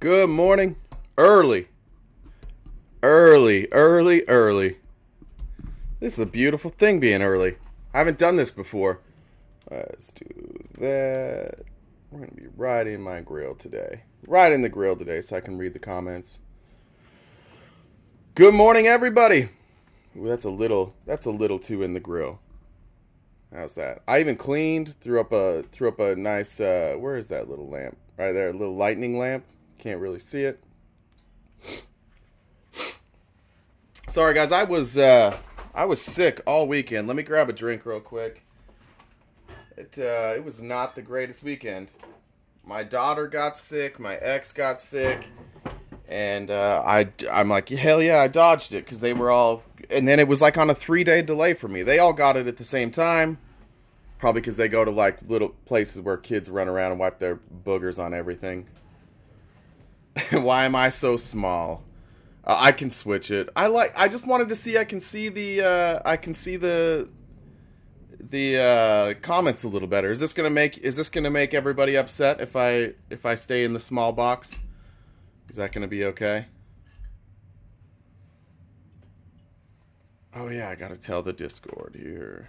Good morning. Early. Early. This is a beautiful thing being early. I haven't done this before. Let's do that. We're going to be right in my grill today. Right in the grill today so I can read the comments. Good morning, everybody. Ooh, that's a little too in the grill. How's that? I even cleaned, threw up a nice where is that little lamp? Right there, a little lightning lamp. Can't really see it. Sorry guys, I was sick all weekend. Let me grab a drink real quick. It was not the greatest weekend. My daughter got sick, my ex got sick, and I'm like, hell yeah, I dodged it because they were all, and then it was like on a 3-day delay for me. They all got it at the same time, probably because they go to like little places where kids run around and wipe their boogers on everything. Why am I so small? I can switch it. I just wanted to see. I can see the comments a little better. Is this gonna make everybody upset if I stay in the small box? Is that gonna be okay? Oh yeah, I gotta tell the Discord here.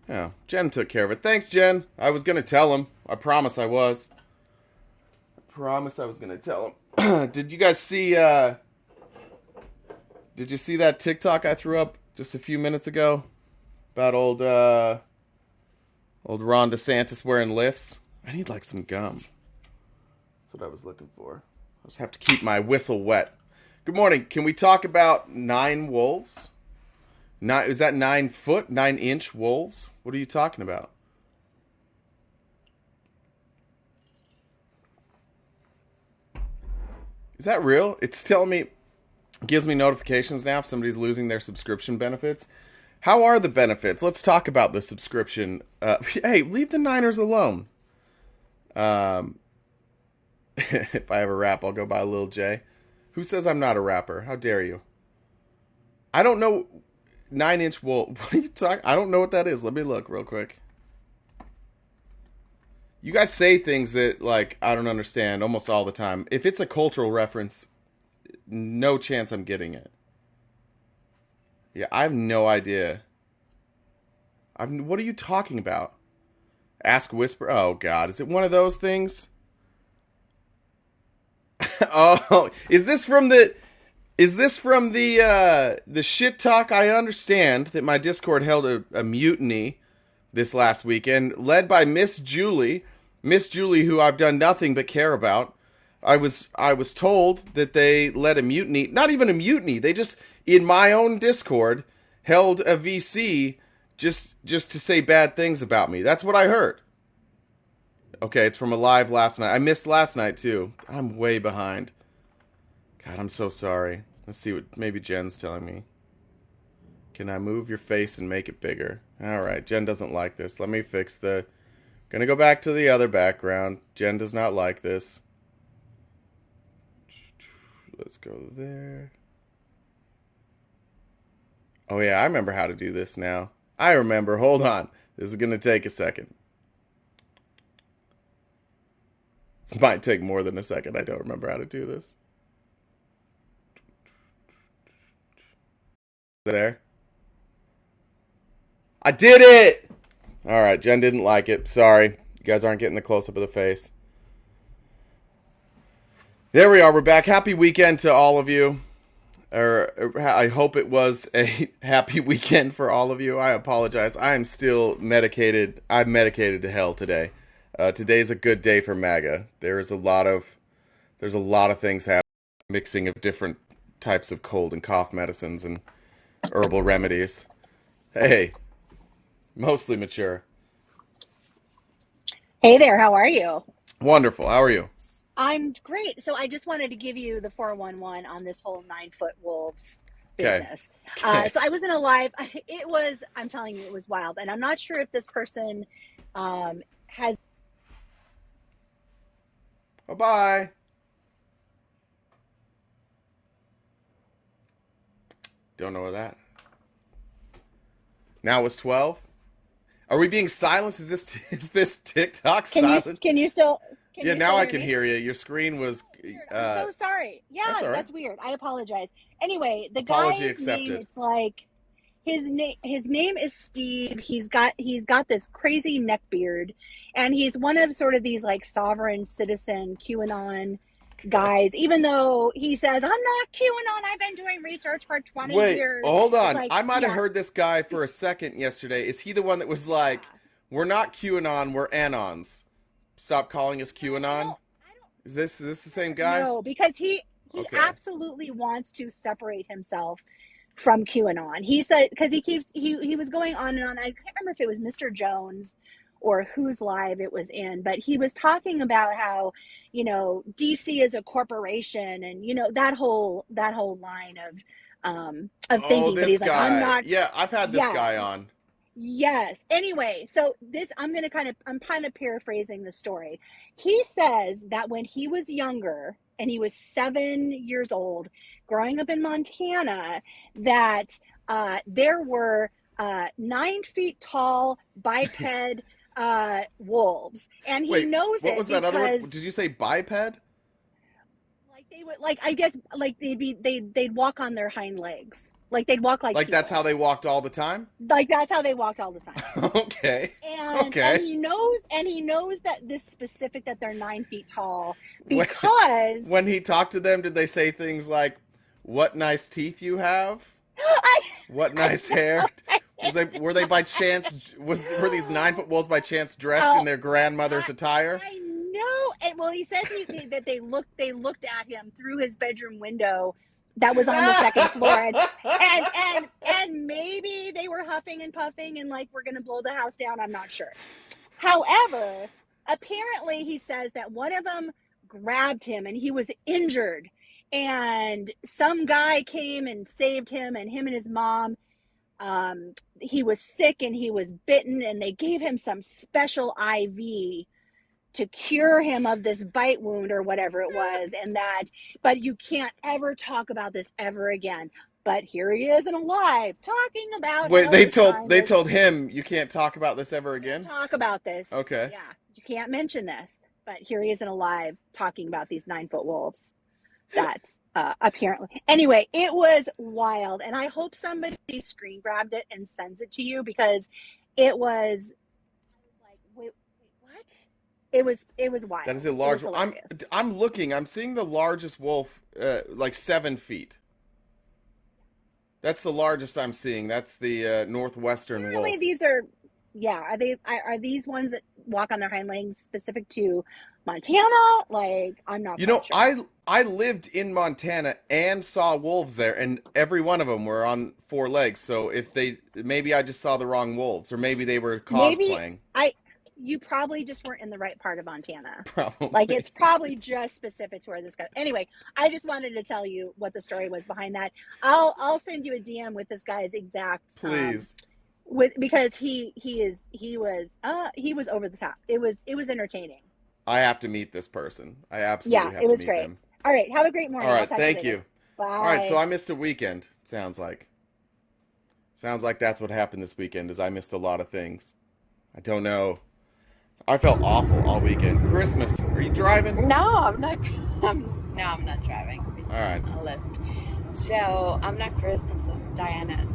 Yeah, Jen took care of it. Thanks, Jen. I was gonna tell him. I promise I was. I promise I was gonna tell him. Did you guys see? Did you see that TikTok I threw up just a few minutes ago about old Ron DeSantis wearing lifts? I need like some gum. That's what I was looking for. I just have to keep my whistle wet. Good morning. Can we talk about 9 wolves? Is that 9 foot, 9-inch wolves? What are you talking about? Is that real? It's telling me, gives me notifications now if somebody's losing their subscription benefits. How are the benefits? Let's talk about the subscription. Hey, leave the Niners alone. If I have a rap, I'll go by Lil J. Who says I'm not a rapper? How dare you? I don't know. 9-inch wolf. What are you talking? I don't know what that is. Let me look real quick. You guys say things that like I don't understand almost all the time. If it's a cultural reference, no chance I'm getting it. Yeah, I have no idea. What are you talking about? Ask Whisper. Oh God, is it one of those things? Oh, is this from the? Is this from the shit talk? I understand that my Discord held a mutiny this last weekend, led by Miss Julie, who I've done nothing but care about. I was told that they led a mutiny, not even a mutiny. They just in my own Discord held a VC just to say bad things about me. That's what I heard. Okay, it's from a live last night. I missed last night too. I'm way behind. God, I'm so sorry. Let's see what maybe Jen's telling me. Can I move your face and make it bigger? All right, Jen doesn't like this. Let me fix the... Gonna go back to the other background. Jen does not like this. Let's go there. Oh yeah, I remember how to do this now. I remember. Hold on. This is gonna take a second. This might take more than a second. I don't remember how to do this. There. I did it! Alright, Jen didn't like it. Sorry. You guys aren't getting the close-up of the face. There we are. We're back. Happy weekend to all of you. I hope it was a happy weekend for all of you. I apologize. I am still medicated. I'm medicated to hell today. Today's a good day for MAGA. There's a lot of things happening. Mixing of different types of cold and cough medicines and herbal remedies. Hey, mostly mature. Hey there, how are you? Wonderful. How are you? I'm great. So I just wanted to give you the 411 on this whole 9 foot wolves Okay. business. Okay. So I was in a live, I'm telling you, it was wild. And I'm not sure if this person has. Bye bye. Don't know what that. Now it's 12. Are we being silenced? Is this TikTok Can you silent? can you still can Yeah, you now still I hear can me? hear you. Your screen was Weird. I'm uh so sorry. that's Yeah, all right. that's weird. I apologize. Anyway, the Apology guy's name, accepted. it's like his name is Steve. He's got this crazy neck beard, and he's one of sort of these like sovereign citizen QAnon Okay. guys. Even though he says I'm not QAnon, I've been doing research for 20 Wait, years. hold It's on. like, I might have yeah, heard this guy for a second yesterday. Is he the one that was like, yeah. "We're not QAnon, we're anons. Stop calling us No, I QAnon." don't. I don't. Is this the same guy? No, because he Okay. absolutely wants to separate himself from QAnon. He said because he was going on and on. I can't remember if it was Mr. Jones or whose live it was in, but he was talking about how DC is a corporation and that whole line of Oh, thinking. But this he's like, I'm guy. not. Yeah, I've had this Yeah, guy on. yes. Anyway, so this I'm kind of paraphrasing the story. He says that when he was younger and he was 7 years old, growing up in Montana, that there were 9 feet tall biped wolves, and he Wait, knows what it was that other one? because Did you say biped? like they would like I guess like they'd walk on their hind legs, like they'd walk like Like that's how people. they walked all the time? Like that's how they walked all the time. Okay. And Okay. he knows that this specific that they're 9 feet tall When, because when he talked to them, did they say things like, "What nice teeth you have? I What I nice know hair?" Were they by chance were these 9 foot wolves by chance dressed in oh their grandmother's I attire? I know. And well, he says that they looked at him through his bedroom window that was on the second floor, and maybe they were huffing and puffing and like we're gonna blow the house down. I'm not sure. However, apparently he says that one of them grabbed him and he was injured, and some guy came and saved him, and him and his mom. He was sick and he was bitten, and they gave him some special IV to cure him of this bite wound or whatever it was, and that. But you can't ever talk about this ever again. But here he is and alive, talking about Wait, how they this told time they was told him you can't talk about this ever can't again? talk about this. Okay. Yeah, you can't mention this. But here he is and alive, talking about these 9 foot wolves. That apparently. Anyway, it was wild, and I hope somebody screen grabbed it and sends it to you because it was. I was like, wait, what? It was That is wild. a It was large. hilarious. I'm looking. I'm seeing the largest wolf, like 7 feet. That's the largest I'm seeing. That's the northwestern Apparently, wolf. these are. Yeah, are these ones that walk on their hind legs specific to Montana? Like, I'm not You quite know, sure. I lived in Montana and saw wolves there, and every one of them were on 4 legs. So if they maybe I just saw the wrong wolves, or maybe they were Maybe cosplaying. I. You probably just weren't in the right part of Montana. Like Probably. it's probably just specific to where this guy. Anyway, I just wanted to tell you what the story was behind that. I'll send you a DM with this guy's exact Please. with because he was over the top. It was entertaining. I have to meet this person. I Yeah, absolutely have it to was meet great. them. All right, have a great All morning. I'll right, talk to you thank later. you. All right, so Bye. I missed a weekend. Sounds like. Sounds like that's what happened this weekend. Is I missed a lot of things. I don't know. I felt awful all weekend. Christmas. Are you driving? No, I'm not. No, I'm not driving. All right. I lift. So I'm not Christmas. I'm Diana.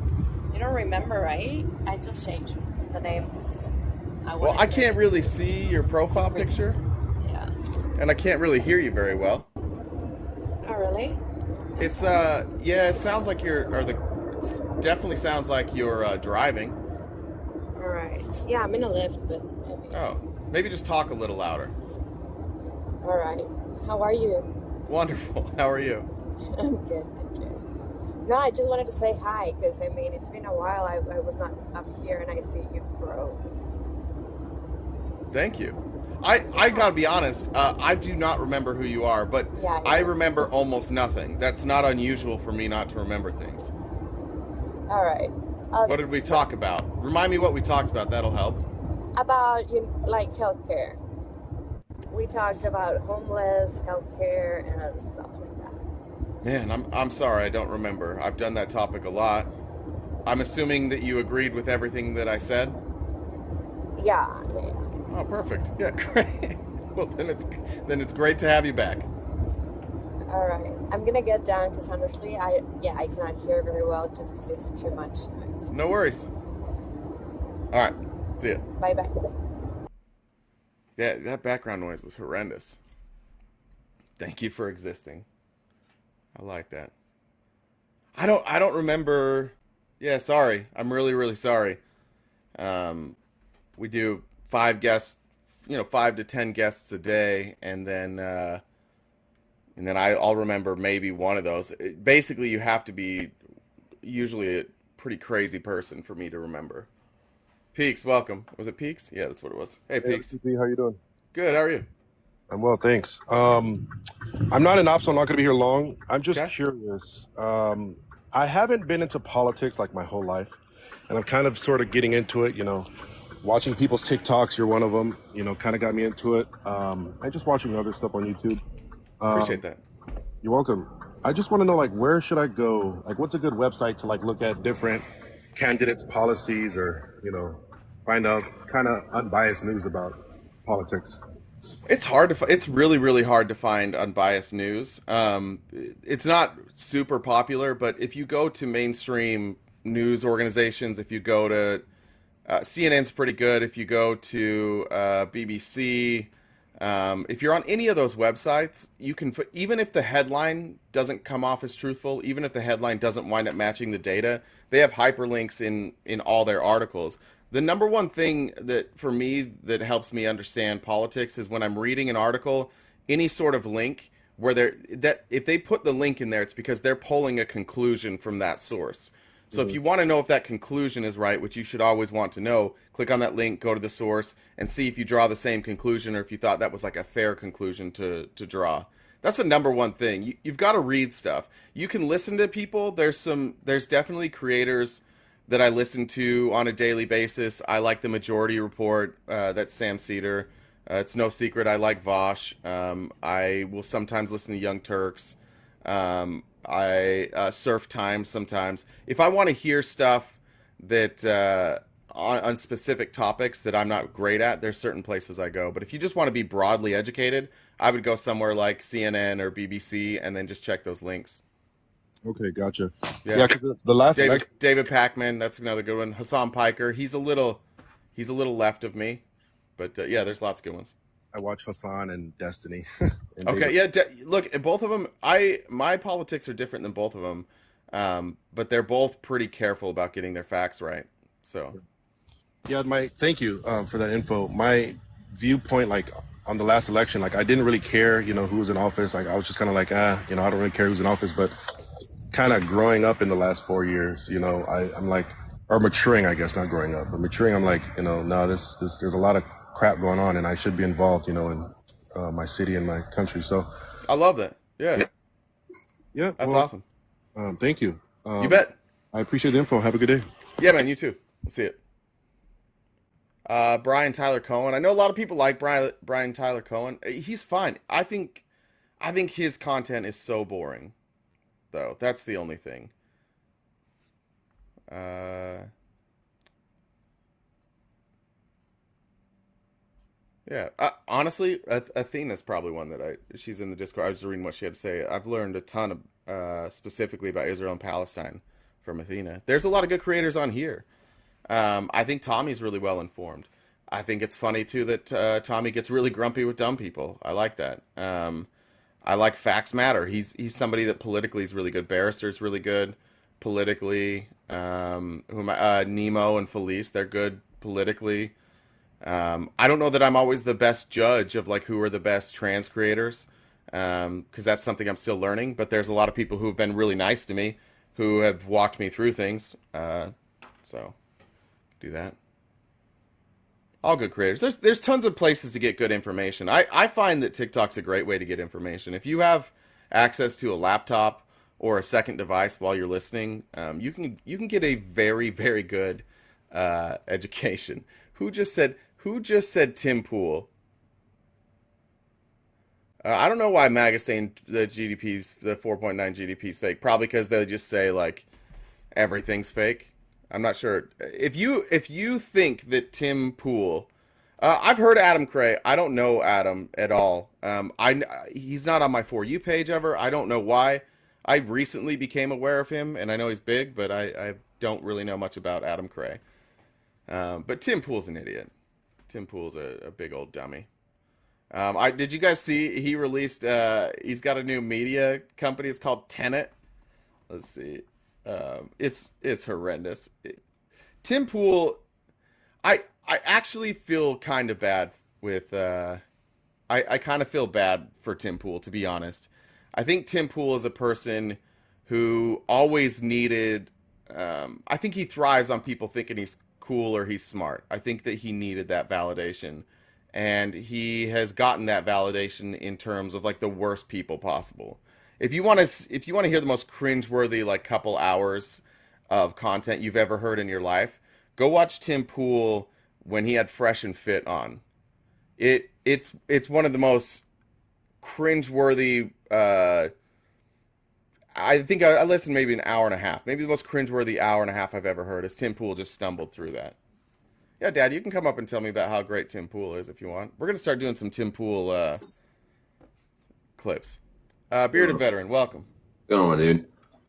You don't remember, right? I just changed the name because I Well, wanted I to can't really see your profile Christmas. picture, Yeah. and I can't really hear you very well. Oh, really? It's yeah, it sounds like it definitely sounds like you're driving. All right. Yeah, I'm in a lift, but maybe. Oh, maybe just talk a little louder. All right. How are you? Wonderful. How are you? I'm good. Thank you. No, I just wanted to say hi because I mean it's been a while. I was not up here, and I see you've grown. Thank you. I Yeah. gotta be honest. I do not remember who you are, but Yeah, I I know. remember almost nothing. That's not unusual for me not to remember things. All right. What did we talk about? Remind me what we talked about. That'll help. About like healthcare. We talked about homeless, healthcare, and stuff like that. Man, I'm sorry. I don't remember. I've done that topic a lot. I'm assuming that you agreed with everything that I said. Yeah, yeah, yeah. Oh, perfect. Yeah, great. Well, then it's great to have you back. All right. I'm gonna get down because honestly, I cannot hear very well just because it's too much noise. No worries. All right. See ya. Bye bye. Yeah, that background noise was horrendous. Thank you for existing. I like that. I don't remember. Yeah, sorry. I'm really really sorry. Um, we do 5 guests, 5 to 10 guests a day, and then I'll remember maybe one of those. Basically, you have to be usually a pretty crazy person for me to remember. Peaks, welcome. Was it Peaks? Yeah, that's what it was. Hey, Hey, Peaks. CP, how you doing? Good. How are you? I'm well, thanks. I'm not an op, so I'm not going to be here long. I'm just Okay. curious. I haven't been into politics like my whole life, and I'm kind of sort of getting into it. Watching people's TikToks. You're one of them. Kind of got me into it. And just watching other stuff on YouTube. Appreciate Um, that. you're welcome. I just want to know, like, where should I go? Like, what's a good website to like look at different candidates' policies, or find out kind of unbiased news about politics. It's really really hard to find unbiased news. It's not super popular, but if you go to mainstream news organizations, if you go to CNN's pretty good. If you go to BBC, if you're on any of those websites, you can even if the headline doesn't come off as truthful, even if the headline doesn't wind up matching the data, they have hyperlinks in all their articles. The number one thing that for me that helps me understand politics is when I'm reading an article, any sort of link where that if they put the link in there, it's because they're pulling a conclusion from that source. So if Hmm. you want to know if that conclusion is right, which you should always want to know, click on that link, go to the source, and see if you draw the same conclusion or if you thought that was like a fair conclusion to draw. That's the number one thing. You've got to read stuff. You can listen to people. There's definitely creators that I listen to on a daily basis. I like the Majority Report. That's Sam Cedar. It's no secret I like Vosh. I will sometimes listen to Young Turks. I surf Times sometimes. If I want to hear stuff that on specific topics that I'm not great at, there's certain places I go. But if you just want to be broadly educated, I would go somewhere like CNN or BBC and then just check those links. Okay, gotcha. Yeah. Yeah, because the last election, David Packman, that's another good one. Hassan Piker, he's a little left of me, but yeah, there's lots of good ones. I watched Hassan and Destiny and Okay, David. yeah. Look, both of them. My politics are different than both of them, but they're both pretty careful about getting their facts right. So Yeah, my thank you for that info. My viewpoint, like on the last election, like I didn't really care, who was in office. Like I was just kind of like, I don't really care who's in office. But kind of growing up in the last 4 years, I'm like, or maturing, I guess, not growing up, but maturing. I'm like, no, this, there's a lot of crap going on, and I should be involved, in my city and my country. So, I love that. Yeah, yeah, yeah. that's Well, awesome. thank you. You bet. I appreciate the info. Have a good day. Yeah, man. You too. Let's see it. Brian Tyler Cohen. I know a lot of people like Brian Tyler Cohen. He's fine. I think his content is so boring, though. That's the only thing. Uh, Yeah, honestly, Athena's probably one that she's in the Discord. I was just reading what she had to say. I've learned a ton of specifically about Israel and Palestine from Athena. There's a lot of good creators on here. I think Tommy's really well informed. I think it's funny too that Tommy gets really grumpy with dumb people. I like that. I like Facts Matter. He's somebody that politically is really good. Barrister's really good politically. Nemo and Felice, they're good politically. I don't know that I'm always the best judge of like who are the best trans creators, because that's something I'm still learning. But there's a lot of people who have been really nice to me, who have walked me through things. So do that. All good creators. There's tons of places to get good information. I find that TikTok's a great way to get information. If you have access to a laptop or a second device while you're listening, you can get a very very good education. Who just said Tim Pool? I don't know why MAGA's saying the 4.9 GDP is fake. Probably because they just say like everything's fake. I'm not sure if you think that Tim Pool. I've heard Adam Cray. I don't know Adam at all. He's not on my For You page ever. I don't know why. I recently became aware of him, and I know he's big, but I don't really know much about Adam Cray. But Tim Pool's an idiot. Tim Pool's a big old dummy. Did you guys see he released? He's got a new media company. It's called Tenet. Let's see. It's horrendous. Tim Pool. I actually feel kind of bad with. I kind of feel bad for Tim Pool, to be honest. I think Tim Pool is a person who always needed. I think he thrives on people thinking he's cool or he's smart. I think that he needed that validation, and he has gotten that validation in terms of like the worst people possible. If you want to hear the most cringeworthy like couple hours of content you've ever heard in your life, go watch Tim Pool when he had Fresh and Fit on. It's one of the most cringeworthy. I think I listened maybe an hour and a half, maybe the most cringeworthy hour and a half I've ever heard. As Tim Pool just stumbled through that. Yeah, Dad, you can come up and tell me about how great Tim Pool is if you want. We're gonna start doing some Tim Pool clips. Bearded Veteran, welcome. Good on, dude.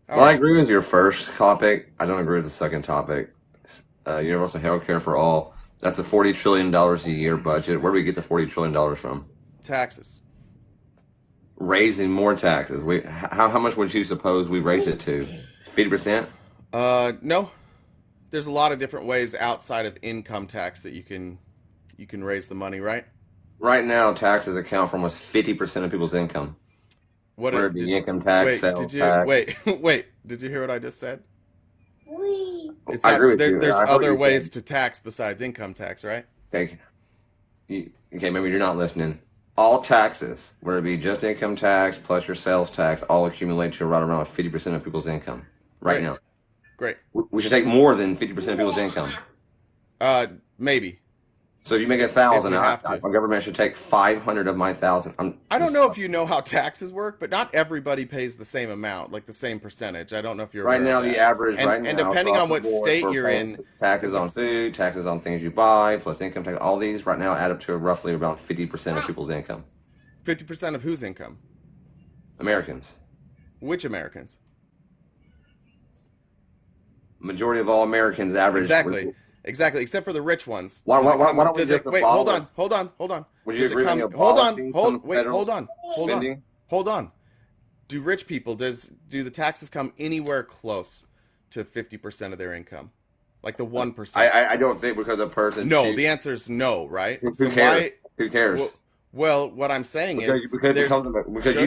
All Well, I right. agree with your first topic. I don't agree with the second topic. Universal health care for all. That's a $40 trillion a year budget. Where do we get the $40 trillion from? Taxes. Raising more taxes. How much would you suppose we raise it to? 50%? No. There's a lot of different ways outside of income tax that you can raise the money, right? Right now, taxes account for almost 50% of people's income. What Whether it be income tax, wait, sales did you tax. wait, did you hear what I just said? It's I not, agree with you. there's I heard other you ways said. to tax besides income tax, right? Okay. Okay, maybe you're not listening. All taxes, whether it be just income tax plus your sales tax, all accumulate to right around 50% of people's income right Great. now. Great. We should take more than 50% of people's income. Maybe. So if you make 1,000, If we have to. my government should take 500 of my 1,000. I don't know if you know how taxes work, but not everybody pays the same amount, like the same percentage. I don't know if you're Right aware now, of the that. average And, right now, and depending across on the what board state for you're in, taxes on food, taxes on things you buy, plus income tax, all these right now add up to roughly about 50% of people's income. 50% of whose income? Americans. Which Americans? Majority of all Americans average. Exactly, except for the rich ones. Why Does it don't come- we does just it- wait, hold abolish- on. Would you Does it agree with come- me hold on, abolishing hold some wait, federal hold on. spending? Hold on. Do rich people do the taxes come anywhere close to 50% of their income? Like the 1%? I don't think because a person. No, the answer is no, right? Who So cares? Who cares? Well, what I'm saying Because is you shush,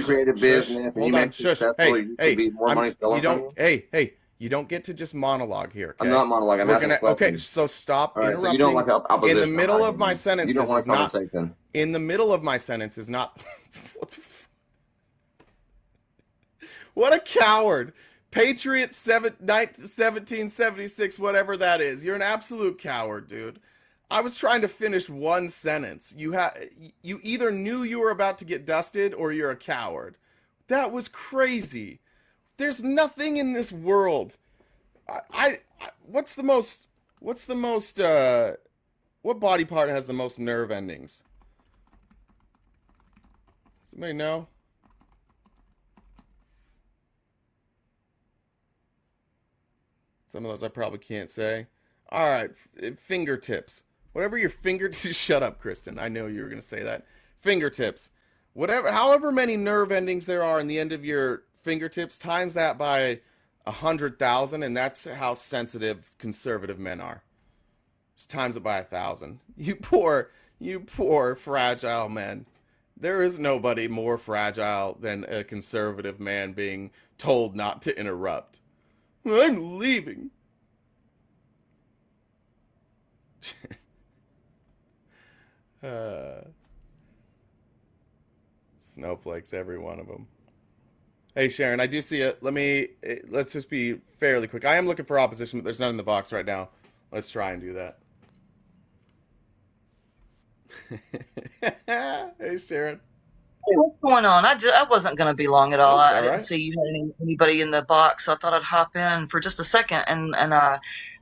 created shush, business and hold you on, make it shush. successful, Hey, you hey, should be more money stolen you from don't. you. Hey, you don't get to just monologue here. Okay? I'm not monologuing. I'm We're asking gonna okay. questions. So stop All right, interrupting. so you don't like opposition. in the middle of my You sentences don't like is not. conversation. In the middle of my sentence is not. What the What a coward! Patriot 1776, whatever that is. You're an absolute coward, dude. I was trying to finish one sentence. You either knew you were about to get dusted or you're a coward. That was crazy. There's nothing in this world. What's the most what body part has the most nerve endings? Somebody know? Some of those I probably can't say. All right, fingertips. Whatever your fingertips. Shut up, Kristen. I know you were going to say that. Fingertips. However many nerve endings there are in the end of your fingertips, times that by 100,000, and that's how sensitive conservative men are. Just times it by 1,000. You poor fragile men. There is nobody more fragile than a conservative man being told not to interrupt. I'm leaving. Snowflakes, every one of them. Hey, Sharon, I do see it. Let's just be fairly quick. I am looking for opposition, but there's none in the box right now. Let's try and do that. Hey, Sharon. Hey, what's going on? I wasn't going to be long at all. That's I all didn't right. see you had anybody in the box, so I thought I'd hop in for just a second. And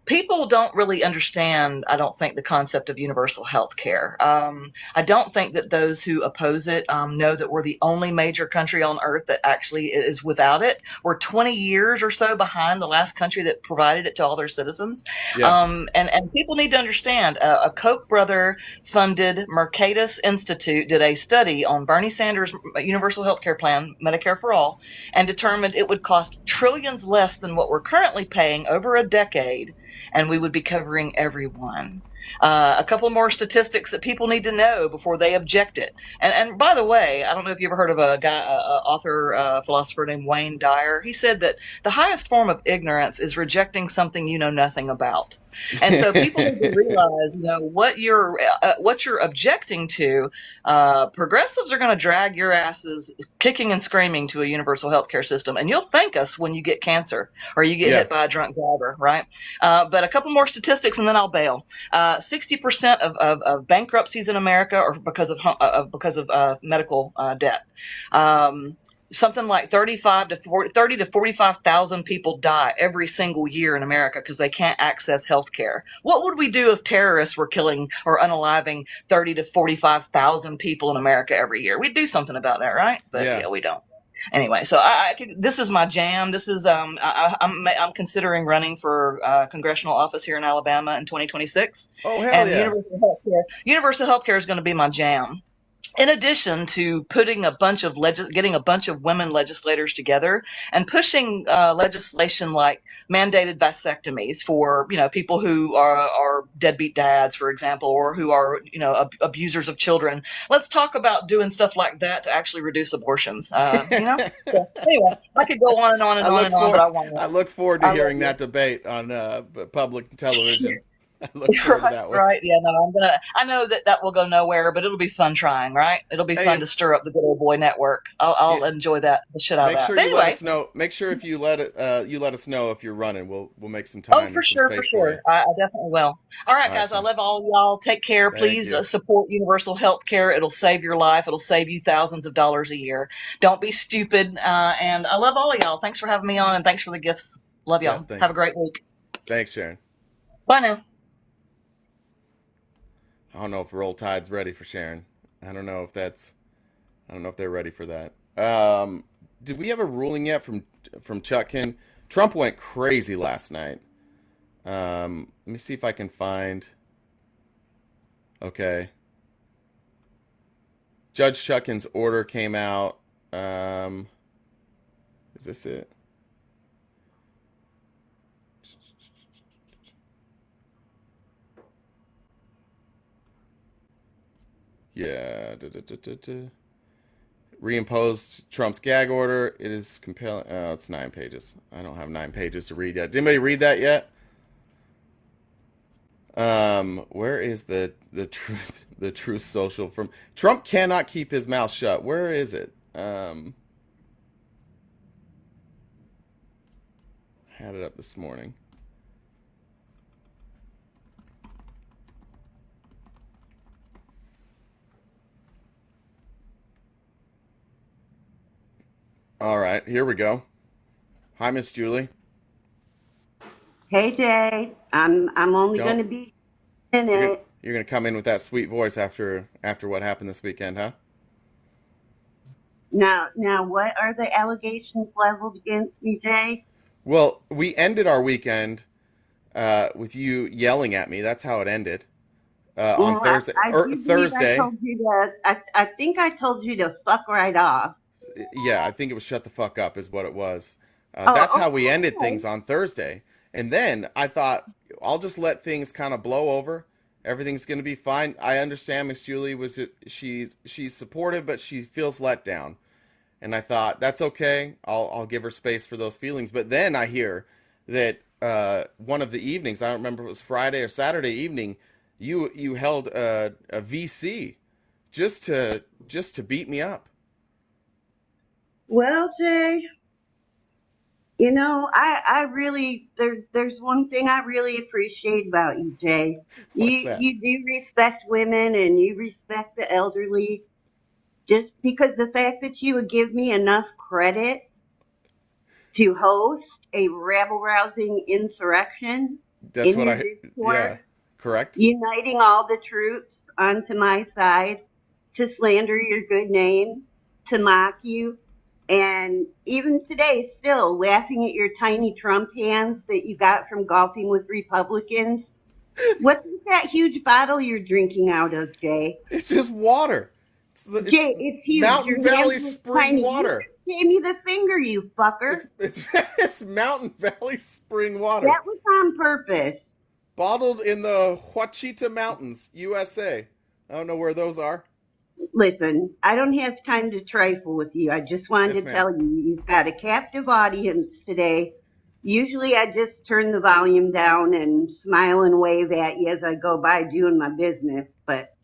people don't really understand, I don't think, the concept of universal health care. I don't think that those who oppose it know that we're the only major country on earth that actually is without it. We're 20 years or so behind the last country that provided it to all their citizens. Yeah. And people need to understand, a Koch brother funded Mercatus Institute did a study on Bernie Sanders' universal health care plan, Medicare for All, and determined it would cost trillions less than what we're currently paying over a decade, and we would be covering everyone. A couple more statistics that people need to know before they object it. And by the way, I don't know if you ever heard of a guy, author, philosopher named Wayne Dyer. He said that the highest form of ignorance is rejecting something you know nothing about. And so people need to realize, what you're objecting to. Progressives are going to drag your asses kicking and screaming to a universal health care system, and you'll thank us when you get cancer or you get hit by a drunk driver, right? But a couple more statistics, and then I'll bail. 60% of bankruptcies in America are because of medical debt. Something like 30 to 45,000 people die every single year in America because they can't access health care. What would we do if terrorists were killing or unaliving 30 to 45,000 people in America every year? We'd do something about that, right? But yeah, we don't. Anyway, so this is my jam. This is I'm considering running for congressional office here in Alabama in 2026. Oh, hell and yeah! Universal health care is going to be my jam. In addition to getting a bunch of women legislators together and pushing legislation like mandated vasectomies for people who are deadbeat dads, for example, or who are abusers of children. Let's talk about doing stuff like that to actually reduce abortions. So anyway, I could go on and on and on, but I won't. I look forward to hearing that debate on public television. I look forward to that one. Right. Yeah, no, I know that will go nowhere, but it'll be fun trying, right? It'll be fun to stir up the good old boy network. I'll enjoy the shit out of that. Make sure you let us know. Make sure if you let us know if you're running. We'll make some time. Oh, for sure. I definitely will. All right, guys. I love all y'all. Take care. Please support universal health care. It'll save your life. It'll save you thousands of dollars a year. Don't be stupid. And I love all of y'all. Thanks for having me on, and thanks for the gifts. Love y'all. Have a great week. Thanks, Sharon. Bye now. I don't know if Roll Tide's ready for Sharon. I don't know if they're ready for that. Did we have a ruling yet from Chutkin? Trump went crazy last night. Let me see if I can find. Okay. Judge Chutkin's order came out. Is this it? Yeah. Reimposed Trump's gag order. It is compelling. Oh, it's 9 pages. I don't have 9 pages to read yet. Did anybody read that yet? Where is the truth social from? Trump cannot keep his mouth shut. Where is it? I had it up this morning. All right, here we go. Hi, Miss Julie. Hey, Jay. I'm only going to be in it. You're going to come in with that sweet voice after what happened this weekend, huh? Now, what are the allegations leveled against me, Jay? Well, we ended our weekend with you yelling at me. That's how it ended. On Thursday. Thursday. I think I told you to fuck right off. Yeah, I think it was shut the fuck up is what it was. That's how we ended things on Thursday. And then I thought, I'll just let things kind of blow over. Everything's going to be fine. I understand Miss Julie she's supportive, but she feels let down. And I thought, that's okay. I'll give her space for those feelings. But then I hear that one of the evenings, I don't remember if it was Friday or Saturday evening, you held a VC just to beat me up. Well, Jay, I really, there's one thing I really appreciate about you, Jay. What's that? You do respect women and you respect the elderly. Just because the fact that you would give me enough credit to host a rabble-rousing insurrection That's in what your I. Discord, Yeah, correct. uniting all the troops onto my side to slander your good name, to mock you, and even today still laughing at your tiny Trump hands that you got from golfing with Republicans. What's that huge bottle you're drinking out of, Jay? It's just water. It's Jay, it's huge. Mountain Your hands Valley look spring tiny. You water. just gave me the finger, you fucker. It's it's Mountain Valley spring water, That was on purpose. bottled in the Ouachita Mountains, USA. I don't know where those are. Listen, I don't have time to trifle with you. I just wanted Yes, to ma'am. tell you, you've got a captive audience today. Usually I just turn the volume down and smile and wave at you as I go by doing my business. But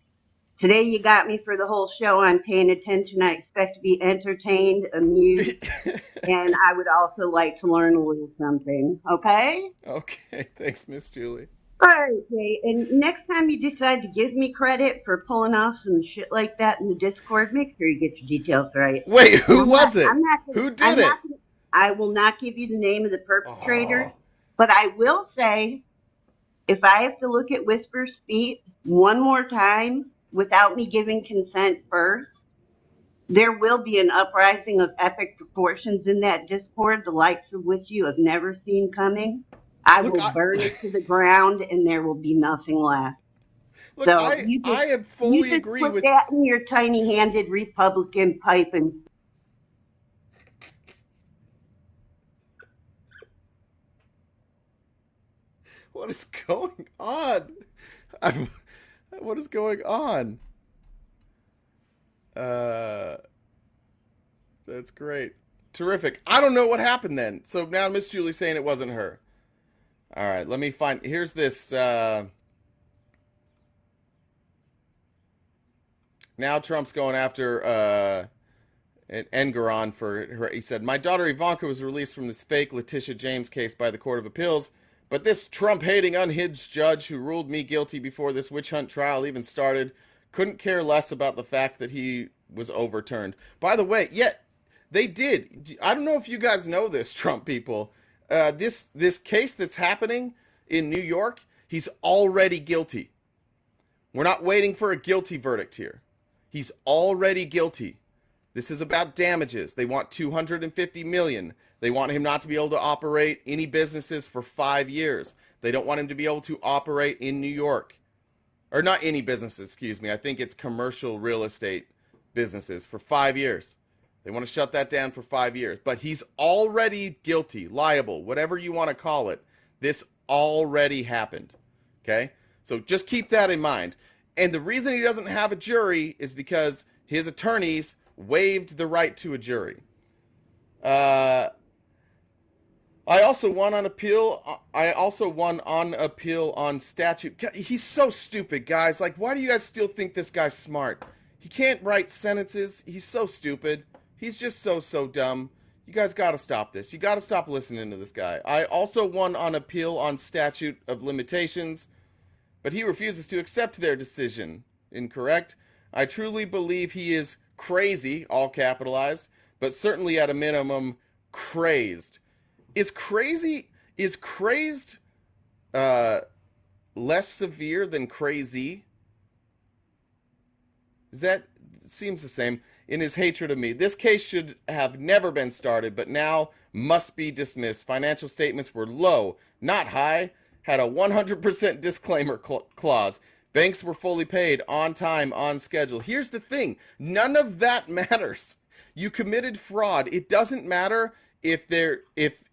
today you got me for the whole show. I'm paying attention. I expect to be entertained, amused, and I would also like to learn a little something. Okay? Okay, thanks, Miss Julie. All right, Jay. And next time you decide to give me credit for pulling off some shit like that in the Discord, make sure you get your details right. Wait, who I'm was it? I'm not gonna, Who I'm did it? not gonna, I will not give you the name of the perpetrator, Oh, but I will say if I have to look at Whisper's feet one more time without me giving consent first, there will be an uprising of epic proportions in that Discord, the likes of which you have never seen coming. I look, will burn it to the ground and there will be nothing left. look, So I you fully just agree put with. that in your tiny-handed Republican pipe and What is going on? What is going on? That's great. Terrific. I don't know what happened then. So now Miss Julie's saying it wasn't her. All right, let me find. Here's this. Now Trump's going after Engoron for her. He said, "My daughter Ivanka was released from this fake Letitia James case by the Court of Appeals, but this Trump-hating, unhinged judge who ruled me guilty before this witch hunt trial even started couldn't care less about the fact that he was overturned." By the way, yeah, they did. I don't know if you guys know this, Trump people. This case that's happening in New York, he's already guilty. We're not waiting for a guilty verdict here. He's already guilty. This is about damages. They want $250 million. They want him not to be able to operate any businesses for 5 years. They don't want him to be able to operate in New York. Or not any businesses, excuse me. I think it's commercial real estate businesses for 5 years. They want to shut that down for 5 years. But he's already guilty, liable, whatever you want to call it. This already happened. Okay? So just keep that in mind. And the reason he doesn't have a jury is because his attorneys waived the right to a jury. I also won on appeal. I also won on appeal on statute. He's so stupid, guys. Like, why do you guys still think this guy's smart? He can't write sentences. He's so stupid. He's just so dumb. You guys got to stop this. You got to stop listening to this guy. I also won on appeal on statute of limitations, but he refuses to accept their decision. Incorrect. I truly believe he is crazy, all capitalized, but certainly at a minimum crazed. Is crazed less severe than crazy? Seems the same. In his hatred of me, this case should have never been started, but now must be dismissed. Financial statements were low, not high, had a 100% disclaimer clause. Banks were fully paid, on time, on schedule. Here's the thing. None of that matters. You committed fraud. It doesn't matter if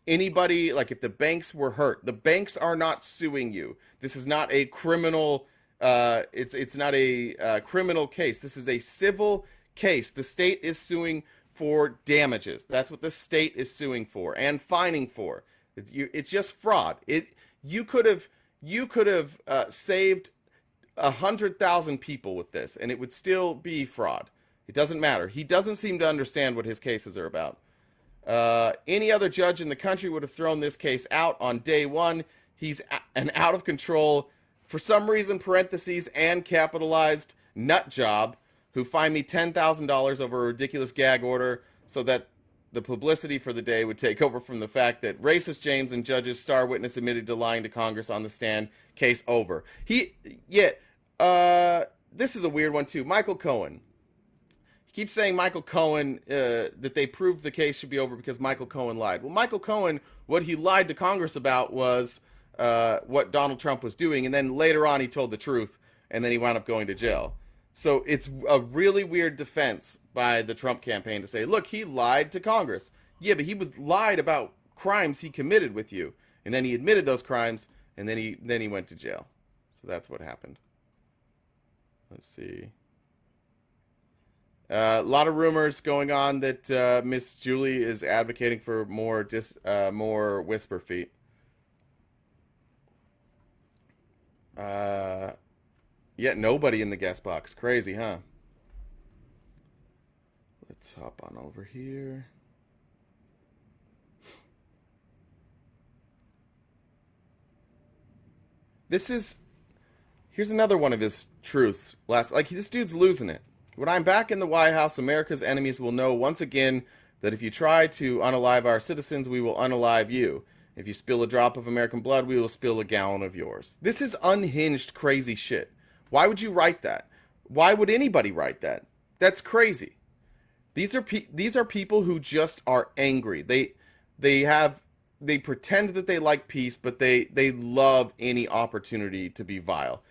anybody, like if the banks were hurt. The banks are not suing you. This is not a criminal, it's not a criminal case. This is a civil case. The state is suing for damages. That's what the state is suing for and fining for. It's just fraud. You could have saved 100,000 people with this, and it would still be fraud. It doesn't matter. He doesn't seem to understand what his cases are about. Any other judge in the country would have thrown this case out on day one. He's an out of control, for some reason, parentheses, and capitalized nut job who fined me $10,000 over a ridiculous gag order so that the publicity for the day would take over from the fact that racist James and judge's star witness admitted to lying to Congress on the stand. Case over. This is a weird one too. Michael Cohen. He keeps saying Michael Cohen, that they proved the case should be over because Michael Cohen lied. Well, Michael Cohen, what he lied to Congress about was what Donald Trump was doing, and then later on he told the truth, and then he wound up going to jail. So it's a really weird defense by the Trump campaign to say, look, he lied to Congress. Yeah, but he was lied about crimes he committed with you, and then he admitted those crimes, and then he went to jail. So that's what happened. Let's see. A lot of rumors going on that Miss Julie is advocating for more whisper feet. Yet nobody in the guest box. Crazy, huh? Let's hop on over here. Here's another one of his truths. This dude's losing it. When I'm back in the White House, America's enemies will know once again that if you try to unalive our citizens, we will unalive you. If you spill a drop of American blood, we will spill a gallon of yours. This is unhinged, crazy shit. Why would you write that? Why would anybody write that? That's crazy. These are people who just are angry. They pretend that they like peace, but they love any opportunity to be vile.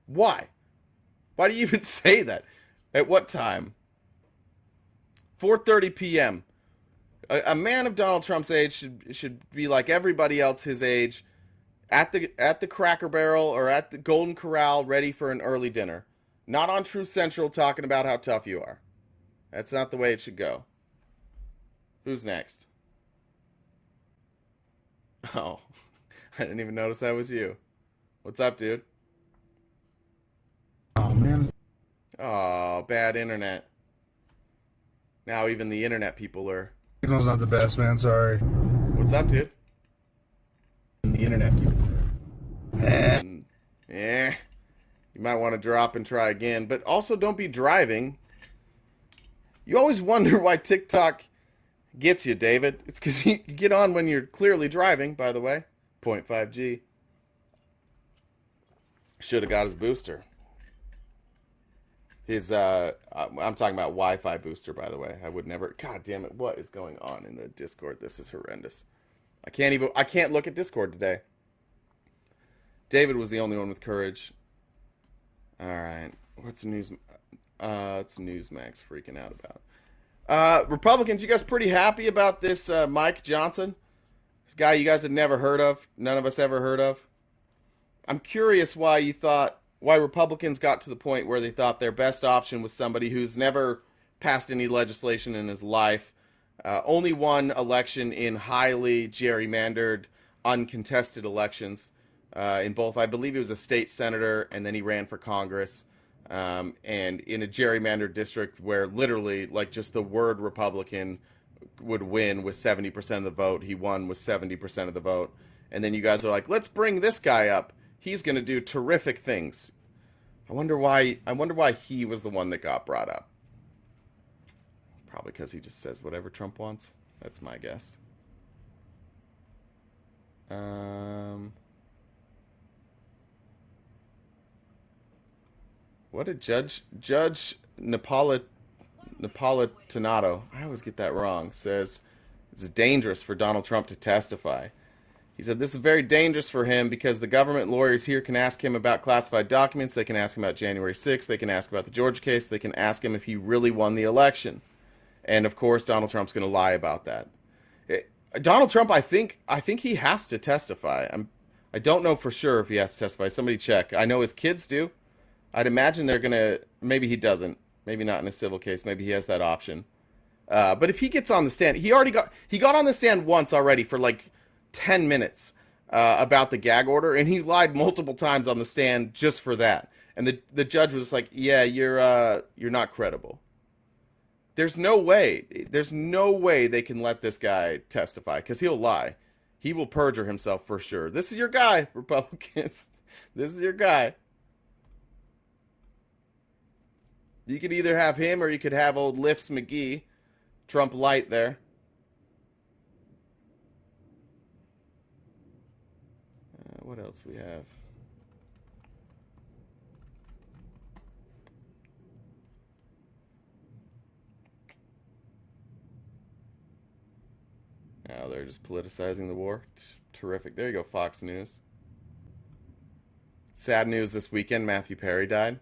Why? Why do you even say that? At what time? 4:30 p.m. A man of Donald Trump's age should be like everybody else his age, at the Cracker Barrel or at the Golden Corral, ready for an early dinner. Not on Truth Central talking about how tough you are. That's not the way it should go. Who's next? Oh, I didn't even notice that was you. What's up, dude? Oh, man. Oh, bad internet. Now even the internet people are... Signal's not the best, man. Sorry. What's up, dude? The internet people are... Yeah. You might want to drop and try again. But also don't be driving. You always wonder why TikTok gets you, David. It's because you get on when you're clearly driving, by the way. 0.5G. Should have got his booster. I'm talking about Wi-Fi booster, by the way. I would never... God damn it, what is going on in the Discord? This is horrendous. I can't look at Discord today. David was the only one with courage. Alright. What's news... it's Newsmax freaking out about. Republicans, you guys pretty happy about this Mike Johnson? This guy you guys had never heard of. None of us ever heard of. I'm curious why Republicans got to the point where they thought their best option was somebody who's never passed any legislation in his life, only won election in highly gerrymandered, uncontested elections in both. I believe he was a state senator, and then he ran for Congress. And in a gerrymandered district where literally, like, just the word Republican would win with 70% of the vote. He won with 70% of the vote. And then you guys are like, let's bring this guy up. He's going to do terrific things. I wonder why he was the one that got brought up. Probably because he just says whatever Trump wants. That's my guess. What did Judge Napolitanato, I always get that wrong, says it's dangerous for Donald Trump to testify. He said this is very dangerous for him because the government lawyers here can ask him about classified documents, they can ask him about January 6th, they can ask about the Georgia case, they can ask him if he really won the election. And of course Donald Trump's going to lie about that. Donald Trump, I think he has to testify. I don't know for sure if he has to testify. Somebody check. I know his kids do. I'd imagine they're going to, maybe he doesn't. Maybe not in a civil case. Maybe he has that option. But if he gets on the stand, he got on the stand once already for like 10 minutes about the gag order, and he lied multiple times on the stand just for that. And the judge was like, yeah, you're not credible. There's no way they can let this guy testify because he'll lie. He will perjure himself for sure. This is your guy, Republicans. This is your guy. You could either have him or you could have old Lifts McGee. Trump light there. What else we have? Oh, they're just politicizing the war. Terrific. There you go, Fox News. Sad news this weekend. Matthew Perry died.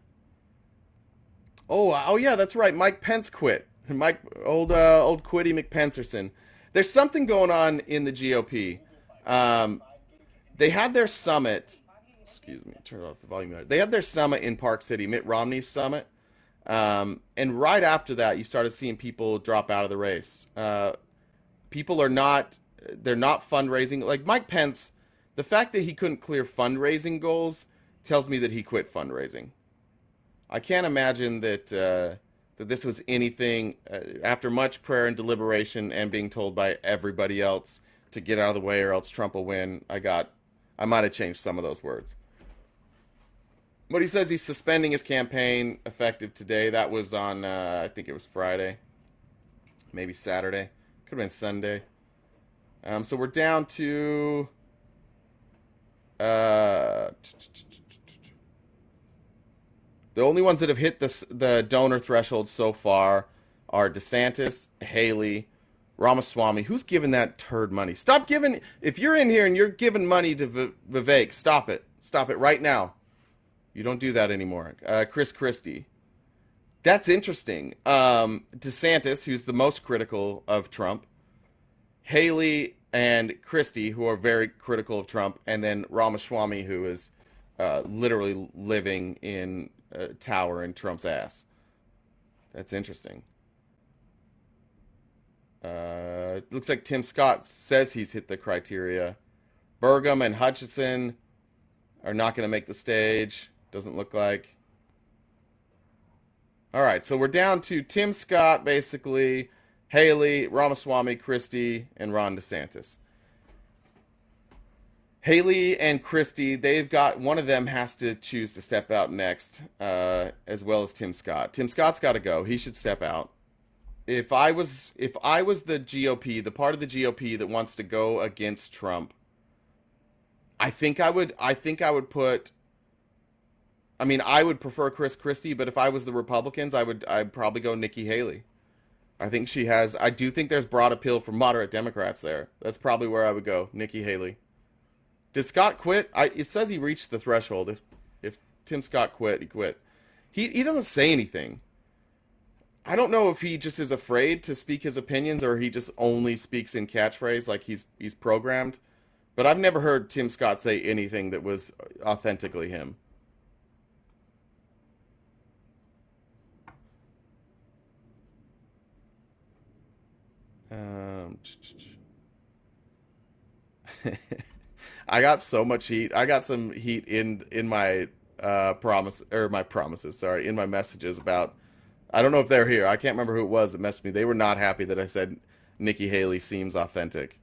Oh yeah, that's right. Mike Pence quit. Old Quiddy McPencerson. There's something going on in the GOP. They had their summit. Excuse me, turn off the volume there. They had their summit in Park City, Mitt Romney's summit. And right after that, you started seeing people drop out of the race. People are not, they're not fundraising. Like Mike Pence, the fact that he couldn't clear fundraising goals tells me that he quit fundraising. I can't imagine that that this was anything after much prayer and deliberation and being told by everybody else to get out of the way or else Trump will win. I might have changed some of those words. But he says he's suspending his campaign effective today. That was on, I think it was Friday, maybe Saturday. Could have been Sunday. So we're down to the only ones that have hit the donor threshold so far are DeSantis, Haley, Ramaswamy. Who's giving that turd money? Stop giving. If you're in here and you're giving money to Vivek, stop it. Stop it right now. You don't do that anymore. Chris Christie. That's interesting. DeSantis, who's the most critical of Trump. Haley and Christie, who are very critical of Trump. And then Ramaswamy, who is literally living in a tower in Trump's ass. That's interesting. It looks like Tim Scott says he's hit the criteria. Burgum and Hutchison are not going to make the stage. Doesn't look like. All right, so we're down to Tim Scott, basically, Haley, Ramaswamy, Christie, and Ron DeSantis. Haley and Christie, they've got, one of them has to choose to step out next, as well as Tim Scott. Tim Scott's got to go. He should step out. If I was the GOP, the part of the GOP that wants to go against Trump, I think I would put. I mean, I would prefer Chris Christie, but if I was the Republicans, I'd probably go Nikki Haley. I think she has. I do think there's broad appeal for moderate Democrats there. That's probably where I would go, Nikki Haley. Did Scott quit? It says he reached the threshold. If Tim Scott quit, he quit. He doesn't say anything. I don't know if he just is afraid to speak his opinions or he just only speaks in catchphrase like he's programmed. But I've never heard Tim Scott say anything that was authentically him. I got so much heat. I got some heat in my promises. Sorry, in my messages about. I don't know if they're here. I can't remember who it was that messaged me. They were not happy that I said Nikki Haley seems authentic.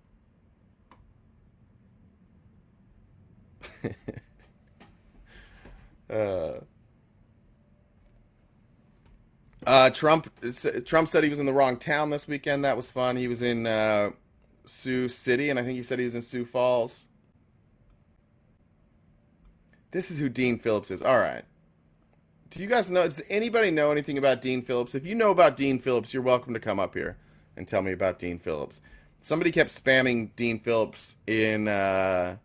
Trump said he was in the wrong town this weekend. That was fun. He was in Sioux City, and I think he said he was in Sioux Falls. This is who Dean Phillips is. All right. Do you guys know? Does anybody know anything about Dean Phillips? If you know about Dean Phillips, you're welcome to come up here and tell me about Dean Phillips. Somebody kept spamming Dean Phillips in, I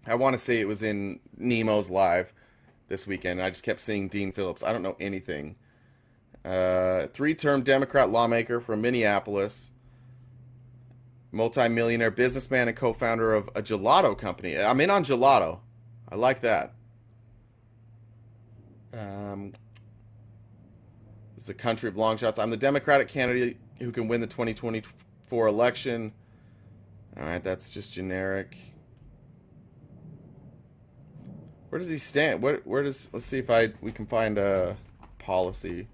want to say it was in Nemo's Live this weekend. And I just kept seeing Dean Phillips. I don't know anything. Three-term Democrat lawmaker from Minneapolis. Multi-millionaire businessman and co-founder of a gelato company. I'm in on gelato. I like that. It's a country of long shots. I'm the Democratic candidate who can win the 2024 election. All right, that's just generic. Where does he stand? Where does? Let's see if we can find a policy.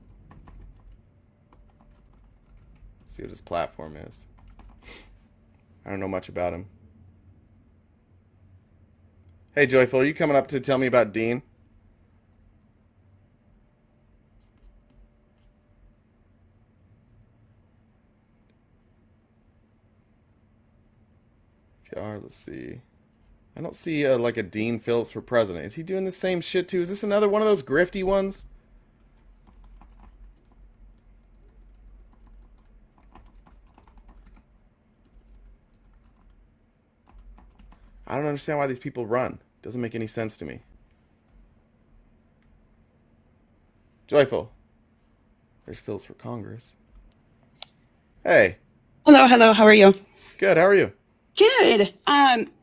Let's see what his platform is. I don't know much about him. Hey, Joyful, are you coming up to tell me about Dean? Let's see. I don't see like a Dean Phillips for president. Is he doing the same shit too? Is this another one of those grifty ones? I don't understand why these people run. Doesn't make any sense to me. Joyful. There's Phillips for Congress. Hey. Hello, hello. How are you? Good. How are you? Good.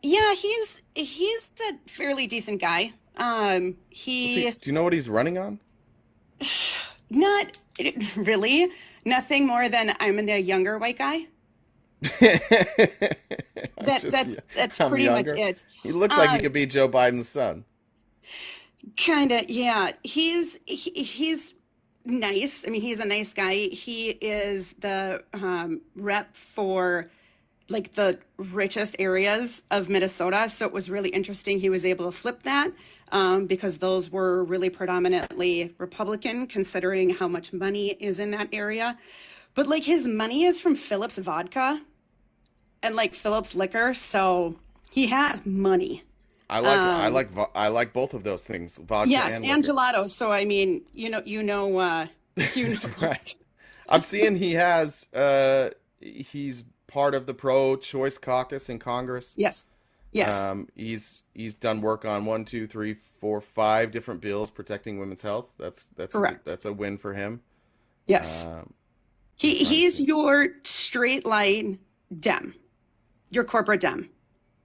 Yeah, he's a fairly decent guy. Do you know what he's running on? Not really. Nothing more than I'm the younger white guy. That's I'm pretty much younger. it. He looks like he could be Joe Biden's son. Kinda, yeah. He's nice. I mean, he's a nice guy. He is the rep for like the richest areas of Minnesota. So it was really interesting. He was able to flip that because those were really predominantly Republican, considering how much money is in that area. But like his money is from Phillips Vodka and like Phillips Liquor, so he has money. I like both of those things, vodka Yes, and and liquor. gelatos. So I mean, you know. Right. I'm seeing he's part of the pro-choice caucus in Congress. Yes. Yes. He's done work on 1, 2, 3, 4, 5 different bills protecting women's health. That's Correct. That's a win for him. Yes. Um, He's your straight line Dem, your corporate Dem.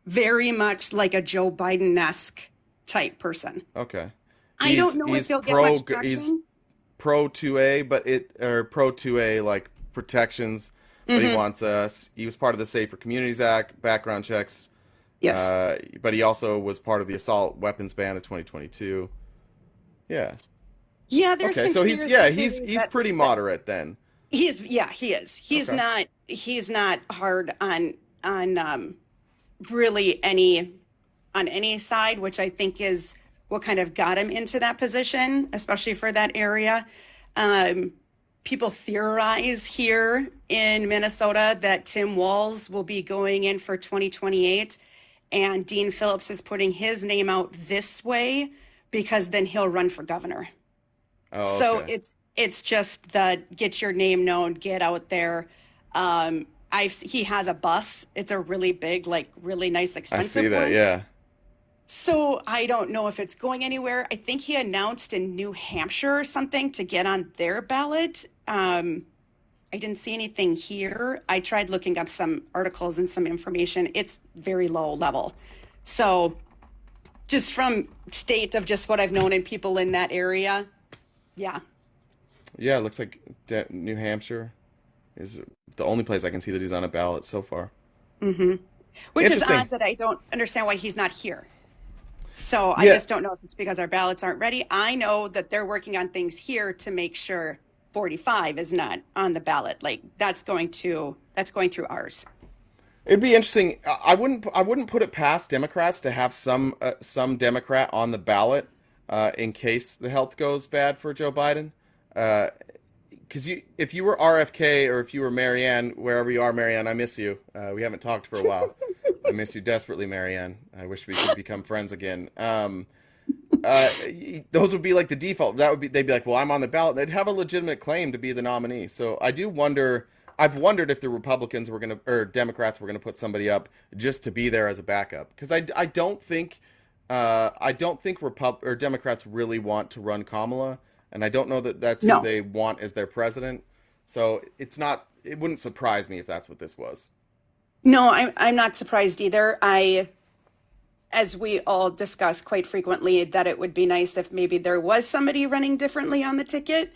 Very much like a Joe Biden-esque type person. okay. I don't know if he'll get much He's traction. pro 2A, pro 2A like protections, but he wants he was part of the Safer Communities Act, background checks. Yes. But he also was part of the assault weapons ban of 2022. Yeah. Yeah, there's Okay, so conspiracy theories he's that pretty moderate then. he is. Yeah, he is. He's Okay. not hard on really on any side, which I think is what kind of got him into that position, especially for that area. People theorize here in Minnesota that Tim Walz will be going in for 2028, and Dean Phillips is putting his name out this way because then he'll run for governor. Oh, So okay. it's just the get your name known, get out there. He has a bus. It's a really big, like really nice, I expensive see that, one. yeah. So I don't know if it's going anywhere. I think he announced in New Hampshire or something to get on their ballot. I didn't see anything here. I tried looking up some articles and some information. It's very low level. So just from state of just what I've known and people in that area, yeah. Yeah, it looks like New Hampshire is the only place I can see that he's on a ballot so far. Which is Interesting. odd that I don't understand why he's not here. So I Yeah. just don't know if it's because our ballots aren't ready. I know that they're working on things here to make sure 45 is not on the ballot. Like that's going through ours. It'd be interesting. I wouldn't put it past Democrats to have some Democrat on the ballot in case the health goes bad for Joe Biden. Because if you were RFK or if you were Marianne, wherever you are, Marianne, I miss you. We haven't talked for a while. I miss you desperately, Marianne. I wish we could become friends again. Those would be like the default. They'd be like, well, I'm on the ballot. They'd have a legitimate claim to be the nominee. So I do wonder. I've wondered if the Republicans or Democrats were gonna put somebody up just to be there as a backup. Because I don't think Democrats really want to run Kamala, and I don't know that that's No. who they want as their president. So it's not. It wouldn't surprise me if that's what this was. No, I'm not surprised either. As we all discuss quite frequently, that it would be nice if maybe there was somebody running differently on the ticket.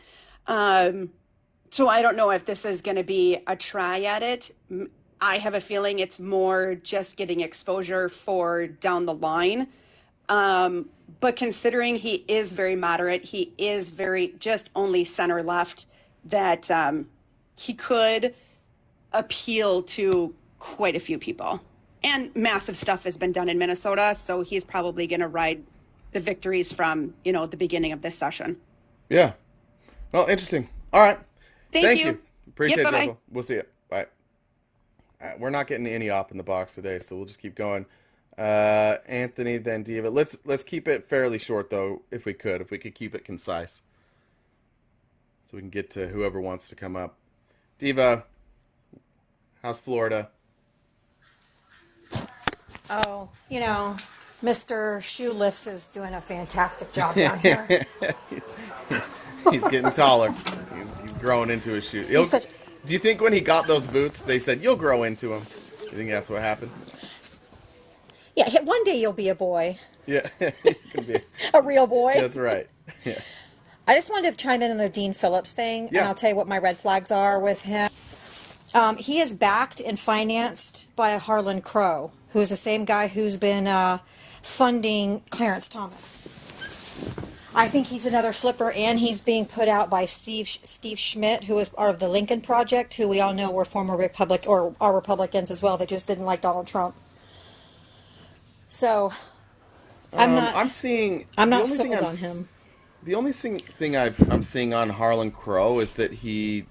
So I don't know if this is going to be a try at it. I have a feeling it's more just getting exposure for down the line. But considering he is very moderate, he is very just only center left, that he could appeal to quite a few people. And massive stuff has been done in Minnesota, so he's probably going to ride the victories from, the beginning of this session. Yeah. Well, interesting. All right. Thank you. Appreciate Yeah, it, bye-bye. Joel. We'll see you. Bye. We're not getting any op in the box today, so we'll just keep going. Anthony, then Diva. Let's keep it fairly short though, if we could keep it concise, so we can get to whoever wants to come up. Diva, how's Florida? Oh, Mr. Shoe Lifts is doing a fantastic job down here. He's getting taller. He's growing into his shoe. Do you think when he got those boots, they said, you'll grow into them? You think that's what happened? Yeah, one day you'll be a boy. Yeah, he can be. A real boy. That's right. Yeah. I just wanted to chime in on the Dean Phillips thing, and I'll tell you what my red flags are with him. He is backed and financed by Harlan Crow, who is the same guy who's been funding Clarence Thomas. I think he's another flipper, and he's being put out by Steve Schmidt, who is part of the Lincoln Project, who we all know were former are Republicans as well. They just didn't like Donald Trump. So, I'm not sold on him. The only thing I'm seeing on Harlan Crow is that he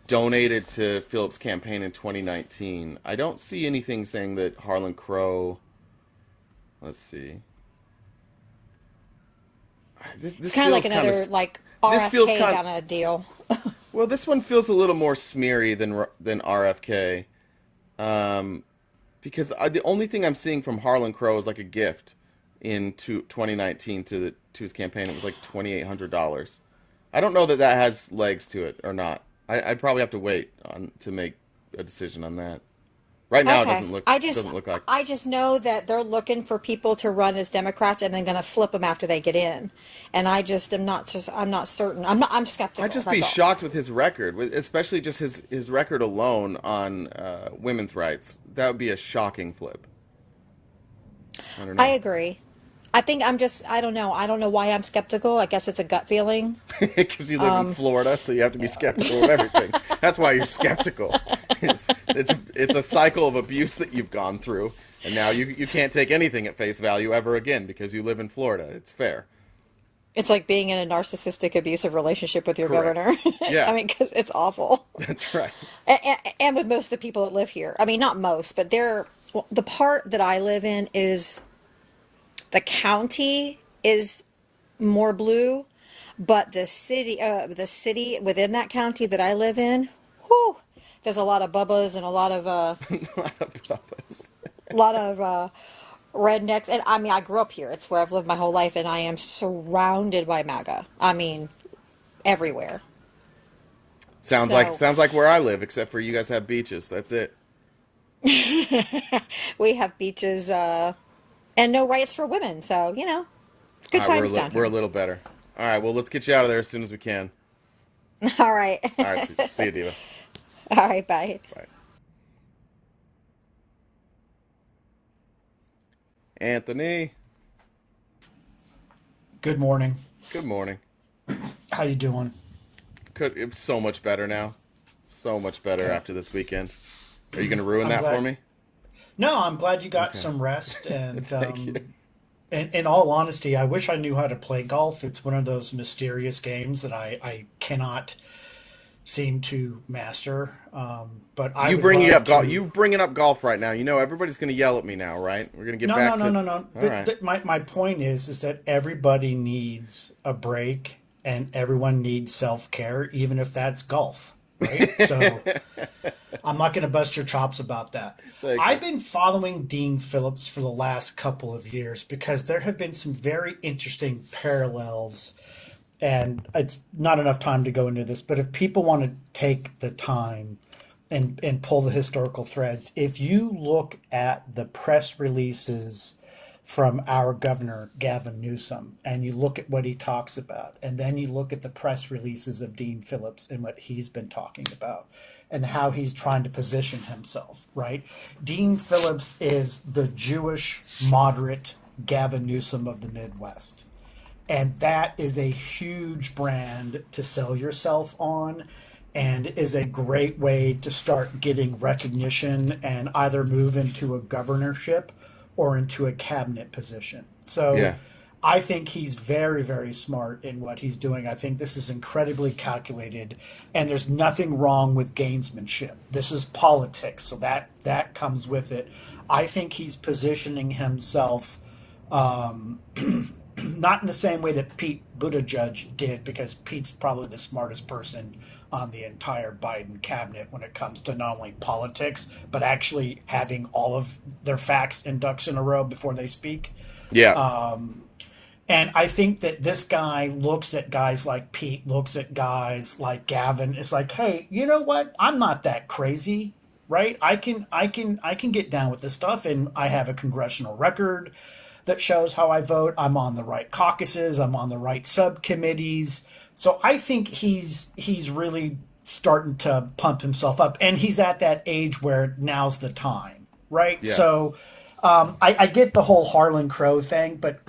donated to Phillips' campaign in 2019. I don't see anything saying that Harlan Crow. Let's see. It's kind of like another RFK kind of deal. Well, this one feels a little more smeary than RFK, because the only thing I'm seeing from Harlan Crow is like a gift in 2019 to his campaign. It was like $2,800. I don't know that has legs to it or not. I'd probably have to wait to make a decision on that. Right now, Okay. It doesn't look like. I just know that they're looking for people to run as Democrats and then going to flip them after they get in. And I'm not certain. I'm skeptical. I'd just be shocked with his record, especially just his record alone on women's rights. That would be a shocking flip. I don't know. I agree. I think I don't know. I don't know why I'm skeptical. I guess it's a gut feeling. Because you live in Florida, so you have to be skeptical of everything. That's why you're skeptical. It's a cycle of abuse that you've gone through, and now you can't take anything at face value ever again because you live in Florida. It's fair. It's like being in a narcissistic, abusive relationship with your Correct. governor. Yeah. I mean, because it's awful. That's right. And with most of the people that live here. I mean, not most, but the part that I live in is the county is more blue, but the city within that county that I live in, whew, there's a lot of bubbas and a lot of rednecks. And I mean, I grew up here. It's where I've lived my whole life, and I am surrounded by MAGA. I mean, everywhere. Sounds like where I live, except for you guys have beaches. That's it. We have beaches and no rights for women, so good times down here. We're a little better. All right, well, let's get you out of there as soon as we can. All right. All right, see you, Diva. All right, bye. Bye. Anthony. Good morning. Good morning. How you doing? It's so much better now. So much better after this weekend. Are you going to ruin that for me? No, I'm glad you got some rest. And in all honesty, I wish I knew how to play golf. It's one of those mysterious games that I cannot seem to master. But you bringing up golf right now. Everybody's going to yell at me now, right? We're going to get back to No. But my point is that everybody needs a break and everyone needs self-care, even if that's golf. Right? So I'm not going to bust your chops about that. I've been following Dean Phillips for the last couple of years because there have been some very interesting parallels, and it's not enough time to go into this, but if people want to take the time and pull the historical threads, if you look at the press releases from our governor, Gavin Newsom, and you look at what he talks about, and then you look at the press releases of Dean Phillips and what he's been talking about and how he's trying to position himself, right? Dean Phillips is the Jewish moderate Gavin Newsom of the Midwest. And that is a huge brand to sell yourself on and is a great way to start getting recognition and either move into a governorship or into a cabinet position. So I think he's very, very smart in what he's doing. I think this is incredibly calculated, and there's nothing wrong with gamesmanship. This is politics, so that comes with it. I think he's positioning himself not in the same way that Pete Buttigieg did, because Pete's probably the smartest person on the entire Biden cabinet when it comes to not only politics, but actually having all of their facts and ducks in a row before they speak. Yeah. And I think that this guy looks at guys like Pete, looks at guys like Gavin. It's like, hey, you know what? I'm not that crazy, right? I can get down with this stuff, and I have a congressional record that shows how I vote. I'm on the right caucuses. I'm on the right subcommittees. So I think he's really starting to pump himself up, and he's at that age where now's the time, right? Yeah. So I get the whole Harlan Crow thing, but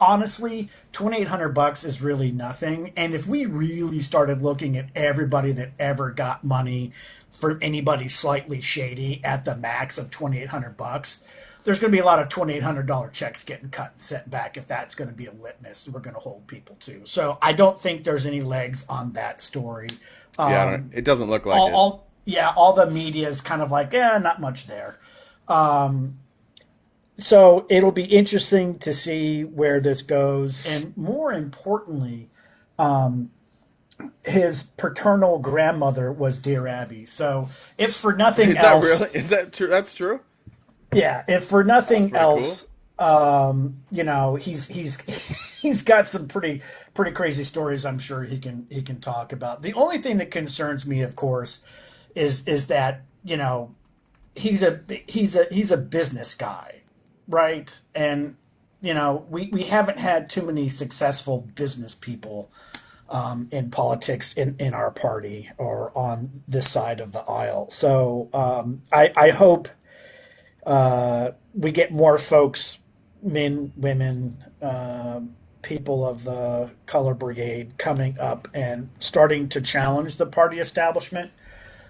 honestly, $2,800 is really nothing. And if we really started looking at everybody that ever got money for anybody slightly shady at the max of $2,800, there's going to be a lot of $2,800 checks getting cut and sent back if that's going to be a litmus we're going to hold people to. So I don't think there's any legs on that story. Yeah, it doesn't look like all the media is kind of like, not much there. So it'll be interesting to see where this goes. And more importantly, his paternal grandmother was Dear Abby. So if for nothing else... Is that true? That's true? Yeah, if for nothing else, cool. He's got some pretty crazy stories I'm sure he can talk about. The only thing that concerns me, of course, is that, he's a business guy. Right. And, we haven't had too many successful business people in politics in our party or on this side of the aisle. So I hope we get more folks, men, women, people of the Color Brigade coming up and starting to challenge the party establishment,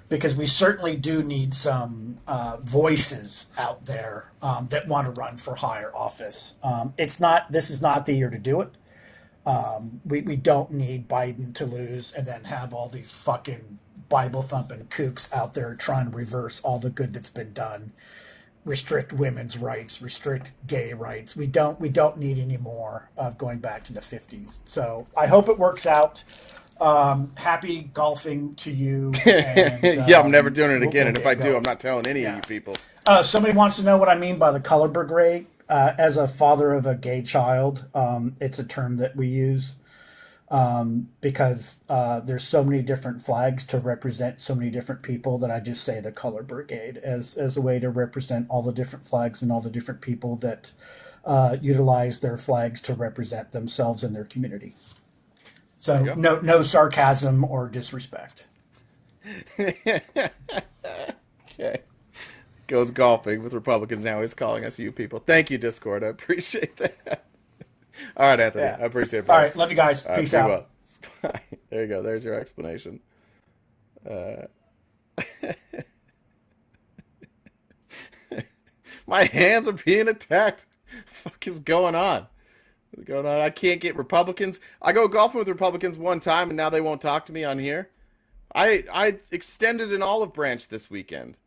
because we certainly do need some voices out there that want to run for higher office. This is not the year to do it. We don't need Biden to lose and then have all these fucking Bible thumping kooks out there trying to reverse all the good that's been done, restrict women's rights, restrict gay rights. We don't need any more of going back to the 50s. So I hope it works out. Happy golfing to you. And, yeah, I'm never doing it again. And if I do, I'm not telling any of you people. Somebody wants to know what I mean by the color brigade. As a father of a gay child, it's a term that we use because there's so many different flags to represent so many different people that I just say the color brigade as a way to represent all the different flags and all the different people that utilize their flags to represent themselves and their community. So no sarcasm or disrespect. Okay. Goes golfing with Republicans now. He's calling us you people. Thank you, Discord. I appreciate that. All right, Anthony. Yeah. I appreciate it. All right. Love you guys. Peace out. Well. There you go. There's your explanation. My hands are being attacked. What the fuck is going on? What's going on? I can't get Republicans. I go golfing with Republicans one time, and now they won't talk to me on here. I extended an olive branch this weekend.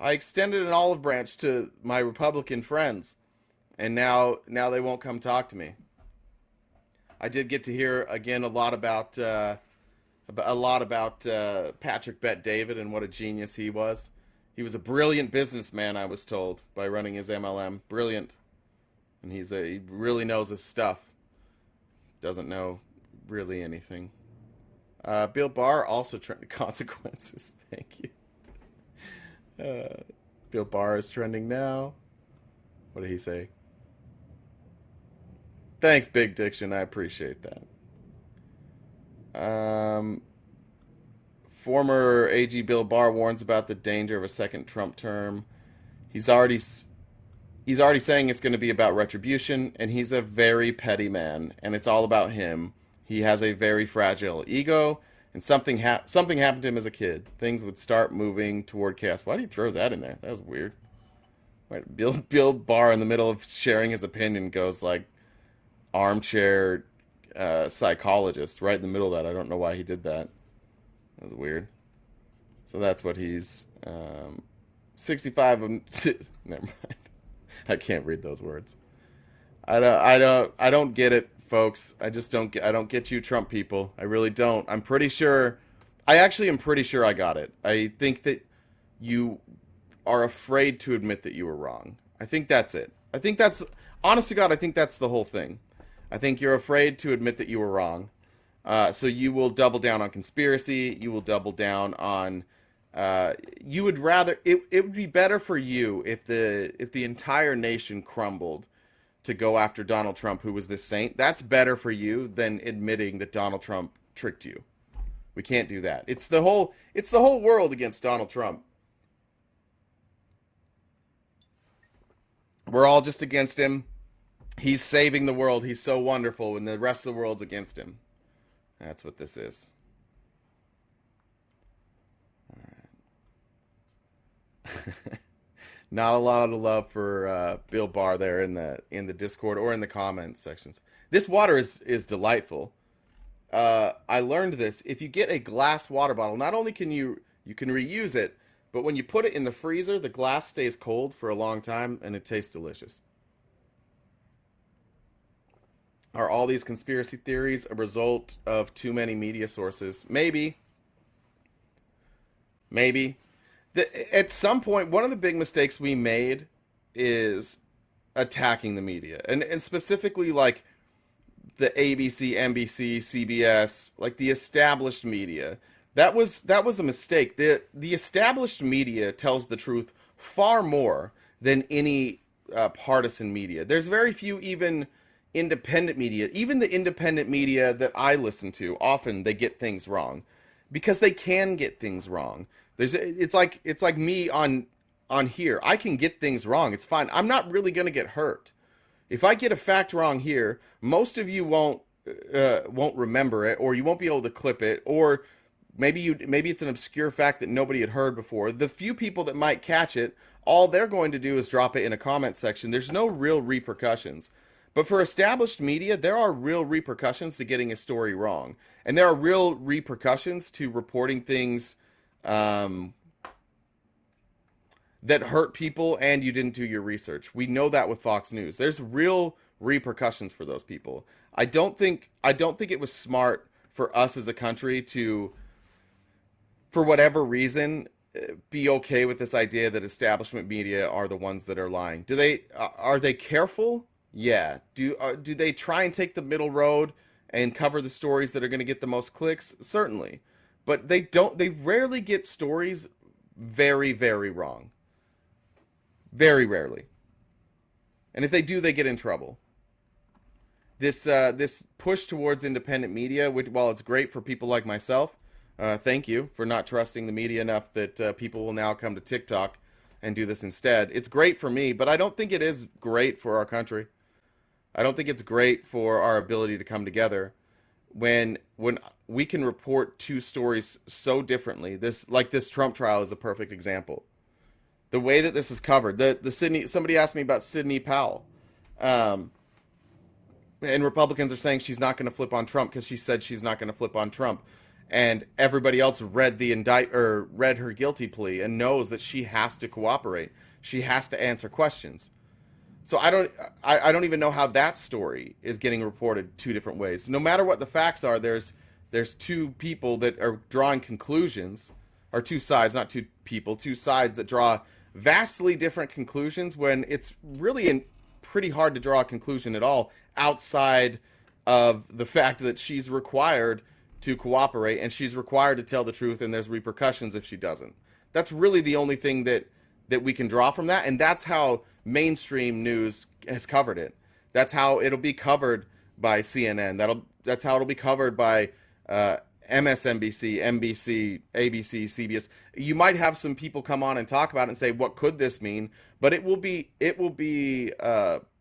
I extended an olive branch to my Republican friends, and now they won't come talk to me. I did get to hear again a lot about Patrick Bet-David and what a genius he was. He was a brilliant businessman, I was told, by running his MLM. Brilliant. And he really knows his stuff. Doesn't know really anything. Bill Barr also trending consequences. Thank you. Bill Barr is trending now. What did he say? Thanks, Big Diction. I appreciate that. Former AG Bill Barr warns about the danger of a second Trump term. He's already saying it's going to be about retribution, and he's a very petty man, and it's all about him. He has a very fragile ego, and something happened to him as a kid. Things would start moving toward chaos. Why did he throw that in there? That was weird. Right, Bill Barr, in the middle of sharing his opinion, goes like, armchair psychologist right in the middle of that. I don't know why he did that. That was weird. So that's what he's 65. Never mind. I can't read those words. I don't get it, folks. I just don't get. I don't get you, Trump people. I really don't. I'm pretty sure. I actually am pretty sure I got it. I think that you are afraid to admit that you were wrong. I think that's it. I think that's, honest to God, I think that's the whole thing. I think you're afraid to admit that you were wrong. So you will double down on conspiracy. You will double down on. You would rather it would be better for you if the entire nation crumbled to go after Donald Trump, who was this saint. That's better for you than admitting that Donald Trump tricked you. We can't do that. It's the whole world against Donald Trump. We're all just against him. He's saving the world. He's so wonderful, and the rest of the world's against him. That's what this is. All right. Not a lot of love for Bill Barr there in the Discord or in the comments sections. This water is delightful. I learned this. If you get a glass water bottle, not only can you can reuse it, but when you put it in the freezer, the glass stays cold for a long time and it tastes delicious. Are all these conspiracy theories a result of too many media sources? Maybe. At some point, one of the big mistakes we made is attacking the media. And specifically, like, the ABC, NBC, CBS, like the established media. That was a mistake. The established media tells the truth far more than any partisan media. There's very few even independent media. Even the independent media that I listen to, often they get things wrong because they can get things wrong. It's like me on here. I can get things wrong. It's fine. I'm not really going to get hurt. If I get a fact wrong here, most of you won't remember it, or you won't be able to clip it, or maybe it's an obscure fact that nobody had heard before. The few people that might catch it, all they're going to do is drop it in a comment section. There's no real repercussions. But for established media, there are real repercussions to getting a story wrong. And there are real repercussions to reporting things that hurt people and you didn't do your research. We know that with Fox News. There's real repercussions for those people. I don't think it was smart for us as a country to, for whatever reason, be okay with this idea that establishment media are the ones that are lying. Are they careful? Yeah. Do they try and take the middle road and cover the stories that are going to get the most clicks? Certainly. But they rarely get stories very, very wrong. Very rarely. And if they do, they get in trouble. This push towards independent media, while it's great for people like myself, thank you for not trusting the media enough that people will now come to TikTok and do this instead. It's great for me, but I don't think it is great for our country. I don't think it's great for our ability to come together when we can report two stories so differently. This Trump trial is a perfect example. The way that this is covered, the Sidney, somebody asked me about Sidney Powell, and Republicans are saying she's not going to flip on Trump because she said she's not going to flip on Trump, and everybody else read her guilty plea and knows that she has to cooperate. She has to answer questions. So I don't even know how that story is getting reported two different ways. No matter what the facts are, there's two people that are drawing conclusions, or two sides, not two people, two sides that draw vastly different conclusions when it's really pretty hard to draw a conclusion at all outside of the fact that she's required to cooperate and she's required to tell the truth, and there's repercussions if she doesn't. That's really the only thing that we can draw from that, and that's how mainstream news has covered it. That's how it'll be covered by CNN. That's how it'll be covered by MSNBC, NBC, ABC, CBS. You might have some people come on and talk about it and say, what could this mean? But it will be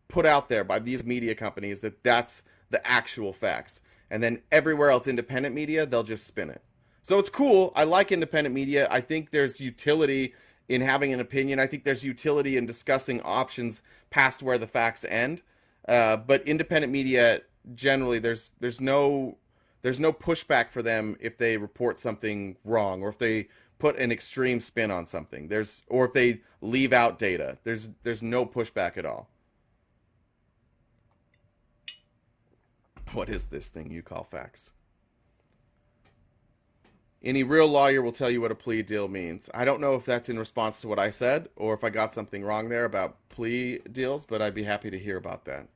put out there by these media companies that that's the actual facts. And then everywhere else, independent media, they'll just spin it. So it's cool. I like independent media. I think there's utility in having an opinion. I think there's utility in discussing options past where the facts end. But independent media generally, there's no pushback for them if they report something wrong or if they put an extreme spin on something. Or if they leave out data. There's no pushback at all. What is this thing you call facts? Any real lawyer will tell you what a plea deal means. I don't know if that's in response to what I said or if I got something wrong there about plea deals, but I'd be happy to hear about that.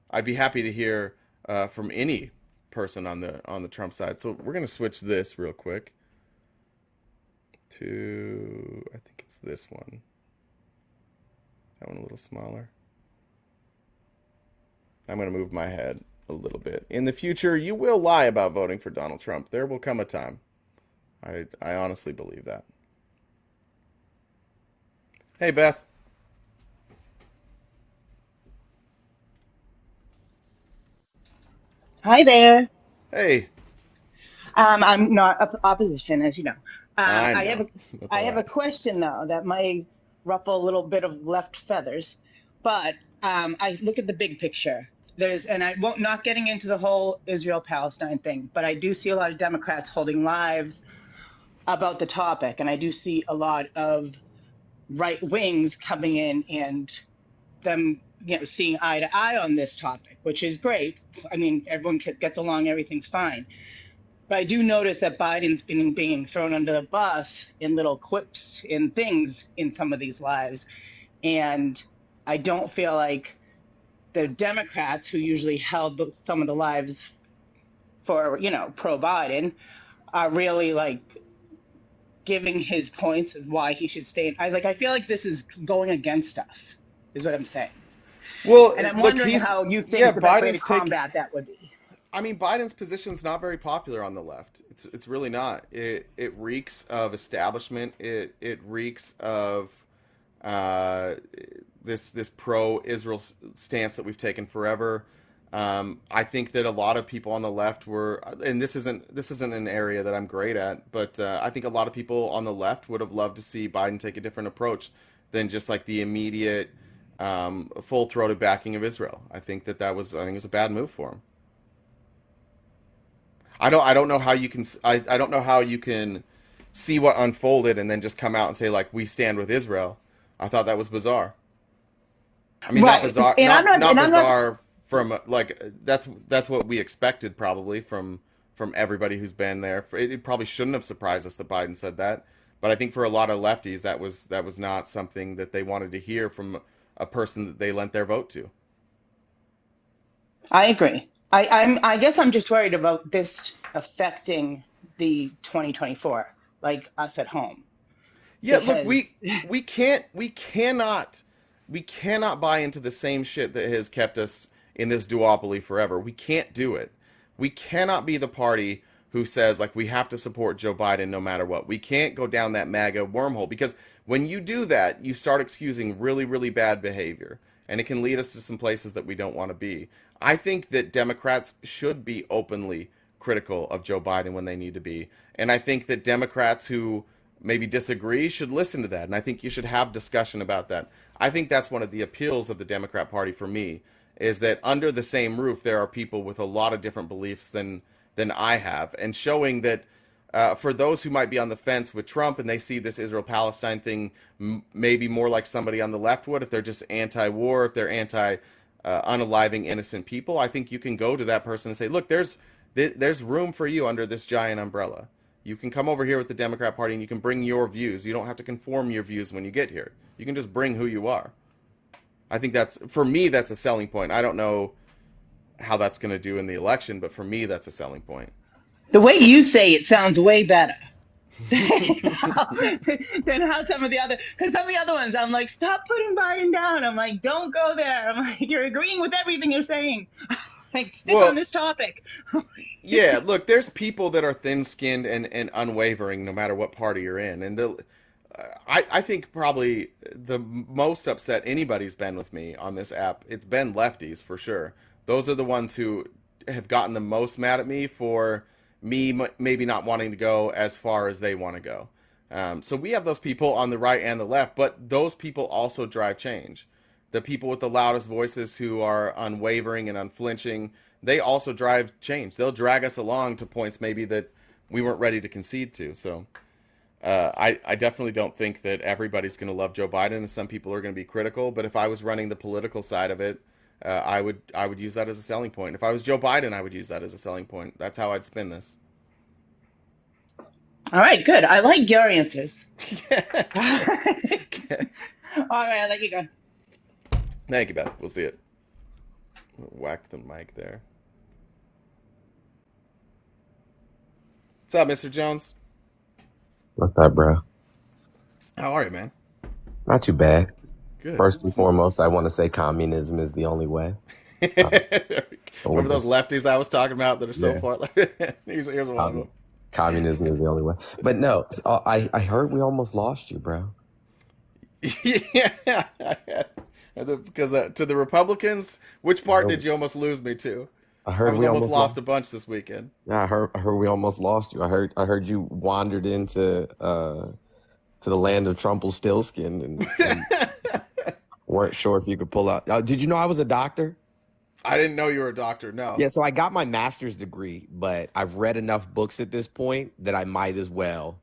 I'd be happy to hear from any person on the Trump side. So we're going to switch this real quick to, I think it's this one. That one a little smaller. I'm going to move my head a little bit. In the future, you will lie about voting for Donald Trump. There will come a time. I honestly believe that. Hey, Beth. Hi there. Hey. I'm not opposition, as you know. I know. I have a question though that might ruffle a little bit of left feathers, but I look at the big picture. And I won't not getting into the whole Israel-Palestine thing, but I do see a lot of Democrats holding lives about the topic, and I do see a lot of right wings coming in and them, seeing eye to eye on this topic, which is great. I mean, everyone gets along, everything's fine. But I do notice that Biden's being thrown under the bus in little quips and things in some of these lives, and I don't feel like the Democrats, who usually held some of the lives for, pro-Biden, are really like giving his points of why he should stay. I feel like this is going against us, is what I'm saying. Well, and I'm wondering how you think the best way to combat that would be. I mean, Biden's position is not very popular on the left. It's really not. It reeks of establishment. It reeks of this pro-Israel stance that we've taken forever. I think that a lot of people on the left were, and this isn't an area that I'm great at, but I think a lot of people on the left would have loved to see Biden take a different approach than just like the immediate full-throated backing of Israel. I think it was a bad move for him. I don't know how you can I don't know how you can see what unfolded and then just come out and say like we stand with Israel. I thought that was bizarre. I mean, right. not bizarre, and not bizarre from like that's what we expected probably from everybody who's been there. It probably shouldn't have surprised us that Biden said that, but I think for a lot of lefties that was not something that they wanted to hear from a person that they lent their vote to. I agree. I guess I'm just worried about this affecting the 2024, like us at home. Yeah, because... look, we cannot buy into the same shit that has kept us in this duopoly forever. We can't do it. We cannot be the party who says like we have to support Joe Biden no matter what. We can't go down that MAGA wormhole, because when you do that, you start excusing really, really bad behavior, and it can lead us to some places that we don't want to be. I think that Democrats should be openly critical of Joe Biden when they need to be. And I think that Democrats who maybe disagree should listen to that. And I think you should have discussion about that. I think that's one of the appeals of the Democrat Party for me, is that under the same roof, there are people with a lot of different beliefs than I have. And showing that for those who might be on the fence with Trump and they see this Israel-Palestine thing maybe more like somebody on the left would, if they're just anti-war, if they're unaliving innocent people, I think you can go to that person and say, look, there's room for you under this giant umbrella. You can come over here with the Democrat Party and you can bring your views. You don't have to conform your views when you get here. You can just bring who you are. I think for me, that's a selling point. I don't know how that's going to do in the election, but for me, that's a selling point. The way you say it sounds way better than how some of the other ones, I'm like, stop putting Biden down. I'm like, don't go there. I'm like, you're agreeing with everything you're saying. Like, stick on this topic. Yeah, look, there's people that are thin-skinned and unwavering no matter what party you're in. And I think probably the most upset anybody's been with me on this app, it's been lefties for sure. Those are the ones who have gotten the most mad at me for me maybe not wanting to go as far as they want to go. So we have those people on the right and the left, but those people also drive change. the people with the loudest voices who are unwavering and unflinching, they also drive change. They'll drag us along to points maybe that we weren't ready to concede to. So I definitely don't think that everybody's going to love Joe Biden, and some people are going to be critical. But if I was running the political side of it, I would use that as a selling point. If I was Joe Biden, I would use that as a selling point. That's how I'd spin this. All right, good. I like your answers. All right, I'll let you go. Thank you, Beth. We'll see it. Whacked the mic there. What's up, Mr. Jones? What's up, bro? How are you, man? Not too bad. Good. First and foremost, I want to say communism is the only way. Remember those lefties I was talking about that are so far left? Here's one of them. Communism is the only way. But no, I heard we almost lost you, bro. Yeah. Because to the Republicans, which part did you almost lose me to? I was almost lost a bunch this weekend. Yeah, I heard we almost lost you. I heard you wandered into to the land of Trumpelstiltskin and weren't sure if you could pull out. Did you know I was a doctor? I didn't know you were a doctor. No. Yeah, so I got my master's degree, but I've read enough books at this point that I might as well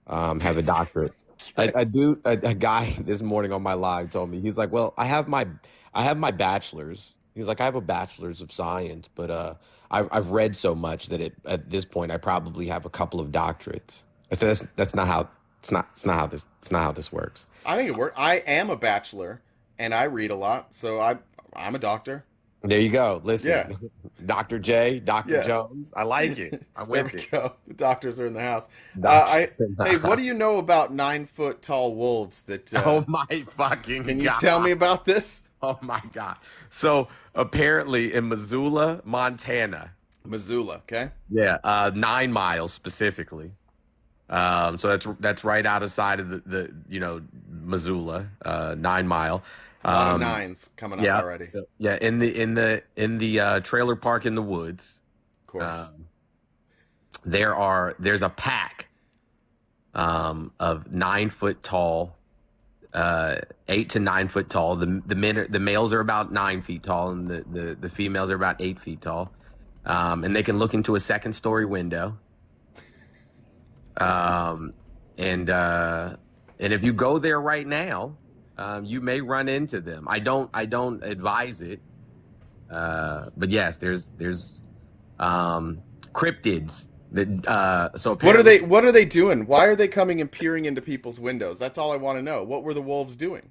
have a doctorate. A guy this morning on my live told me, he's like, "Well, I have my bachelor's." He's like, "I have a bachelor's of science, but I've read so much that at this point I probably have a couple of doctorates." I said, "That's not how this works." I think it works. I am a bachelor, and I read a lot, so I'm a doctor. There you go. Listen, yeah. Dr. J, Dr. Jones, I like it. I'm with you. it. Go. The doctors are in the house. Hey, what do you know about 9-foot tall wolves? That oh my fucking Can you God. tell me about this? Oh my God. So apparently in Missoula, Montana. Missoula, okay. Yeah, 9 miles specifically. So that's right outside of the Missoula, 9 Mile. A lot of nines coming up already. So, in the trailer park in the woods. Of course. There's a pack of 9 foot tall, 8 to 9 foot tall. The males are about 9 feet tall, and the females are about 8 feet tall. And they can look into a second story window. And if you go there right now, you may run into them. I don't advise it. But yes, there's cryptids that so what are they doing? Why are they coming and peering into people's windows? That's all I want to know. What were the wolves doing?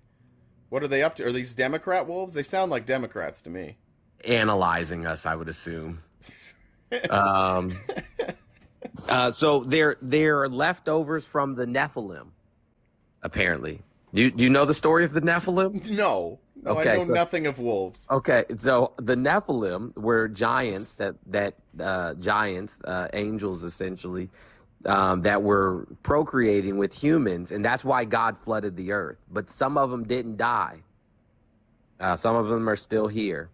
What are they up to? Are these Democrat wolves? They sound like Democrats to me. Analyzing us, I would assume. So they're leftovers from the Nephilim, apparently. Do you know the story of the Nephilim? No, okay, I know nothing of wolves. Okay, so the Nephilim were giants angels essentially, that were procreating with humans, and that's why God flooded the earth. But some of them didn't die. Some of them are still here,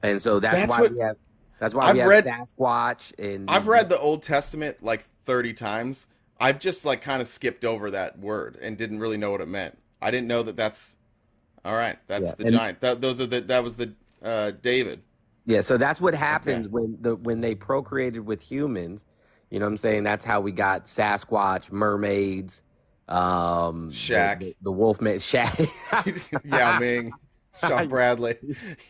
and so that's why we have Sasquatch. And I've read the Old Testament like 30 times. I've just like kind of skipped over that word and didn't really know what it meant. I didn't know that's all right. That's the giant. That was the David. Yeah, so that's what happens when they procreated with humans. You know what I'm saying? That's how we got Sasquatch, mermaids, Shaq, the Wolfman, Shaq, Yao Ming, Sean Bradley.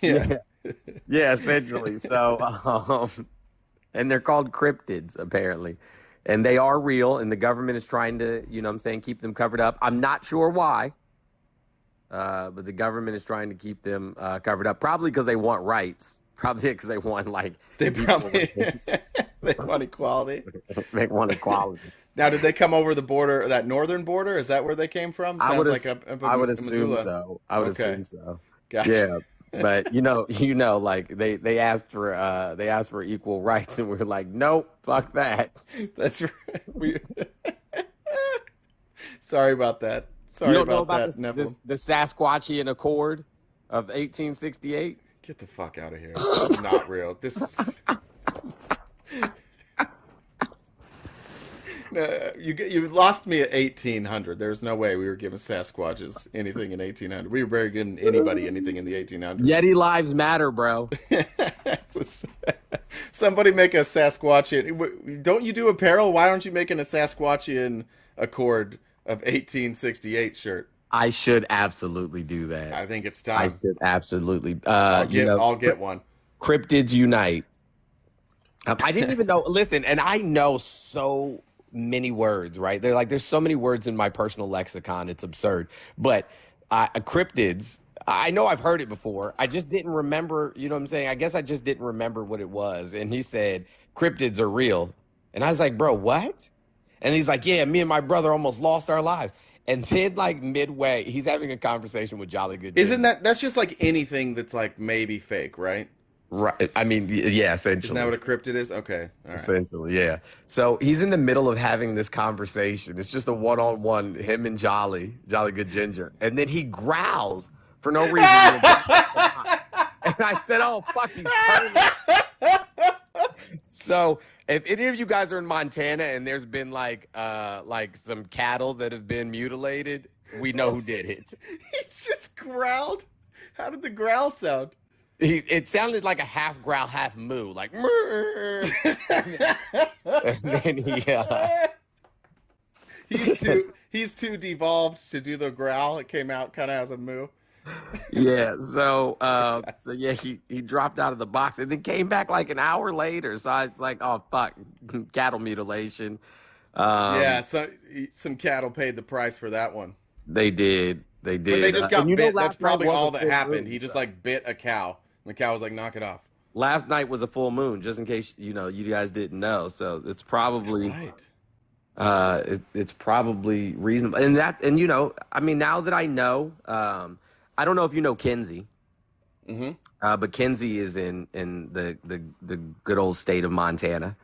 Yeah, essentially. So, and they're called cryptids apparently. And they are real, and the government is trying to, keep them covered up. I'm not sure why, but the government is trying to keep them covered up. Probably because they want rights. Probably because they want, they want equality. They want equality. Now, did they come over the border, that northern border? Is that where they came from? I would assume so. I would assume so. Gotcha. Yeah. But they asked for equal rights, and we're like, nope, fuck that. That's right. Sorry about that. Sorry, you don't know about the Sasquatchian Accord of 1868? Get the fuck out of here. It's not real. This is You lost me at 1800. There's no way we were giving Sasquatches anything in 1800. We were very good in anybody anything in the 1800s. Yeti lives matter, bro. Somebody make a Sasquatchian. Don't you do apparel? Why aren't you making a Sasquatchian Accord of 1868 shirt? I should absolutely do that. I think it's I time. should absolutely. I'll get one. Cryptids unite. I didn't even know. Listen, and I know so many words, right? There's so many words in my personal lexicon. It's absurd. But cryptids, I know I've heard it before. I just didn't remember. You know what I'm saying? I guess I just didn't remember what it was. And he said, cryptids are real. And I was like, bro, what? And he's like, yeah, me and my brother almost lost our lives. And then, like, midway, he's having a conversation with Jolly Good. Isn't that's just like anything that's like maybe fake, right? Right. I mean, yeah, essentially. Isn't that what a cryptid is? Okay. All right. Essentially, yeah. So he's in the middle of having this conversation. It's just a one-on-one, him and Jolly Good Ginger. And then he growls for no reason. And I said, oh, fuck, he's turning. So if any of you guys are in Montana and there's been like some cattle that have been mutilated, we know who did it. He just growled. How did the growl sound? It sounded like a half growl, half moo, like "Murr." And then he's too devolved to do the growl. It came out kind of as a moo. Yeah. So yeah, he dropped out of the box and then came back like an hour later. So I was like, oh fuck, cattle mutilation. Yeah. So some cattle paid the price for that one. They did. They did. But they just got bit. That's probably all that full happened. moon, He just so. like bit a cow. And the cow was like, knock it off. Last night was a full moon, just in case you guys didn't know. So it's probably right. It's probably reasonable. And I mean, now that I know, I don't know if you know Kinsey, but Kinsey is in the good old state of Montana.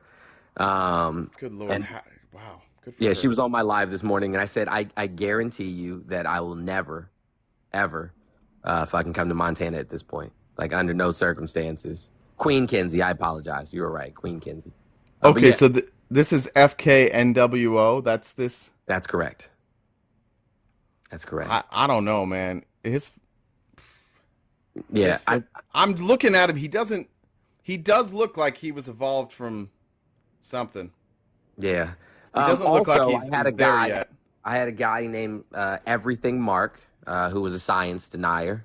Good Lord. And, wow. Good for yeah, her. she was on my live this morning, and I said, I guarantee you that I will never, ever fucking come to Montana at this point. Like, under no circumstances. Queen Kinsey, I apologize. You were right, Queen Kinsey. Okay, so this is FKNWO. That's this? That's correct. That's correct. I don't know, man. Yeah, I'm looking at him. He does look like he was evolved from something. Yeah. He doesn't look like Also, he's there yet. I had a guy named Everything Mark, who was a science denier.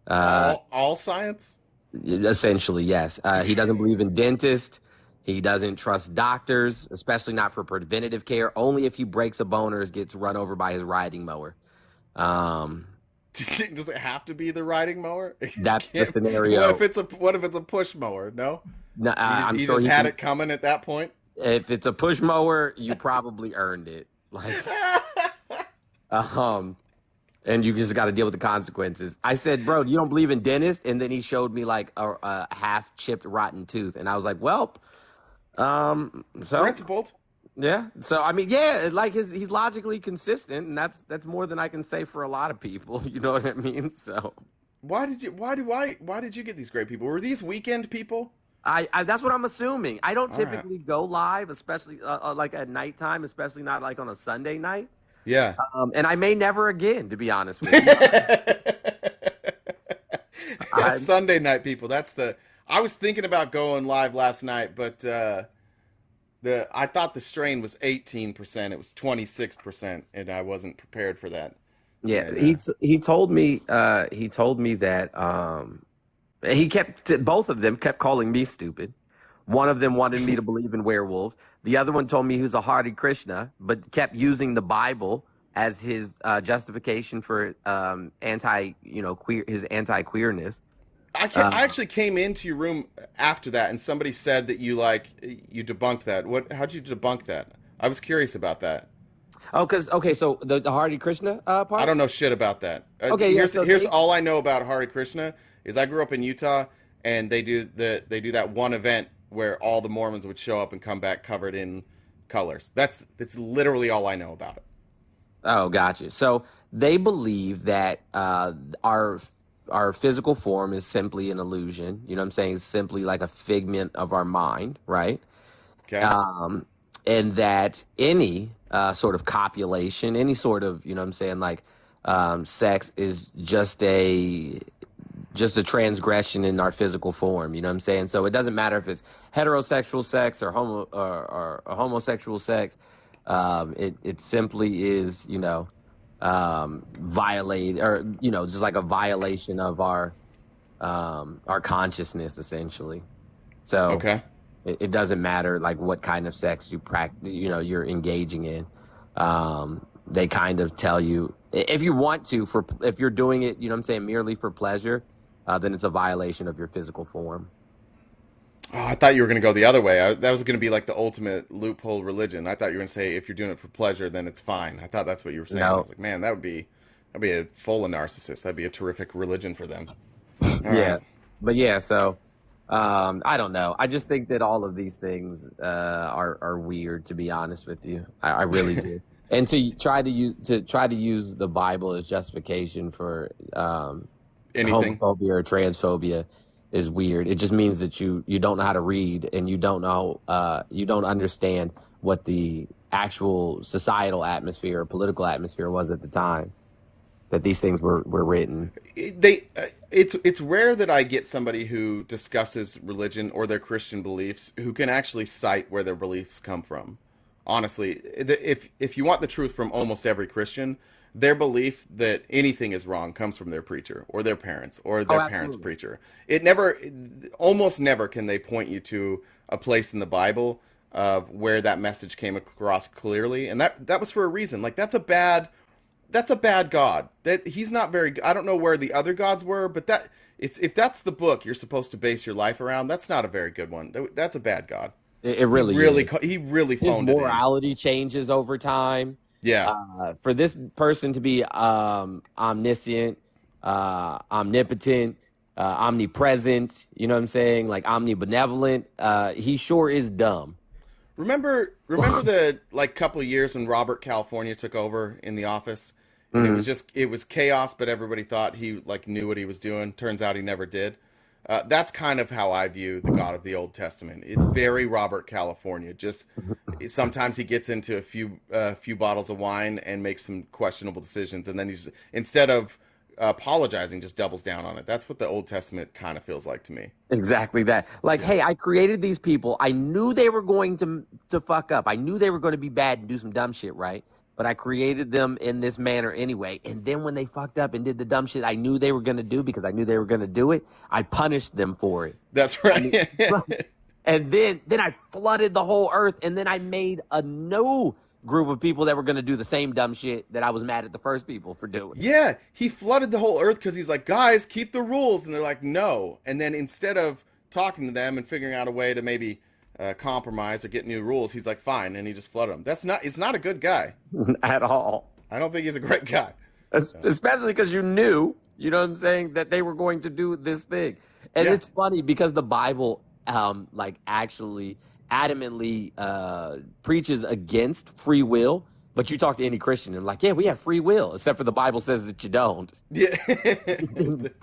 All science? Essentially, yes. He doesn't believe in dentists. He doesn't trust doctors, especially not for preventative care. Only if he breaks a bone or gets run over by his riding mower. Does it have to be the riding mower? That's the scenario. What if it's a push mower? No. No, I'm you sure just he had can- it coming at that point. If it's a push mower, you probably earned it. Like, and you just got to deal with the consequences. I said, bro, you don't believe in dentists? And then he showed me like a half chipped rotten tooth. And I was like, well, so principled. Yeah. So, I mean, yeah, like he's logically consistent, and that's more than I can say for a lot of people. You know what I mean? So why did you get these great people? Were these weekend people? I that's what I'm assuming. I don't All right. typically go live, especially like at nighttime, especially not like on a Sunday night. Yeah. And I may never again, to be honest with you. Sunday night people. I was thinking about going live last night, but I thought the strain was 18%. It was 26%, and I wasn't prepared for that. Yeah, And, he told me that both of them kept calling me stupid. One of them wanted me to believe in werewolves. The other one told me he was a Hare Krishna, but kept using the Bible as his justification for his anti-queerness. I actually came into your room after that, and somebody said that you debunked that. How'd you debunk that? I was curious about that. Oh, so the Hare Krishna part? I don't know shit about that. Okay, yeah, here's all I know about Hare Krishna is I grew up in Utah, and they do that one event where all the Mormons would show up and come back covered in colors. That's literally all I know about it. Oh, gotcha. So they believe that our physical form is simply an illusion. You know what I'm saying? It's simply like a figment of our mind, right? Okay. and that any sort of copulation, any sort of, you know what I'm saying, like sex is just a transgression in our physical form, you know what I'm saying? So it doesn't matter if it's heterosexual sex or homosexual sex. It simply is, violate, or, just like a violation of our consciousness, essentially. So Okay. it doesn't matter like what kind of sex you practice, you're engaging in. They kind of tell you, if you want to, if you're doing it, you know what I'm saying, merely for pleasure, then it's a violation of your physical form. Oh, I thought you were going to go the other way. That was going to be like the ultimate loophole religion. I thought you were going to say if you're doing it for pleasure, then it's fine. I thought that's what you were saying. I No. was like, man, that'd be a full of narcissists. That'd be a terrific religion for them. Yeah. Right. But yeah, so I don't know. I just think that all of these things are weird, to be honest with you. I really do. And to try to use the Bible as justification for Anything. homophobia or transphobia is weird. It just means that you don't know how to read, and you don't understand what the actual societal atmosphere or political atmosphere was at the time that these things were written. It's rare that I get somebody who discusses religion or their Christian beliefs who can actually cite where their beliefs come from. Honestly, if you want the truth from almost every Christian, their belief that anything is wrong comes from their preacher or their parents or their parents' Absolutely. preacher. Almost never can they point you to a place in the Bible of where that message came across clearly, and that was for a reason. Like that's a bad God. That he's not very. I don't know where the other gods were, but that if that's the book you're supposed to base your life around, that's not a very good one. That's a bad God. It really is. He really His phoned it in. morality changes over time. Yeah. For this person to be omniscient, omnipotent, omnipresent, you know what I'm saying? Like omnibenevolent, he sure is dumb. Remember the couple of years when Robert California took over in the office? And it was chaos, but everybody thought he knew what he was doing. Turns out he never did. That's kind of how I view the God of the Old Testament. It's very Robert California. Just sometimes he gets into a few bottles of wine and makes some questionable decisions, and then he's, instead of apologizing, just doubles down on it. That's what the Old Testament kind of feels like to me. Exactly that. Like, hey, I created these people. I knew they were going to fuck up. I knew they were going to be bad and do some dumb shit, right? But I created them in this manner anyway. And then when they fucked up and did the dumb shit I knew they were going to do because I knew they were going to do it, I punished them for it. That's right. And then I flooded the whole earth, and then I made a new group of people that were going to do the same dumb shit that I was mad at the first people for doing. Yeah, he flooded the whole earth because he's like, guys, keep the rules. And they're like, no. And then instead of talking to them and figuring out a way to maybe compromise or get new rules, he's like, fine. And he just flooded them. It's not a good guy. At all. I don't think he's a great guy. Especially because you knew, you know what I'm saying, that they were going to do this thing. And it's funny because the Bible actually adamantly preaches against free will, but you talk to any Christian and yeah, we have free will, except for the Bible says that you don't. Yeah.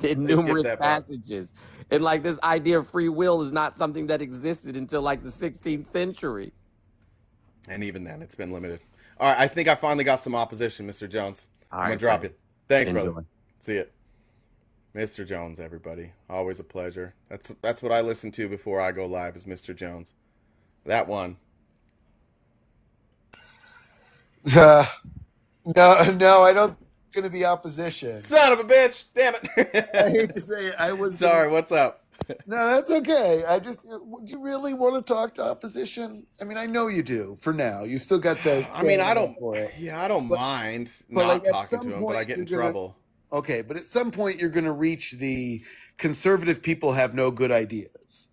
in numerous passages. And this idea of free will is not something that existed until the 16th century. And even then, it's been limited. All right, I think I finally got some opposition, Mr. Jones. I'm going to drop you. Thanks, brother. See ya. Mr. Jones, everybody. Always a pleasure. That's what I listen to before I go live is Mr. Jones. That one. No, I don't. Going to be opposition. Son of a bitch! Damn it! I hate to say it. I was sorry. What's up? No, that's okay. Do you really want to talk to opposition? I mean, I know you do. For now, you still got the. I mean, I don't. Yeah, I don't mind not talking to him, but I get in trouble. Okay, but at some point you're going to reach the conservative people have no good ideas.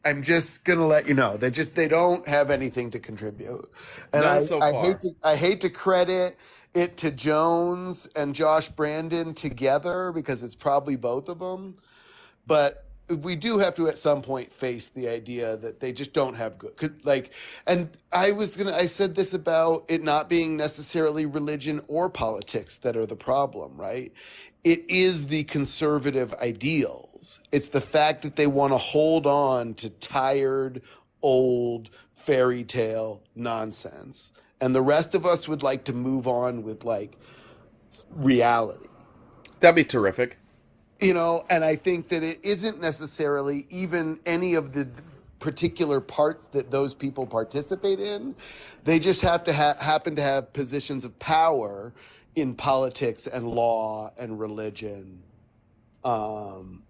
I'm just going to let you know they don't have anything to contribute, and None so far. I hate to credit it to Jones and Josh Brandon together because it's probably both of them, but we do have to at some point face the idea that they just don't have good, and I said this about it not being necessarily religion or politics that are the problem, right? It is the conservative ideals. It's the fact that they want to hold on to tired, old, fairy tale nonsense. And the rest of us would like to move on with like reality. That'd be terrific. And I think that it isn't necessarily even any of the particular parts that those people participate in. They just have to happen to have positions of power in politics and law and religion, and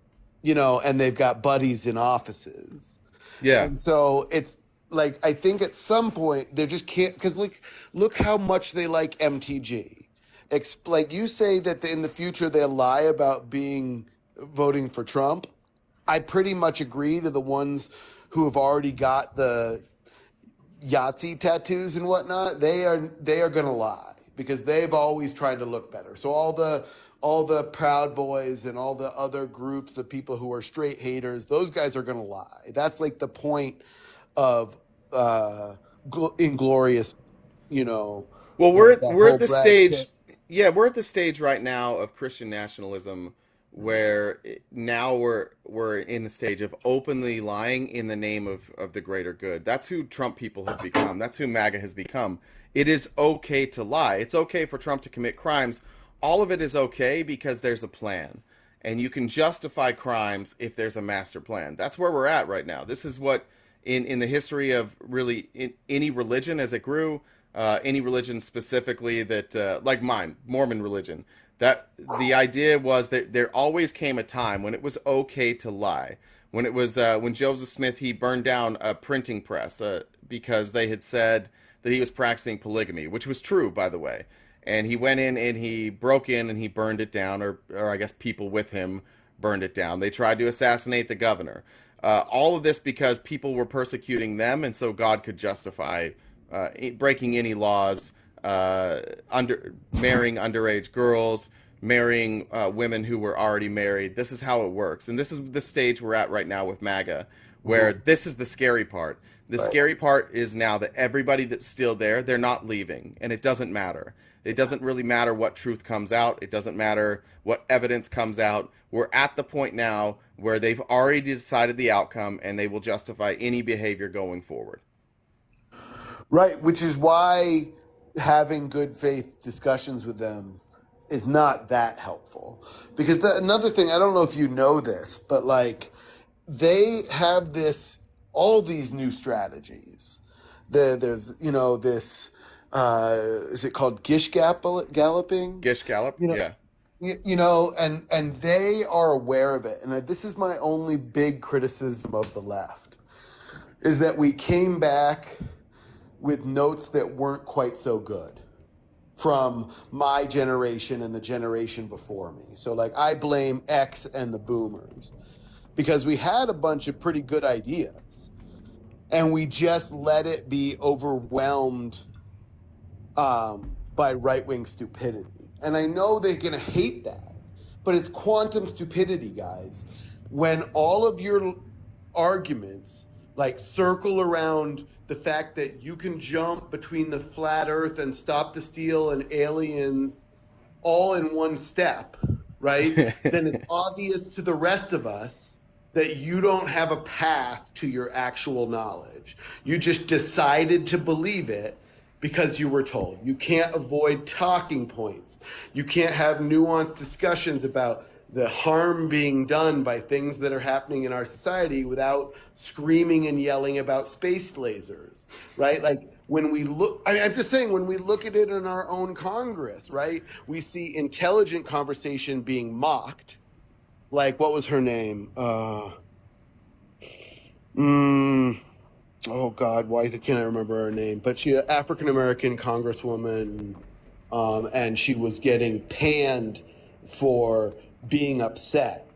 they've got buddies in offices. Yeah. And so it's like, I think at some point they just can't, because like, look how much they like MTG. Like you say that in the future they'll lie about voting for Trump. I pretty much agree to the ones who have already got the Yahtzee tattoos and whatnot. They are going to lie because they've always tried to look better. So all the Proud Boys and all the other groups of people who are straight haters, those guys are going to lie. That's like the point of Inglorious, Well, we're at the stage. Yeah, we're at the stage right now of Christian nationalism where now we're in the stage of openly lying in the name of the greater good. That's who Trump people have become. That's who MAGA has become. It is okay to lie. It's okay for Trump to commit crimes. All of it is okay because there's a plan. And you can justify crimes if there's a master plan. That's where we're at right now. This is what, in the history of really any religion as it grew, any religion specifically that, like mine, Mormon religion, that the idea was that there always came a time when it was okay to lie. When it was, when Joseph Smith, he burned down a printing press because they had said that he was practicing polygamy, which was true, by the way. And he went in and he broke in and he burned it down, or I guess people with him burned it down. They tried to assassinate the governor. All of this because people were persecuting them, and so God could justify breaking any laws, marrying underage girls, marrying women who were already married. This is how it works. And this is the stage we're at right now with MAGA, where this is the scary part. The scary part is now that everybody that's still there, they're not leaving, and it doesn't matter. It doesn't really matter what truth comes out. It doesn't matter what evidence comes out. We're at the point now where they've already decided the outcome, and they will justify any behavior going forward. Right, which is why having good faith discussions with them is not that helpful. Because another thing, I don't know if you know this, but like they have all these new strategies. There's, this, is it called Gish Galloping? Gish Gallop, yeah. And they are aware of it. And this is my only big criticism of the left, is that we came back with notes that weren't quite so good from my generation and the generation before me. So like I blame X and the boomers because we had a bunch of pretty good ideas and we just let it be overwhelmed by right-wing stupidity. And I know they're going to hate that, but it's quantum stupidity, guys. When all of your arguments like circle around the fact that you can jump between the flat earth and stop the steal and aliens all in one step, right? Then it's obvious to the rest of us that you don't have a path to your actual knowledge. You just decided to believe it because you were told. You can't avoid talking points. You can't have nuanced discussions about the harm being done by things that are happening in our society without screaming and yelling about space lasers, right? Like when we look, I'm just saying, when we look at it in our own Congress, right? We see intelligent conversation being mocked. Like, what was her name? Oh God, why can't I remember her name? But she, African-American congresswoman, and she was getting panned for being upset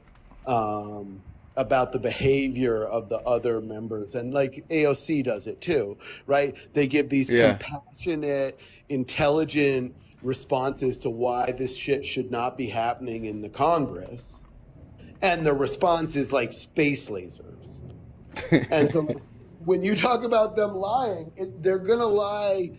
about the behavior of the other members. And like AOC does it too, right? They give these compassionate, intelligent responses to why this shit should not be happening in the Congress. And the response is like space lasers. And so when you talk about them lying, they're going to lie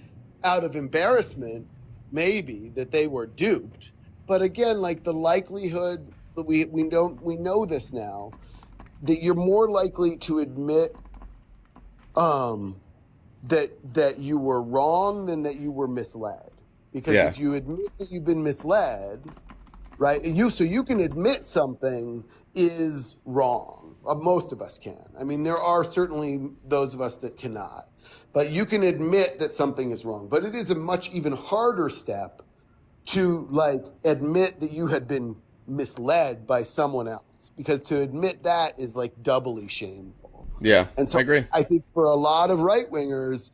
out of embarrassment, maybe, that they were duped. But again, like the likelihood that we know this now, that you're more likely to admit that you were wrong than that you were misled. Because Yeah. if you admit that you've been misled, right, and so you can admit something is wrong. Most of us can. I mean, there are certainly those of us that cannot. But you can admit that something is wrong. But it is a much even harder step to like admit that you had been misled by someone else, because to admit that is like doubly shameful. Yeah, And so I agree. I think for a lot of right wingers,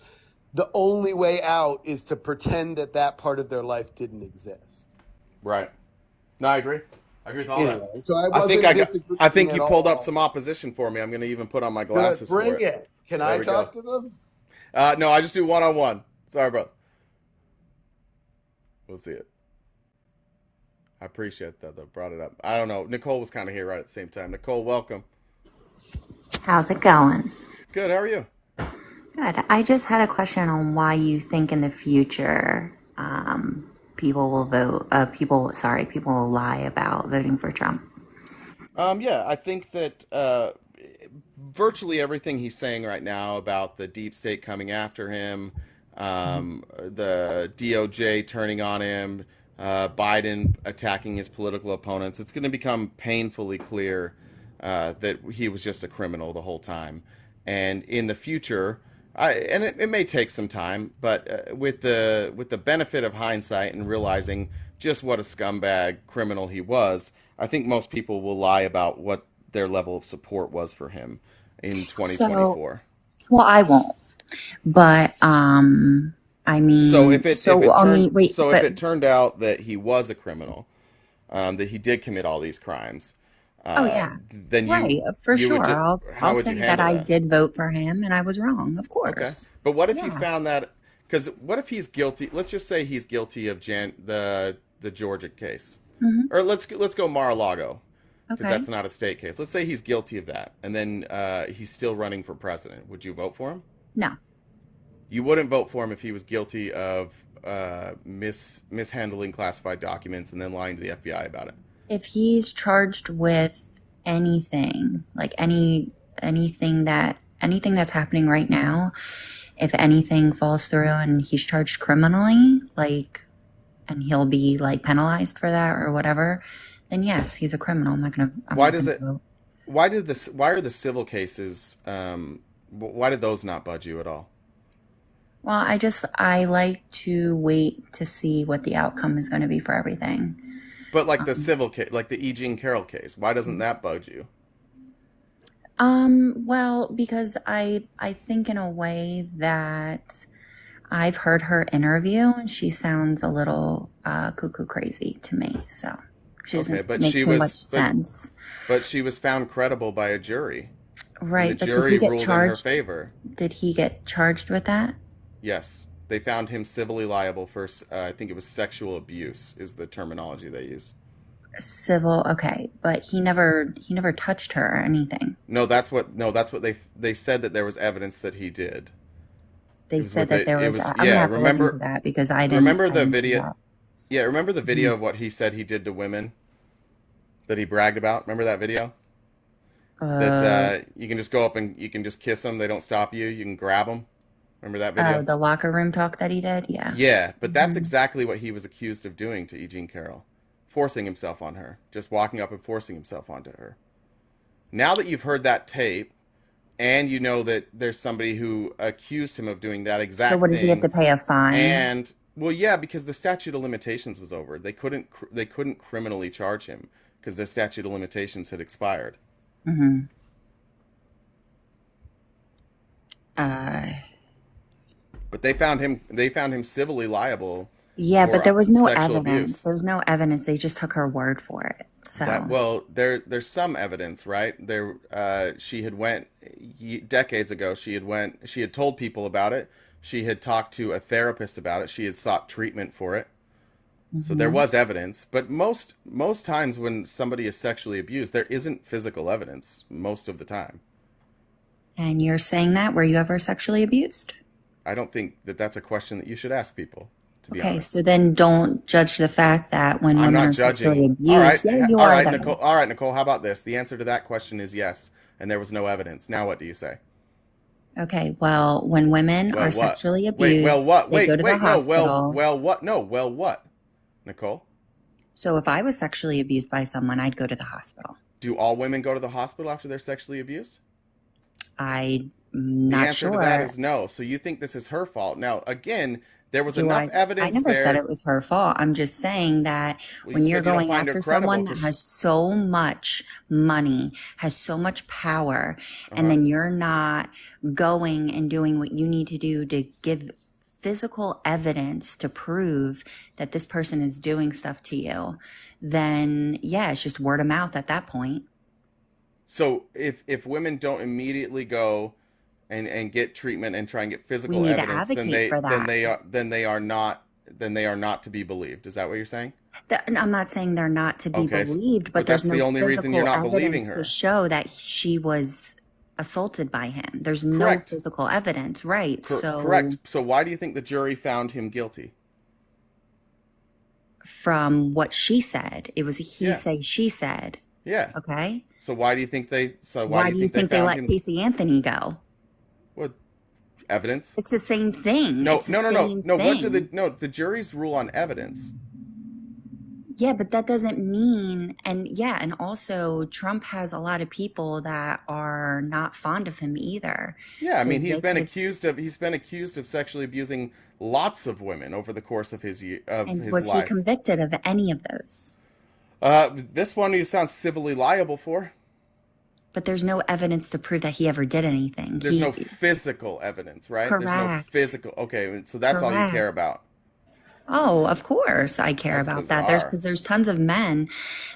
the only way out is to pretend that that part of their life didn't exist. Right. No, I agree. I agree with all Anyway, that. so I I think wasn't I disagreeing think at you pulled up all. some opposition for me. I'm going to even put on my Good, glasses for bring it. it. Can There I we talk go. to them? No, I just do one-on-one. Sorry, brother. We'll see it. I appreciate that, though. Brought it up. I don't know. Nicole was kind of here right at the same time. Nicole, welcome. How's it going? Good. How are you? Good. I just had a question on why you think in the future people will vote. People will lie about voting for Trump. Yeah, I think that virtually everything he's saying right now about the deep state coming after him, the DOJ turning on him, Biden attacking his political opponents, it's going to become painfully clear that he was just a criminal the whole time. And in the future, it may take some time, but with the benefit of hindsight and realizing just what a scumbag criminal he was, I think most people will lie about what their level of support was for him in 2024. Well, I won't. But I mean, So if it turned out that he was a criminal, that he did commit all these crimes, yeah, then right, for you would sure. how I'll would say you that handle I that? did vote for him and I was wrong, of Okay. course. But what if you Yeah. found that? Because what if he's guilty? Let's just say he's guilty of the Georgia case, Mhm. or let's go Mar-a-Lago, because Okay. that's not a state case. Let's say he's guilty of that, and then he's still running for president. Would you vote for him? No. You wouldn't vote for him if he was guilty of mishandling classified documents and then lying to the FBI about it. If he's charged with anything, like anything that's happening right now, if anything falls through and he's charged criminally, like, and he'll be like penalized for that or whatever, then yes, he's a criminal. I'm Why not does gonna it? vote. Why are the civil cases? Why did those not budge you at all? Well, I like to wait to see what the outcome is going to be for everything. But like the civil case, like the E. Jean Carroll case, why doesn't that bug you? Well, because I think in a way that I've heard her interview and she sounds a little cuckoo crazy to me. So she Okay, doesn't but make she too much was, sense. but she was found credible by a jury. And Right, the but did he jury get ruled in her charged? favor. Did he get charged with that? Yes, they found him civilly liable for, I think it was sexual abuse, is the terminology they use. Civil, okay, but he never touched her or anything. No, that's what they said, that there was evidence that he did. They Is said what that there it was. was. I'm gonna Yeah, have to look into that because I remember the didn't see video. that. Yeah, remember the video Mhm. of what he said he did to women that he bragged about. Remember that video? That you can just go up and you can just kiss them. They don't stop you. You can grab them. Remember that video? The locker room talk that he did, yeah. Yeah, but that's Mhm. exactly what he was accused of doing to E. Jean Carroll. Forcing himself on her. Just walking up and forcing himself onto her. Now that you've heard that tape, and you know that there's somebody who accused him of doing that exact So what does he have to thing, pay a fine? and well, yeah, because the statute of limitations was over. They couldn't criminally charge him because the statute of limitations had expired. Mm-hmm. Uh, But they found him civilly liable yeah, but for there was no sexual evidence. abuse. There was no evidence. They just took her word for it. So Well, there's some evidence, right? She had went decades ago. She had told people about it. She had talked to a therapist about it. She had sought treatment for it. So there Mhm. was evidence. But most times when somebody is sexually abused, there isn't physical evidence most of the time. And you're saying that? Were you ever sexually abused? I don't think that that's a question that you should ask people, to be Okay, honest. so then don't judge the fact that when I'm women not are sexually judging. abused, All right, yeah, you all are right, though. Nicole. All right, Nicole. How about this? The answer to that question is yes, and there was no evidence. Now, what do you say? Okay, well, when women Well, are what? sexually Wait, well, abused, what? they go Wait, to the wait, no, hospital. what? No, well, what? Nicole, So if I was sexually abused by someone, I'd go to the hospital. do all women go to the hospital after they're sexually abused? I'm The not answer to that sure. is no. So you think this is her fault. Now, again, there was Do enough I evidence never said there. it was her fault. I'm just saying that Well, you when you're said you don't going find her after credible someone that because, has so much money, has so much power, and uh-huh. then you're not going and doing what you need to do to give physical evidence to prove that this person is doing stuff to you, then yeah, it's just word of mouth at that point. So if women don't immediately go and get treatment and try and get We physical need to evidence, then advocate for that. they are not to be believed. Is that what you're saying? I'm not saying they're not to be Okay, believed, but but there's that's the no only reason you're physical not believing evidence to her. show that she was assaulted by him. There's no Correct. physical evidence, right? Correct. So So why do you think the jury found him guilty? from what she said, it was a he Yeah. say, she said. Yeah. Okay. So why do you think they Why do you think they found let him? Casey Anthony go? What evidence? It's the same thing. No, It's the no, no, no, same no. What do thing. the juries rule on evidence? Yeah, but that doesn't mean, and yeah, and also Trump has a lot of people that are not fond of him either. Yeah, I So mean they could have, he's been accused of sexually abusing lots of women over the course of and his was he life. convicted of any of those? This one he was found civilly liable for. But there's no evidence to prove that he ever did anything. There's no physical evidence, right? There's no Correct. physical. Okay, so that's all you Correct. care about. Oh, of course I care That's about that. There's bizarre. because there's tons of men,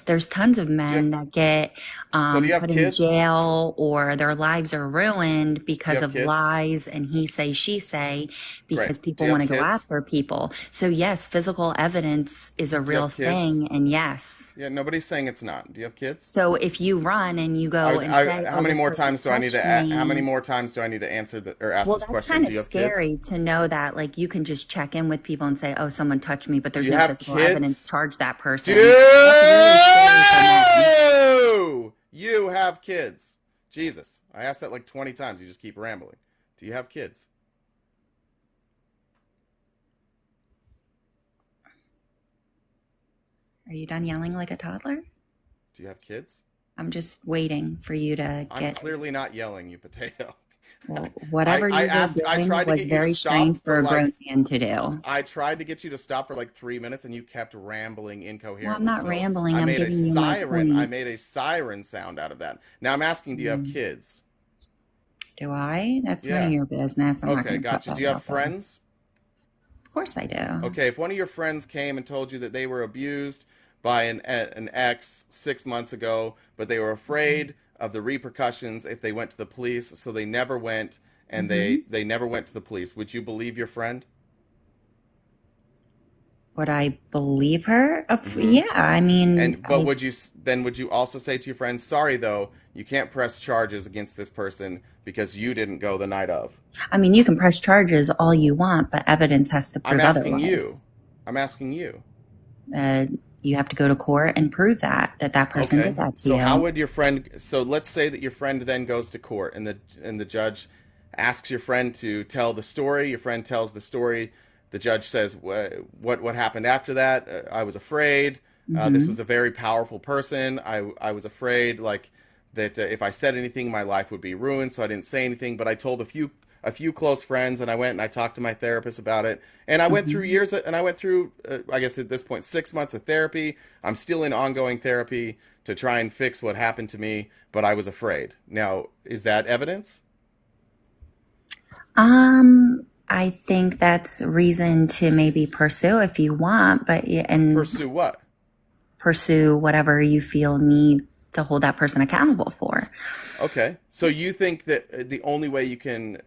that get So do you have put in kids? jail or their lives are ruined Do you because have of kids? lies and he say, she say, because Great. Do people you have want to go kids? after people. So yes, physical evidence is a Do you real have kids? thing, and yes. Yeah, nobody's saying it's not. Do you have kids? So if you run and you go and say, How "Oh, many this more person times do I need to touched how many me," more times do I need to answer or ask well, this that's question? kind Do of you have kids? scary to know that, like, you can just check in with people and say, "Oh, someone touched me," but Do there's you no have physical evidence. kids? Charge that person. That's really scary for men. You have kids. Jesus. I asked that like 20 times. You just keep rambling. Do you have kids? Are you done yelling like a toddler? Do you have kids? I'm just waiting for you to I'm get. clearly not yelling, you potato. Well, whatever you were I doing tried to was get you to very stop strange for for a like grown man to do. I tried to get you to stop for like 3 minutes and you kept rambling Well, I'm incoherently. not So rambling. I I'm made a giving you my siren. I point. made a siren sound out of that. Now I'm asking, do you have kids? Do I? That's none of Yeah. your business. I'm not Okay, going to put gotcha. Do that you have out there. friends? Of course I do. Okay, if one of your friends came and told you that they were abused by an ex 6 months ago, but they were afraid of the repercussions if they went to the police, so they never went, and they never went to the police, would you believe your friend? Would I believe her? Mm-hmm. Yeah, I mean, But would you also say to your friend, sorry though, you can't press charges against this person because you didn't go the night of? I mean, you can press charges all you want, but evidence has to I'm prove asking you. otherwise. I'm asking you. You have to go to court and prove that person Okay. did that to So how you. would your friend? So let's say that your friend then goes to court, and the judge asks your friend to tell the story. Your friend tells the story. The judge says, "What happened after that? I was afraid. This was a very powerful person. I was afraid like that if I said anything, my life would be ruined. So I didn't say anything. But I told a few close friends, and I went and I talked to my therapist about it. And I went through years, and I went through, I guess at this point, 6 months of therapy. I'm still in ongoing therapy to try and fix what happened to me, but I was afraid. Now, is that evidence? I think that's reason to maybe pursue if you want, but and Pursue what? pursue whatever you feel need to hold that person accountable for. Okay. So you think that the only way you can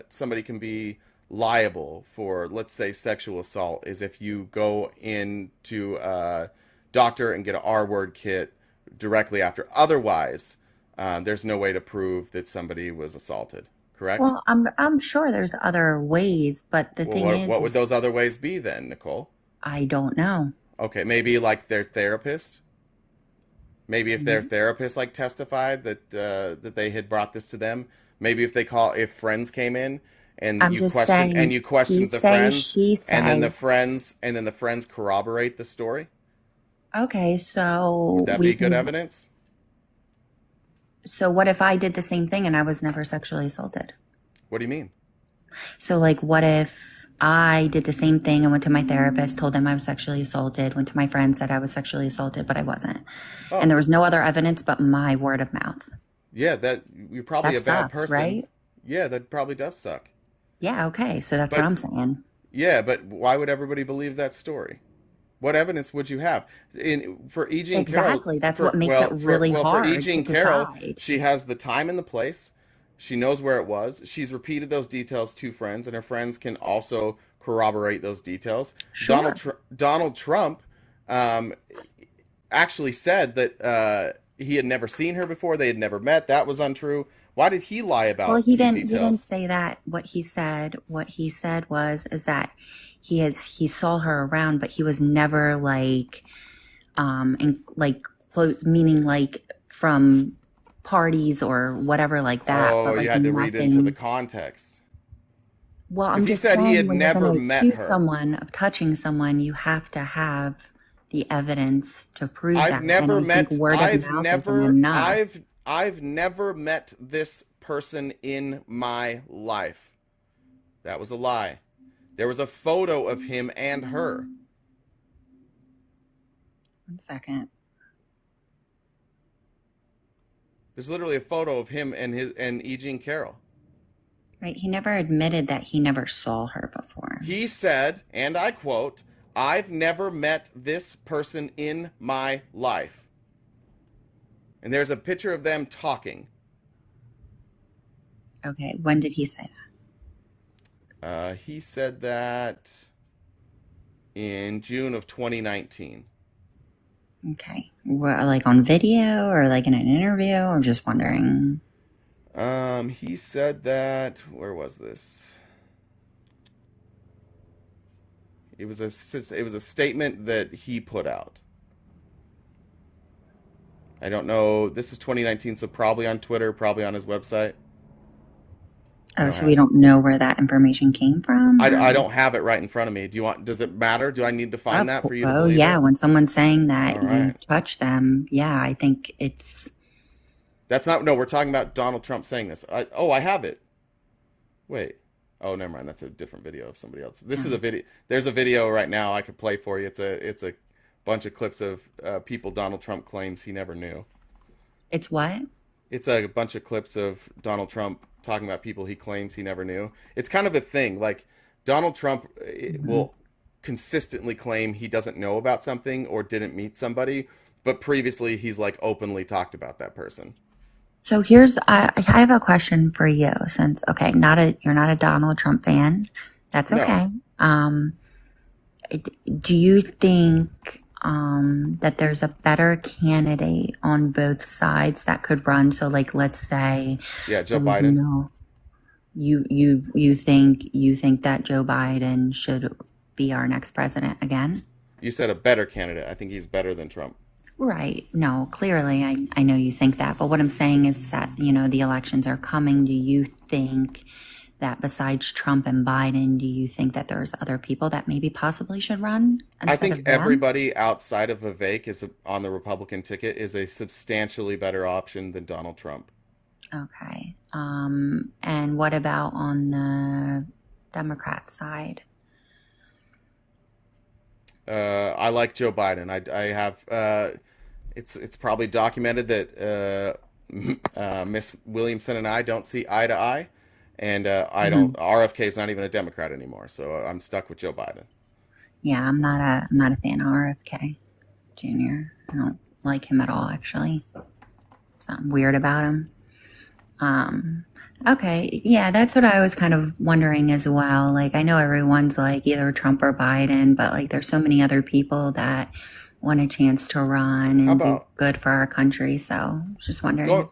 somebody can be liable for, let's say, sexual assault is if you go into a doctor and get an R-word kit directly after. Otherwise, there's no way to prove that somebody was assaulted. Correct? Well, I'm sure there's other ways, but the Well, thing what would is those other ways be then, Nicole? I don't know. Okay, maybe like their therapist. Maybe if their therapist like testified that that they had brought this to them, Maybe if friends came in and I'm you just questioned saying, he the say, friends, she and then say. the friends corroborate the story. Okay, Would so that we be good can. evidence? So what if I did the same thing and I was never sexually assaulted? What do you mean? So, like, what if I did the same thing and went to my therapist, told them I was sexually assaulted, went to my friend, said I was sexually assaulted, but I wasn't. And Oh, there was no other evidence but my word of mouth. yeah, that you're probably That a bad sucks, person. right? Yeah, that probably does suck. Yeah, okay. So that's what But I'm saying. yeah, but why would everybody believe that story? What evidence would you have? For E. Jean Carroll, Exactly. That's what makes it really for E. hard to Jean Carroll, decide. she has the time and the place. She knows where it was. She's repeated those details to friends, and her friends can also corroborate those details. Sure. Donald Trump um, actually said that he had never seen her before. They had never met. That was untrue. Why did he lie Well, about he key didn't details? say that. What he said was is that he saw her around, but he was never like in like close, meaning like from parties or whatever like that, Oh, but you like had to read into the nothing. context. Well, Because I'm he just said he saying had when you're never going to met accuse her. someone of touching someone, you have to have the evidence to prove I've that. And never I think met word of mouth isn't enough. I've never met this person in my life. That was a lie. There was a photo of him and her. 1 second. There's literally a photo of him and E. Jean Carroll. Right. He never admitted that he never saw her before. He said, and I quote, "I've never met this person in my life." And there's a picture of them talking. Okay. When did he say He said that in June of 2019. that? Okay. Like on video or like in an interview? I'm just wondering. He said that, where was this? It was a statement that he put out. I don't know. This is 2019, so probably on Twitter, probably on his website. I Oh, don't so we have. don't know where that information came from? I Or? don't have it right in front of me. Does it matter? Do I need to find that for you to Oh, believe yeah. it? When someone's saying All that you right. touch them, yeah, I think it's. That's not, no, we're talking about Donald Trump saying this. I have it. Wait. Oh, never mind. That's a different video of somebody else. This is a video. There's a video right now I could play for you. It's a bunch of clips of people Donald Trump claims he never knew. It's what? It's a bunch of clips of Donald Trump talking about people he claims he never knew. It's kind of a thing. Like Donald Trump will consistently claim he doesn't know about something or didn't meet somebody, but previously he's like openly talked about that person. So I have a question for you since, okay, you're not a Donald Trump fan. That's No. okay. Do you think, that there's a better candidate on both sides that could run? So like, let's say Yeah, Joe there was Biden. no, you think that Joe Biden should be our next president again? You said a better candidate. I think he's better than Trump. Right. No, clearly, I know you think that. But what I'm saying is that, the elections are coming. Do you think that besides Trump and Biden, do you think that there's other people that maybe possibly should run I instead think of them? everybody outside of Vivek on the Republican ticket is a substantially better option than Donald Trump. Okay. And what about on the Democrat side? I like Joe Biden. I have it's probably documented that Miss Williamson and I don't see eye to eye, and I don't. RFK is not even a Democrat anymore, so I'm stuck with Joe Biden. Yeah, I'm not a fan of RFK Jr. I don't like him at all, actually. Something weird about him. Okay, yeah, that's what I was kind of wondering as well. Like, I know everyone's like either Trump or Biden, but like there's so many other people that want a chance to run How and do about good for our country. So just wondering.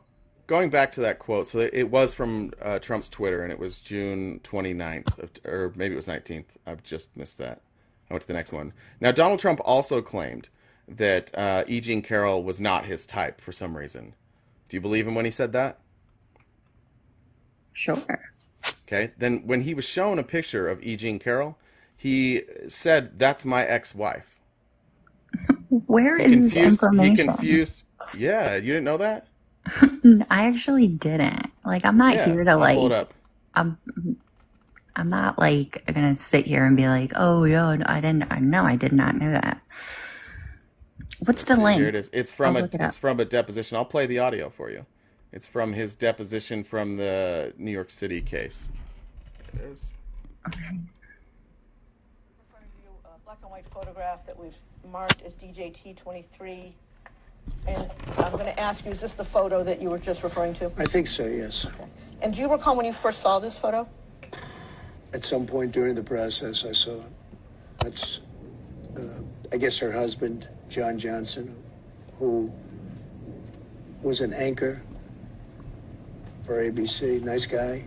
going back to that quote? So it was from Trump's Twitter, and it was June 29th, or maybe it was 19th. I've just missed that. I went to the next one. Now, Donald Trump also claimed that E. Jean Carroll was not his type for some reason. Do you believe him when he said that? Sure. Okay. Then when he was shown a picture of E. Jean Carroll, he said, "That's my ex-wife." Where He is this confused. He information? confused. Yeah, you didn't know that? I actually didn't. Like, I'm not Yeah, here to I'll pull it like. up. I'm. I'm not like gonna sit here and be like, oh yeah, I didn't. No, I did not know that. What's the See, link? here it is. It's I'll from a look it up. deposition. I'll play the audio for you. It's from his deposition from the New York City case. It is. Black and white photograph that we've marked as DJT23. And I'm going to ask you, is this the photo that you were just referring to? I think so, yes. And do you recall when you first saw this photo? At some point during the process, I saw it. That's, I guess, her husband, John Johnson, who was an anchor for ABC. Nice guy,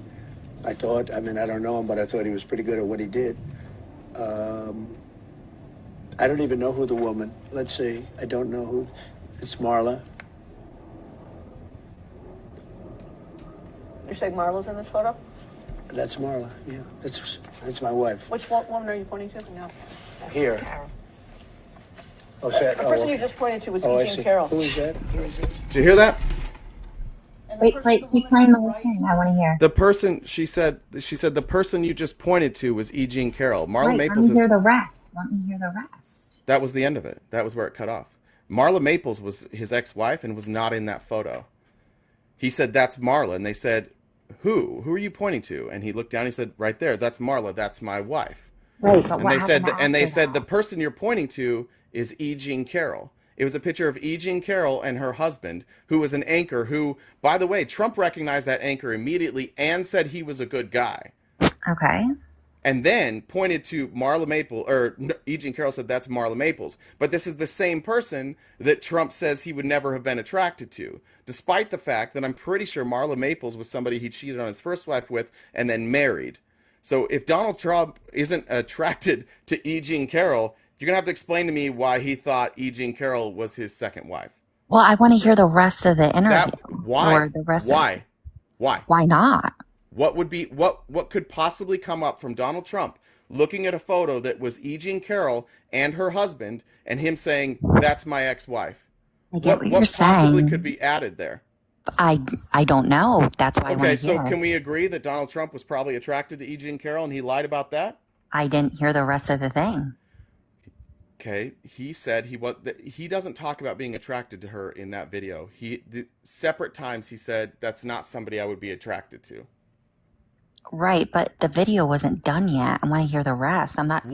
I thought. I mean, I don't know him, but I thought he was pretty good at what he did. I don't even know who the woman. Let's see. I don't know who. It's Marla. You say Marla's in this photo? That's Marla. Yeah, that's my wife. Which woman are you pointing to? No. Here. Carol. Oh, is that, The person you just pointed to was I E. see. Jean Carroll. Who is that? Did you hear that? Wait, keep playing the whole thing. I want to hear. The person she said the person you just pointed to was E. Jean Carroll. Marla Right, Maples let me hear is the rest. Let me hear the rest. that was the end of it. That was where it cut off. Marla Maples was his ex-wife and was not in that photo. He said, "That's Marla," and they said, "Who? Who are you pointing to?" And he looked down. He said, "Right there. That's Marla. That's my wife." Right, but And what they said, happened and they after said that? the person you're pointing to is E. Jean Carroll. It was a picture of E. Jean Carroll and her husband, who was an anchor. Who, by the way, Trump recognized that anchor immediately and said he was a good guy. Okay. And then pointed to Marla Maples, or E. Jean Carroll said that's Marla Maples. But this is the same person that Trump says he would never have been attracted to, despite the fact that I'm pretty sure Marla Maples was somebody he cheated on his first wife with and then married. So if Donald Trump isn't attracted to E. Jean Carroll, you're going to have to explain to me why he thought E. Jean Carroll was his second wife. Well, I want to hear the rest of the interview. Why? Or the rest Why? Why? Why not? What would be what could possibly come up from Donald Trump looking at a photo that was E. Jean Carroll and her husband and him saying, "That's my ex-wife"? I get what you're possibly saying. could be added there? I don't know. That's why I Okay, want to so hear. can we agree that Donald Trump was probably attracted to E. Jean Carroll and he lied about that? I didn't hear the rest of the thing. Okay, he said he doesn't talk about being attracted to her in that video. Separate times he said that's not somebody I would be attracted to. Right, but the video wasn't done yet. I want to hear the rest. I'm not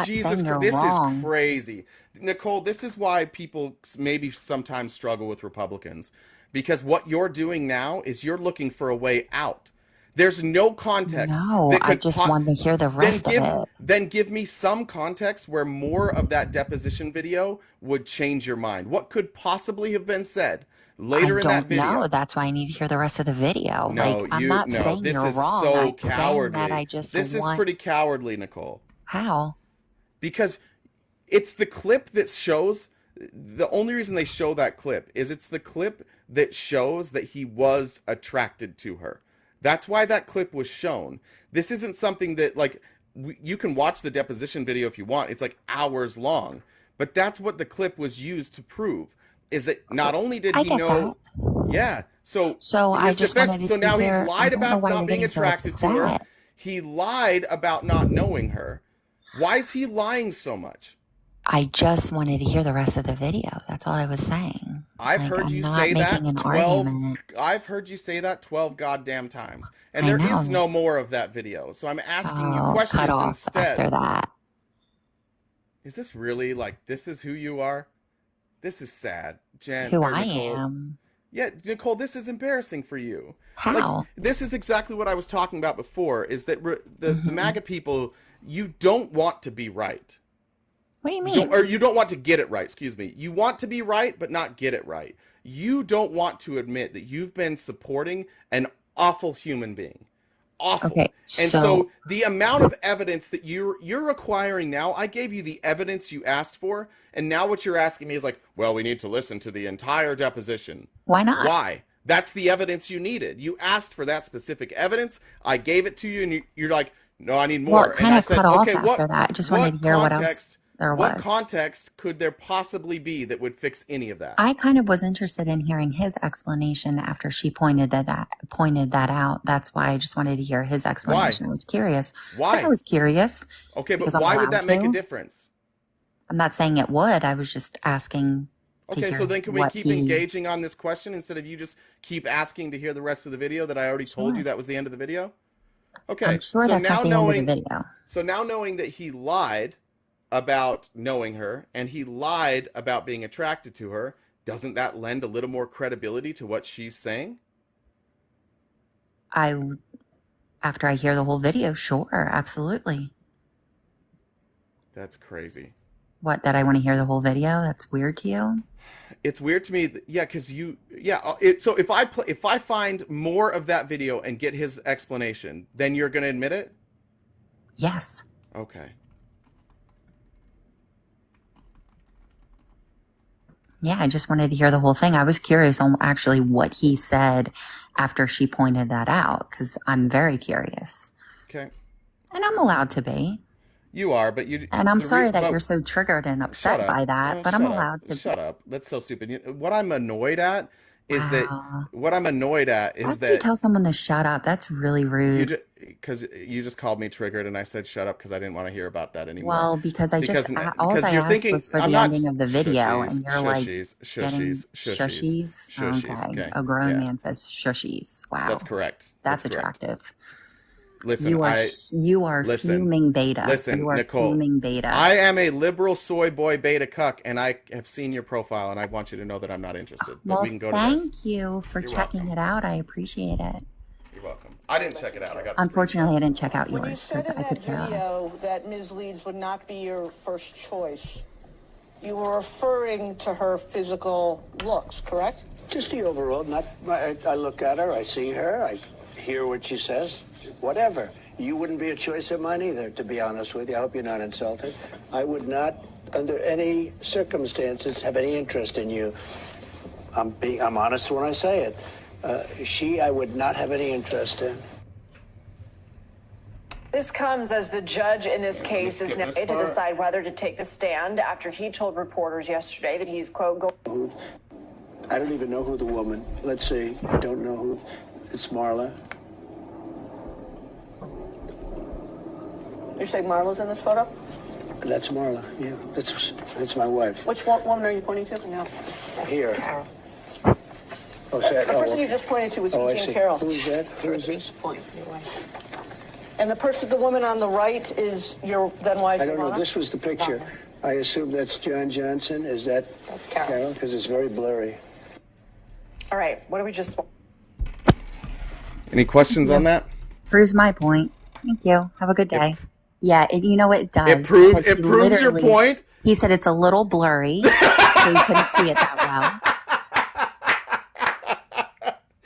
Jesus, saying you're this wrong. is crazy. Nicole, this is why people maybe sometimes struggle with Republicans. Because what you're doing now is you're looking for a way out. There's no context. No, that I could just wanted to hear the rest of it. Then give me some context where more of that deposition video would change your mind. What could possibly have been said later in that video? I don't know. That's why I need to hear the rest of the video. No, I'm not saying this you're is wrong. so I'm cowardly. saying that I just this is want... pretty cowardly, Nicole. How? Because it's the clip that shows. The only reason they show that clip is it's the clip that shows that he was attracted to her. That's why that clip was shown. This isn't something that, like, you can watch the deposition video if you want. It's like hours long. But that's what the clip was used to prove, is that not only did he know... Yeah. So I just wanted to so now hear- he's lied I don't know about why not you're being getting so attracted to her. upset. He lied about not knowing her. Why is he lying so much? I just wanted to hear the rest of the video. That's all I was saying. I've Like, heard I'm you not say that making an 12 argument. I've heard you say that 12 goddamn times. And I there know. is no more of that video. So I'm asking you Oh, questions cut off instead. after that. Is this really like this is who you are? This is sad. Jen, Who or I Nicole. am. Yeah, Nicole, this is embarrassing for you. How? Like, this is exactly what I was talking about before, is that the Mm-hmm. MAGA people, you don't want to be right. What do you You mean? don't, or you don't want to get it right, excuse me. You want to be right, but not get it right. You don't want to admit that you've been supporting an awful human being. Awful. Okay, And so- so the amount of evidence that you're acquiring now, I gave you the evidence you asked for, and now what you're asking me is like, well, we need to listen to the entire deposition. Why not? Why? That's the evidence you needed. You asked for that specific evidence. I gave it to you, and you're like, no, I need more. Well, it And kind I of said, cut off okay, after that. I just wanted to hear what else there what was. context could there possibly be that would fix any of that? I kind of was interested in hearing his explanation after she pointed that out. That's why I just wanted to hear his explanation. I was curious. Why? Because I was curious. Okay, but because I'm why would allowed that make a to. difference? I'm not saying it would. I was just asking to Okay, hear so then can we what keep he. engaging on this question instead of you just keep asking to hear the rest of the video that I already told you Sure. that was the end of the video? Okay, I'm sure so that's now not the end of the knowing video. so now knowing that he lied about knowing her and he lied about being attracted to her, doesn't that lend a little more credibility to what she's saying? After I hear the whole video, sure, absolutely. That's crazy. What, that I want to hear the whole video? That's weird to you? It's weird to me yeah, because so if I find more of that video and get his explanation, then you're going to admit it? Yes. Okay. Yeah, I just wanted to hear the whole thing. I was curious on actually what he said after she pointed that out, because I'm very curious. Okay. And I'm allowed to be. You are, but you. And I'm the sorry re- that but- you're so triggered and Shut upset up. by that, No, but I'm shut up. allowed to Shut be. up. That's so stupid. What I'm annoyed at is Wow. that what I'm annoyed at Why is would you that tell someone to shut up? That's really rude. because you just called me triggered and I said shut up because I didn't want to hear about that anymore. Well, because I just, all I you're asked thinking was for I'm the not ending of the video, shushies, and you're like shushies, getting shushies, shushies. shushies. Okay. Okay. A grown Yeah. man says shushies. Wow. That's correct. That's correct. attractive. Listen, You are listen, fuming beta. Listen, You are Nicole, fuming beta. I am a liberal soy boy beta cuck, and I have seen your profile, and I want you to know that I'm not interested. But Well, we can go to this. thank you for You're checking welcome. it out. I appreciate it. You're welcome. I didn't check it out. I got. Unfortunately, I didn't check out When you yours said because in I could that care less. video that Ms. Leeds would not be your first choice, you were referring to her physical looks, correct? Just the overall, I look at her, I see her, I hear what she says, whatever. You wouldn't be a choice of mine either, to be honest with you. I hope you're not insulted. I would not, under any circumstances, have any interest in you. I'm honest when I say it. I would not have any interest in. This comes as the judge in this case is now this to part. decide whether to take the stand after he told reporters yesterday that he's, quote, going. I don't even know who the woman. Let's see. I don't know who. It's Marla. You're saying Marla's in this photo? That's Marla. Yeah, that's my wife. Which woman are you pointing to? No. Here. Carol. Oh, is that, The person you just pointed to was I Jean see. Carroll. Who is that? Who is this? And the woman on the right is your then wife, I don't know. Ivana? This was the picture. I assume that's John Johnson. Is that's Carol? Because it's very blurry. All right, what do we just... Any questions on that? Proves my point. Thank you. Have a good day. Yeah, you know what it does. It proves because he your literally- point. He said it's a little blurry, so you couldn't see it that well.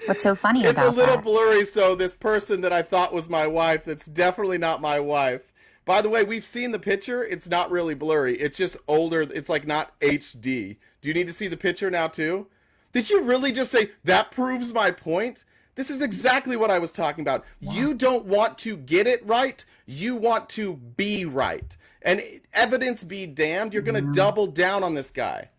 What's so funny It's about a little that? blurry, so this person that I thought was my wife, that's definitely not my wife. By the way, we've seen the picture. It's not really blurry. It's just older. It's like not HD. Do you need to see the picture now too? Did you really just say, that proves my point? This is exactly what I was talking about. Yeah. You don't want to get it right. You want to be right. And evidence be damned, you're going to double down on this guy.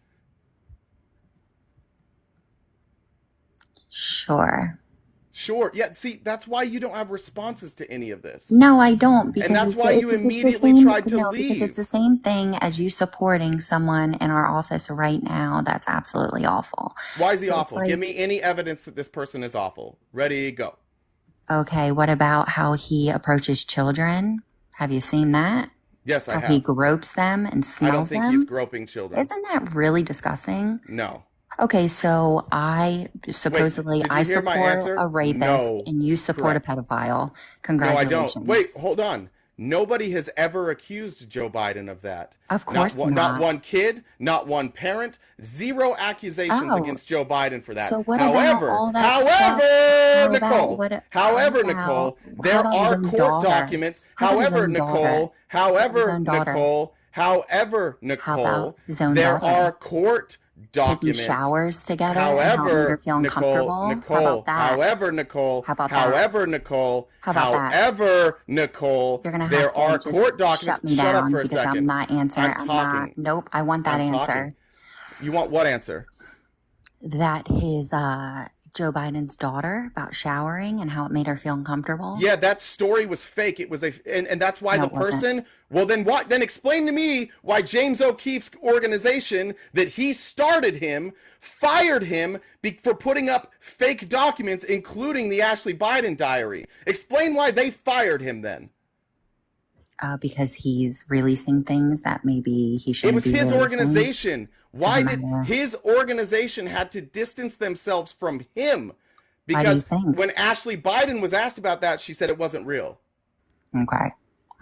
Sure. Yeah, see, that's why you don't have responses to any of this. No, I don't. Because and that's why you it's immediately the same, tried to no, leave. Because it's the same thing as you supporting someone in our office right now. That's absolutely awful. Why is he So it's awful? like- Give me any evidence that this person is awful. Ready, go. Okay, what about how he approaches children? Have you seen that? Yes, I How have. he gropes them and smells I don't think them? he's groping children. Isn't that really disgusting? No. Okay, so I supposedly did you I hear my support answer? a rapist No. and you support a pedophile. No, I Congratulations. don't. Wait, hold on. Nobody has ever accused Joe Biden of that. Of course Not not. one kid, not one parent. Zero accusations Oh. against Joe Biden for that. So what however, about all that stuff? How about Nicole, what- however, how Nicole, about- there how about his are own court daughter? documents. How about his However, own daughter? Nicole, His however, own daughter? Nicole, however, How Nicole, about his own there daughter? are court documents. showers together and how it made her feel uncomfortable? How about that? However, Nicole, How about that? however, Nicole, How about that? however, Nicole, You're gonna have there to are just court documents. shut me Shut up down for a because I'm second. not answering. I'm I'm not. talking. Nope. I want that I'm answer. talking. You want what answer? That his Joe Biden's daughter about showering and how it made her feel uncomfortable. Yeah, that story was fake. It was and that's why No, the it wasn't. person. Well, then what? Then explain to me why James O'Keefe's organization that he started him fired him for putting up fake documents, including the Ashley Biden diary. Explain why they fired him then. Because he's releasing things that maybe he It shouldn't was be his releasing. organization. Why did matter. his organization had to distance themselves from him? Why do you Because think? when Ashley Biden was asked about that, she said it wasn't real. Okay.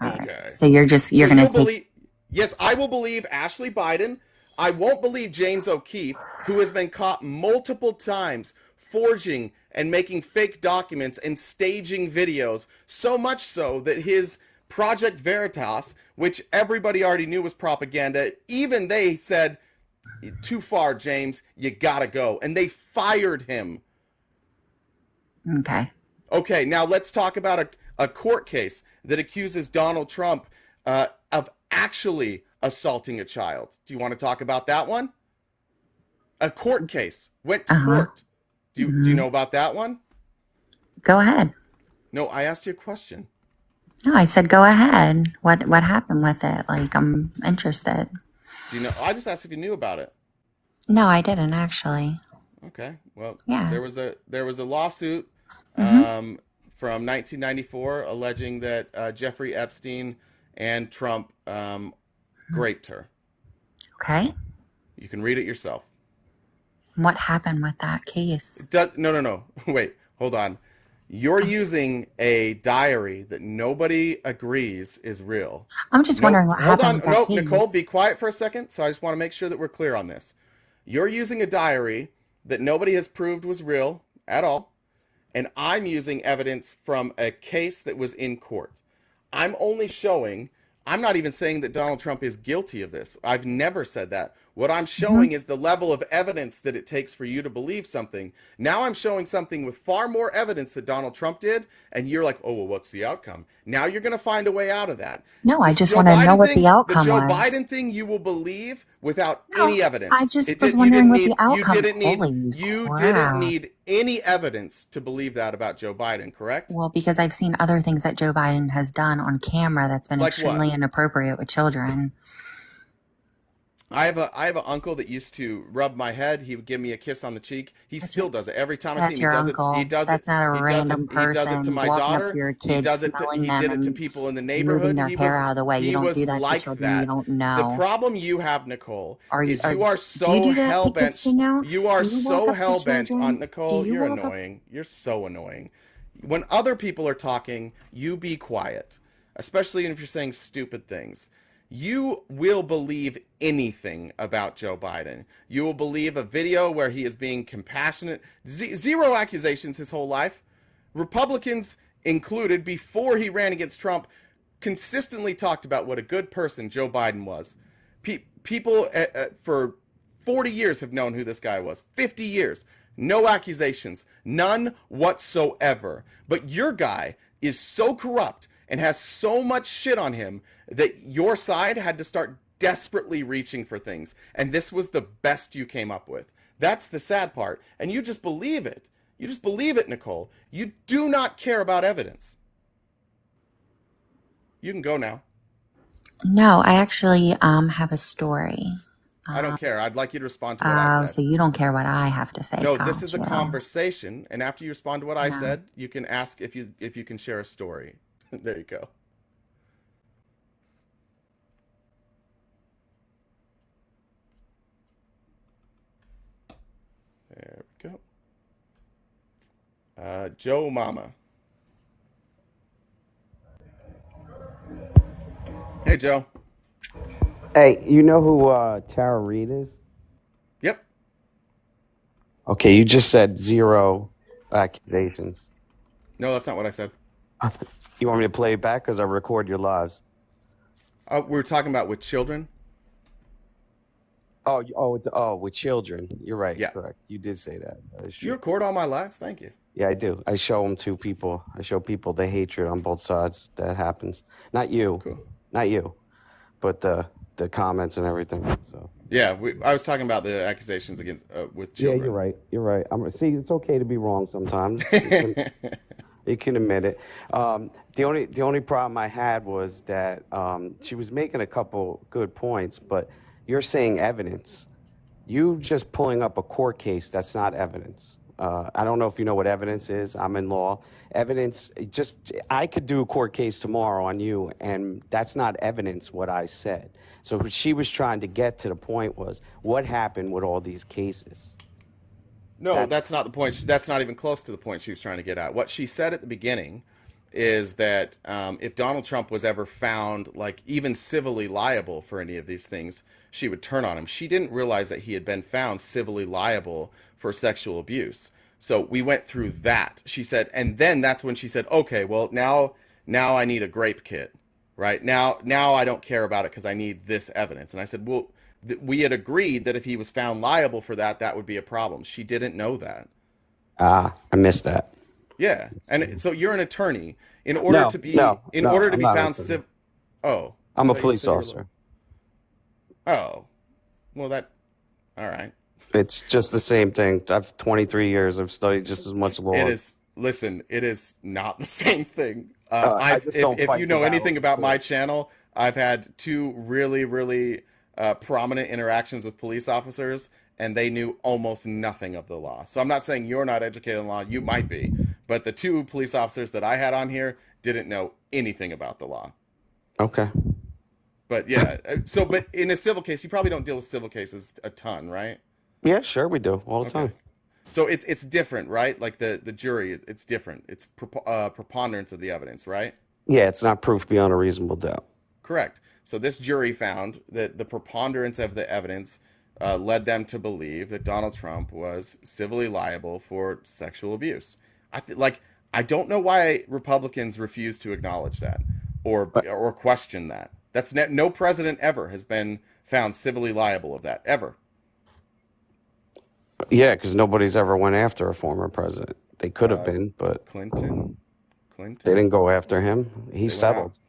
All right. Okay. So you're So gonna you'll take. believe? Yes, I will believe Ashley Biden. I won't believe James O'Keefe, who has been caught multiple times forging and making fake documents and staging videos, so much so that his Project Veritas, which everybody already knew was propaganda, even they said, too far, James, you gotta go. And they fired him. Okay. Okay, now let's talk about a court case that accuses Donald Trump of actually assaulting a child. Do you want to talk about that one? A court case went to court. Do you know about that one? Go ahead. No, I asked you a question. No, I said go ahead. What happened with it? Like, I'm interested. Do you know? I just asked if you knew about it. No, I didn't actually. Okay. Well, Yeah. there was a lawsuit Mhm. from 1994 alleging that Jeffrey Epstein and Trump raped her. Okay. You can read it yourself. What happened with that case? No. Wait, hold on. You're using a diary that nobody agrees is real. I'm just wondering what Hold happened on. with that No, case. Nicole, be quiet for a second. So I just want to make sure that we're clear on this. You're using a diary that nobody has proved was real at all. And I'm using evidence from a case that was in court. I'm only showing, I'm not even saying that Donald Trump is guilty of this. I've never said that. What I'm showing is the level of evidence that it takes for you to believe something. Now I'm showing something with far more evidence that Donald Trump did, and you're like, oh, well, what's the outcome? Now you're going to find a way out of that. No, I This just Joe want to know Biden what thing, the outcome the Joe was. Biden thing, you will believe without No, any evidence. I just It was did, you wondering didn't what need, the outcome. you didn't need, Holy you crap. didn't need any evidence to believe that about Joe Biden, correct? Well, because I've seen other things that Joe Biden has done on camera that's been Like extremely what? inappropriate with children. I have an uncle that used to rub my head. He would give me a kiss on the cheek. He That's still your, does it every time I see that's him. your He uncle. does That's it. not a He does it. random He does it to person my walking up to daughter. your He kids, does it to. smelling He them did it to and people in the moving neighborhood. their hair out of the way. You He don't was do that to like children you that. don't The know. problem you have, Nicole, is you are Do you so do that hell to kids bent. too now? You are Do you walk so up to hell bent on children? Do Nicole. you You're walk up? annoying. You're so annoying. When other people are talking, you be quiet, especially if you're saying stupid things. You will believe anything about Joe Biden. You will believe a video where he is being compassionate. Zero accusations his whole life. Republicans included, before he ran against Trump, consistently talked about what a good person Joe Biden was. People for 40 years have known who this guy was. 50 years. No accusations. None whatsoever. But your guy is so corrupt and has so much shit on him that your side had to start desperately reaching for things. And this was the best you came up with. That's the sad part. And you just believe it. You just believe it, Nicole. You do not care about evidence. You can go now. No, I actually have a story. I don't care. I'd like you to respond to what I said. So you don't care what I have to say. No, Got this is a you. conversation, and after you respond to what I No. said, you can ask if you can share a story. There you go. There we go. Joe Mama. Hey, Joe. Hey, you know who Tara Reid is? Yep. Okay, you just said zero accusations. No, that's not what I said. You want me to play it back? Because I record your lives. We were talking about with children. With children. You're right. Yeah. Correct. You did say that. That is You true. record all my lives? Thank you. Yeah, I do. I show them to people. I show people the hatred on both sides that happens. Not you. Cool. Not you. But the comments and everything. So. Yeah, I was talking about the accusations against with Yeah, children. you're right. You're right. See, it's okay to be wrong sometimes. You can admit it. The only problem I had was that she was making a couple good points, but you're saying evidence. You just pulling up a court case, that's not evidence. I don't know if you know what evidence is. I'm in law. Evidence, I could do a court case tomorrow on you, and that's not evidence what I said. So what she was trying to get to the point was, what happened with all these cases? No, that's not the point. That's not even close to the point she was trying to get at. What she said at the beginning is that if Donald Trump was ever found, like, even civilly liable for any of these things, she would turn on him. She didn't realize that he had been found civilly liable for sexual abuse. So we went through that. She said, and then that's when she said, okay, well, now I need a grape kit, right? Now I don't care about it because I need this evidence. And I said, well, we had agreed that if he was found liable for that, that would be a problem. She didn't know that. I missed that. Yeah, and so you're an attorney. In order to be found civil. Oh, I'm a police officer. Oh, well, that. All right. It's just the same thing. I've 23 years. I've studied just as much law. It is. Listen, it is not the same thing. If you know anything about my channel, I've had two really, really prominent interactions with police officers, and they knew almost nothing of the law. So I'm not saying you're not educated in law. You might be. But the two police officers that I had on here didn't know anything about the law. Okay. But yeah, but in a civil case, you probably don't deal with civil cases a ton, right? Yeah, sure we do all the time. So it's different, right? Like the jury, it's different. It's preponderance of the evidence, right? Yeah, it's not proof beyond a reasonable doubt. Correct. So this jury found that the preponderance of the evidence led them to believe that Donald Trump was civilly liable for sexual abuse. I don't know why Republicans refuse to acknowledge that or question that. That's no president ever has been found civilly liable of that ever. Yeah, because nobody's ever went after a former president. They could have been, but Clinton. They didn't go after him. He settled.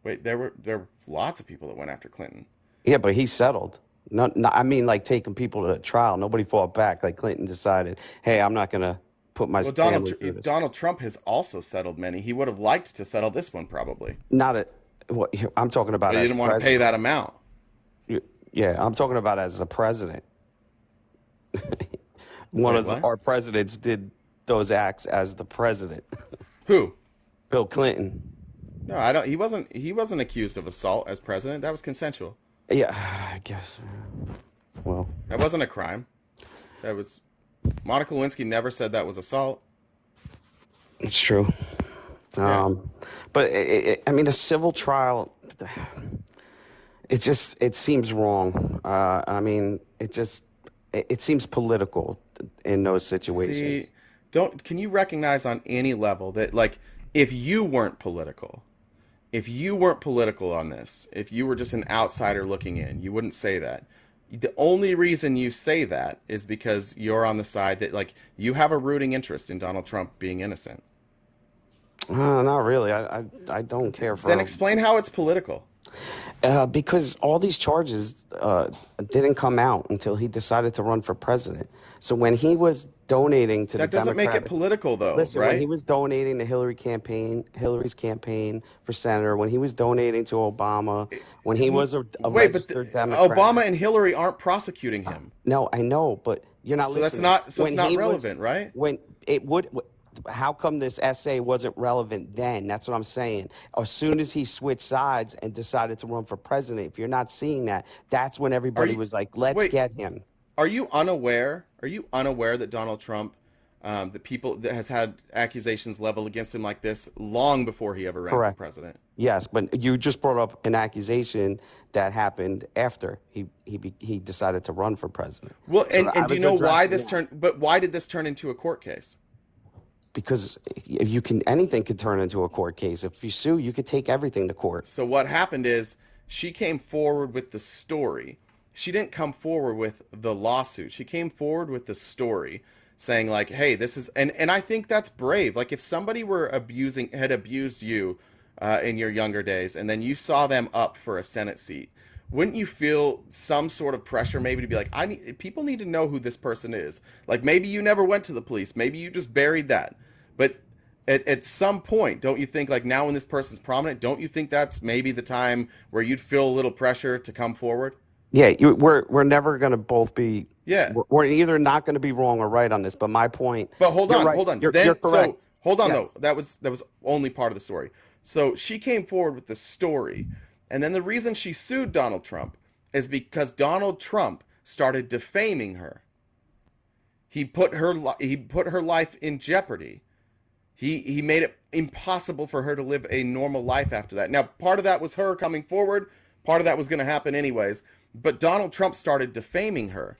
Wait, there were lots of people that went after Clinton. Yeah, but he settled. I mean, like taking people to trial. Nobody fought back. Like Clinton decided, hey, I'm not going to put my family through this. Donald Trump has also settled many. He would have liked to settle this one, probably. I'm talking about. But he didn't want to pay that amount. Yeah, I'm talking about as a president. Our presidents did those acts as the president. Who? Bill Clinton. No, I don't. He wasn't accused of assault as president. That was consensual. Yeah, I guess. Well, that wasn't a crime. That was. Monica Lewinsky never said that was assault. It's true. Yeah. But I mean, a civil trial. It seems wrong. I mean, it seems political in those situations. See, can you recognize on any level that, like, if you weren't political on this, if you were just an outsider looking in, you wouldn't say that. The only reason you say that is because you're on the side that, like, you have a rooting interest in Donald Trump being innocent. Not really. I don't care for. Then explain how it's political. Because all these charges didn't come out until he decided to run for president. So when he was donating to that doesn't make it political, though. Listen, right? When he was donating to Hillary's campaign for senator, when he was donating to Obama, when he was a registered Democrat. Obama and Hillary aren't prosecuting him. No, I know, but you're not listening. So it's not relevant, right? When it would. How come this essay wasn't relevant then? That's what I'm saying. As soon as he switched sides and decided to run for president, if you're not seeing that, that's when everybody was like, let's get him. Are you unaware that Donald Trump, the people that has had accusations leveled against him like this long before he ever ran for president? Yes, but you just brought up an accusation that happened after he decided to run for president. Well, and do you know why this turned? But why did this turn into a court case? Because anything could turn into a court case. If you sue, you could take everything to court. So what happened is she came forward with the story, she didn't come forward with the lawsuit. She came forward with the story saying like, hey, this is, and I think that's brave. Like if somebody had abused you in your younger days, and then you saw them up for a Senate seat, wouldn't you feel some sort of pressure maybe to be like, people need to know who this person is? Like maybe you never went to the police, maybe you just buried that. But at some point, don't you think, like now when this person's prominent, don't you think that's maybe the time where you'd feel a little pressure to come forward? Yeah, we're never going to both be. Yeah. We're either not going to be wrong or right on this. But my point. But hold on, right. hold on. You're Then, correct. so hold on Yes. though. That was only part of the story. So she came forward with the story, and then the reason she sued Donald Trump is because Donald Trump started defaming her. He put her life in jeopardy. He made it impossible for her to live a normal life after that. Now, part of that was her coming forward. Part of that was going to happen anyways. But Donald Trump started defaming her.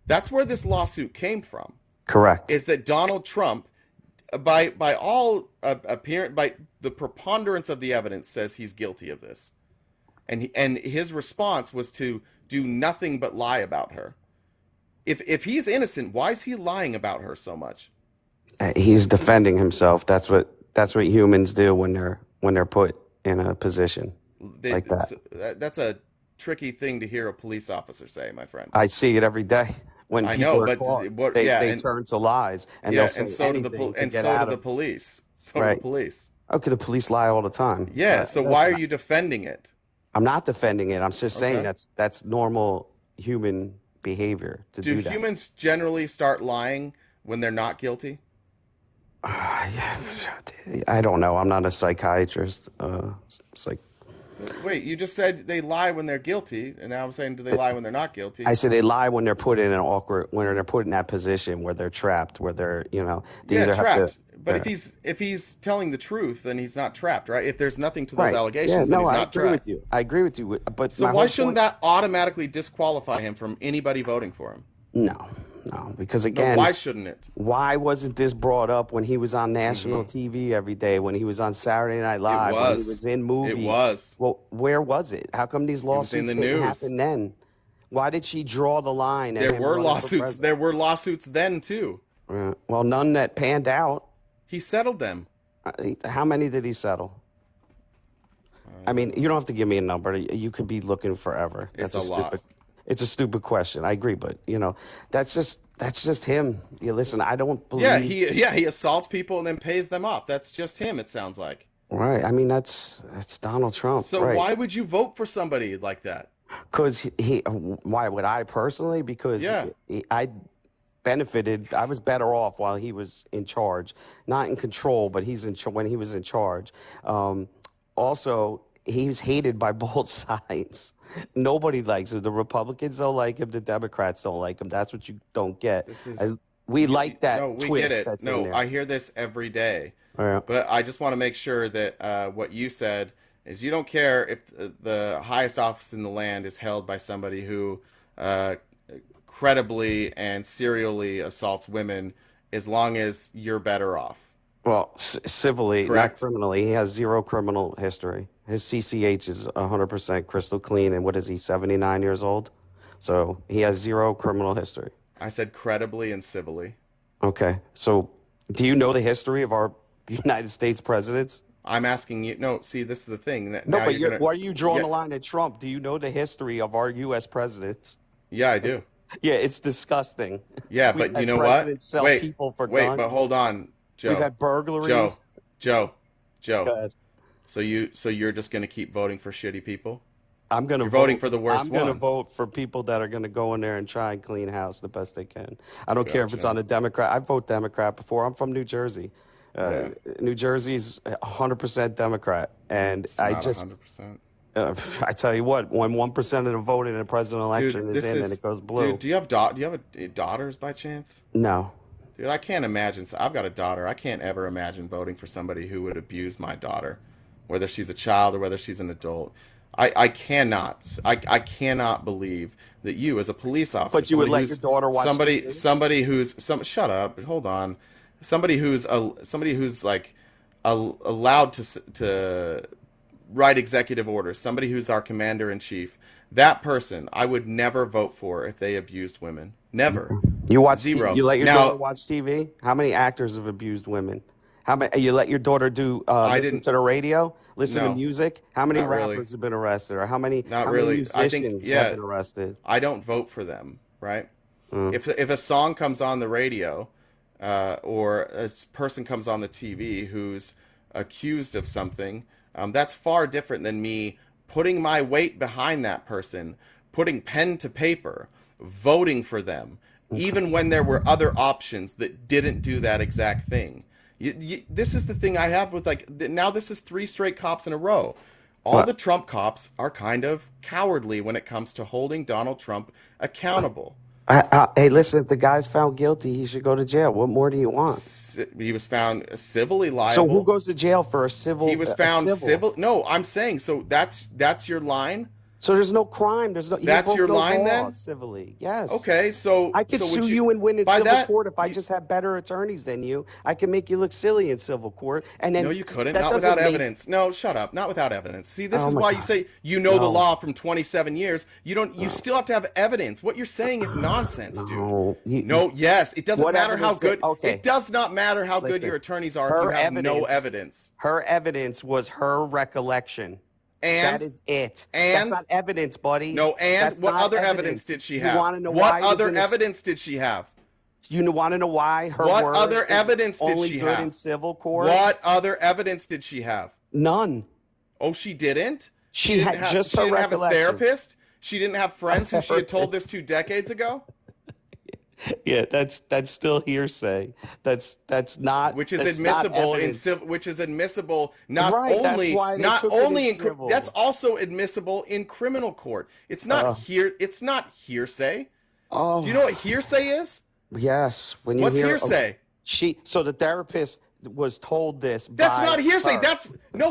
That's where this lawsuit came from. Correct. Is that Donald Trump, by all apparent, by the preponderance of the evidence, says he's guilty of this, and his response was to do nothing but lie about her. If he's innocent, why is he lying about her so much? He's defending himself. That's what humans do when they're put in a position like that. That's a tricky thing to hear a police officer say, my friend. I see it every day when I people know, are but caught. They turn to lies, and they'll say and so do the anything to and get so out do the of. police. So do Right. the police. Okay, the police lie all the time. Yeah. So why are you defending it? I'm not defending it. I'm just saying Okay. that's normal human behavior to do Do that. humans generally start lying when they're not guilty? I don't know. I'm not a psychiatrist. It's like Wait, you just said they lie when they're guilty, and now I'm saying, do they lie when they're not guilty? I said they lie when they're put in an awkward, when they're put in that position where they're trapped, where they're, they Yeah, either have trapped. to. But yeah. if he's telling the truth, then he's not trapped, right? If there's nothing to those Right. allegations, Yeah, then no, he's I not agree trapped. with you. I agree with you. But So my why whole shouldn't point- that automatically disqualify him from anybody voting for him? No, because No, again, why shouldn't it? Why wasn't this brought up when he was on national TV every day, when he was on Saturday Night Live, when he was. was in movies? It was. Well, where was it? How come these was in lawsuits the didn't news. happen then? Why did she draw the line? at There him were running for lawsuits. president? There were lawsuits then too. Well, none that panned out. He settled them. How many did he settle? I mean, you don't have to give me a number. You could be looking forever. It's That's a lot. stupid. It's a stupid question. I agree, but that's just him. You listen. I don't believe. He assaults people and then pays them off. That's just him. It sounds like. Right. I mean, that's Donald Trump. So right. why would you vote for somebody like that? Because why would I personally? Because Yeah. I benefited. I was better off while he was in charge, not in control, but when he was in charge. Also, he was hated by both sides. Nobody likes him. The Republicans don't like him. The Democrats don't like him. That's what you don't get. We like that No, we twist get it. that's in No, there. I hear this every day. Yeah. But I just want to make sure that what you said is you don't care if the highest office in the land is held by somebody who credibly and serially assaults women, as long as you're better off. Well, civilly, Correct. not criminally. He has zero criminal history. His CCH is 100% crystal clean. And what is he, 79 years old? So he has zero criminal history. I said credibly and civilly. Okay. So do you know the history of our United States presidents? I'm asking you. No, see, this is the thing. No, Now but you're gonna- why are you drawing Yeah. the line at Trump? Do you know the history of our U.S. presidents? Yeah, I do. Yeah, it's disgusting. Yeah, We've but had you know what? presidents sell people for guns. But hold on, Joe. We've had burglaries. Joe. Go ahead. So you're just gonna keep voting for shitty people? I'm going to You're vote voting for the worst I'm going to one. vote for people that are going to go in there and try and clean house the best they can. I don't care if it's on a Democrat. I vote Democrat before. I'm from New Jersey. New Jersey's 100% Democrat, and It's I not just 100%. I tell you what, when 1% of the vote in a presidential election is in, and it goes blue. Dude, do you have daughters by chance? No. Dude, I can't imagine. So I've got a daughter. I can't ever imagine voting for somebody who would abuse my daughter, whether she's a child or whether she's an adult. I cannot. I cannot believe that you, as a police officer, But you would somebody let who's- your daughter watch somebody who's shut up. Hold on. Somebody who's like allowed to write executive orders. Somebody who's our commander in chief, that person I would never vote for if they abused women. Never. You watch Zero. You let your Now, daughter watch TV? How many actors have abused women? How many? You let your daughter do I listen didn't. to the radio, listen to No, music? How many not really. rappers have been arrested, or how many Not how many really. I think, musicians have yeah, been arrested? I don't vote for them, right? Mm. If a song comes on the radio, or a person comes on the TV who's accused of something, that's far different than me putting my weight behind that person, putting pen to paper, voting for them, even when there were other options that didn't do that exact thing. This is the thing I have with, like, now this is 3 straight cops in a row. All What? the Trump cops are kind of cowardly when it comes to holding Donald Trump accountable. Hey, listen, if the guy's found guilty, he should go to jail. What more do you want? He was found civilly liable. So who goes to jail for a civil? He was a found civil? civil. No, I'm saying, so that's your line. So there's no crime. There's no. You That's broke your no line law then? Civilly, yes. Okay, so I could so would sue you and win in by civil that, court if I just had better attorneys than you. I can make you look silly in civil court, and then No, you couldn't. that Not doesn't without make- evidence. No, shut up. Not without evidence. See, this Oh is my why you God. say you know the No. law from 27 years. You don't. You still have to have evidence. What you're saying is nonsense, dude. No, yes, it doesn't What matter how evidence that- good. okay. It does not matter how good Listen, your attorneys are if you have no evidence. Her evidence was her recollection. And that is it. and- that's not evidence, buddy. No, and That's what not other evidence did she have? You want to know What why it was other in this- evidence did she have? You want to know why her What word other is evidence did only she good have? in civil court? What other evidence did she have? None. Oh, she didn't? She didn't had have, just she her didn't have a recollection. therapist? She didn't have friends who she had told this to decades ago? Yeah, that's still hearsay. That's not Which is that's not admissible in evidence. civil, which is admissible not Right, that's only why they not took it only in in cri- civil. that's also admissible in criminal court. It's not it's not hearsay. Oh. Do you know what hearsay is? Yes, when you What's hear hearsay? So the therapist was told this. That's by not hearsay. her.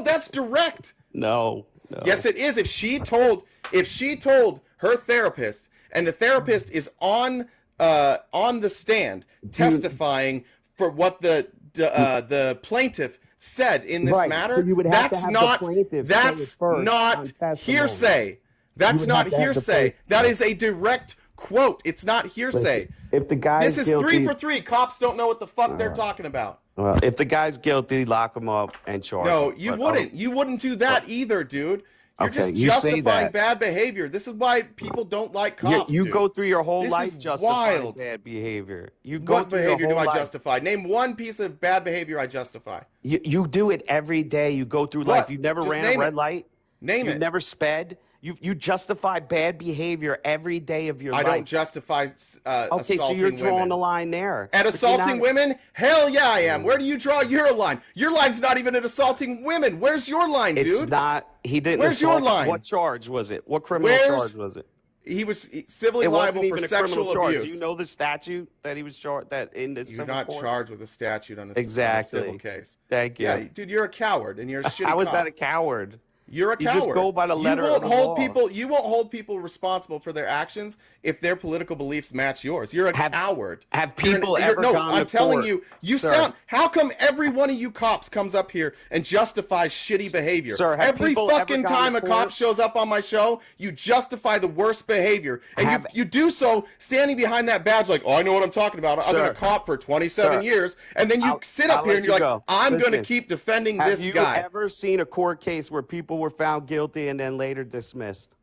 That's direct. No. Yes, it is. If she told her therapist, and the therapist is on the stand testifying for what the plaintiff said in this Right, matter, so you would have to that's have the not plaintiff say it that's first on not testimony. hearsay. That's would not have to have the hearsay. plaintiff. That is a direct quote. It's not hearsay. Listen, if the guy This is guilty, 3 for 3. Cops don't know what the fuck they're talking about. Well, if the guy's guilty, lock him up and charge No, him. you But, wouldn't. You wouldn't do that either, dude. You're Okay, just you say justifying that. bad behavior. This is why people don't like You, cops. you dude. go through your whole This life is justifying wild. bad behavior. You go What through your behavior do whole I life. justify? Name one piece of bad behavior I justify. You do it every day. You go through What? life. You never Just ran a name red it. light. Name You've it. never sped. You justify bad behavior every day of your I life. don't justify Okay, so assaulting you're drawing women. the line there. At But you're assaulting not- women? Hell yeah, I am. Where do you draw your line? Your line's not even at assaulting women. Where's your line, It's dude? not. He didn't. Where's your assault- line? What charge was it? What criminal Where's- charge was it? He was civilly It wasn't liable for even a criminal sexual charge. abuse. Do you know the statute that he was charged that in this You're civil not court? charged with a statute on a Exactly. civil case. Thank you. Yeah, dude, you're a coward and you're a shitty How is cop. that a coward? You're a You coward. just go by the letter you won't of the hold law. people. You won't hold people responsible for their actions if their political beliefs match yours. You're a coward. Have You're people you're- ever no, gone I'm to telling court? you. You Sir. sound. How come every one of you cops comes up here and justifies shitty behavior? Sir, have every people ever fucking gone time to a cop court? shows up on my show, you justify the worst behavior, and you do so standing behind that badge like, oh, I know what I'm talking about. I've been Sir. a cop for 27 Sir. years, and then you sit up I'll here let and you're you like, go. I'm going to Listen, keep defending have this you guy. ever seen a court case where people were found guilty and then later dismissed?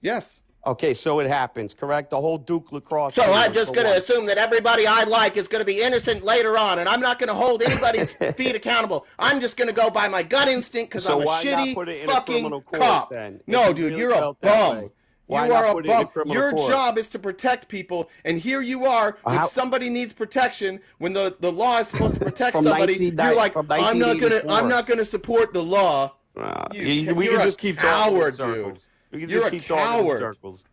Yes. Okay, so it happens, correct? The whole Duke lacrosse. So thing I'm was just for going to one. assume that everybody I like is going to be innocent later on, and I'm not going to hold anybody's feet accountable. I'm just going to go by my gut instinct because So I'm a why not put it shitty in a fucking criminal court cop. then? If No, you dude, really you're a felt that bum. way? Why You not are a put it in bum. criminal Your court? job is to protect people, and here you are when How- somebody needs protection. When the law is supposed to protect From somebody, 1990 you're like, from I'm not gonna support the law. We You're can a just keep talking in coward, circles. dude. We can You're just a keep talking in coward. circles.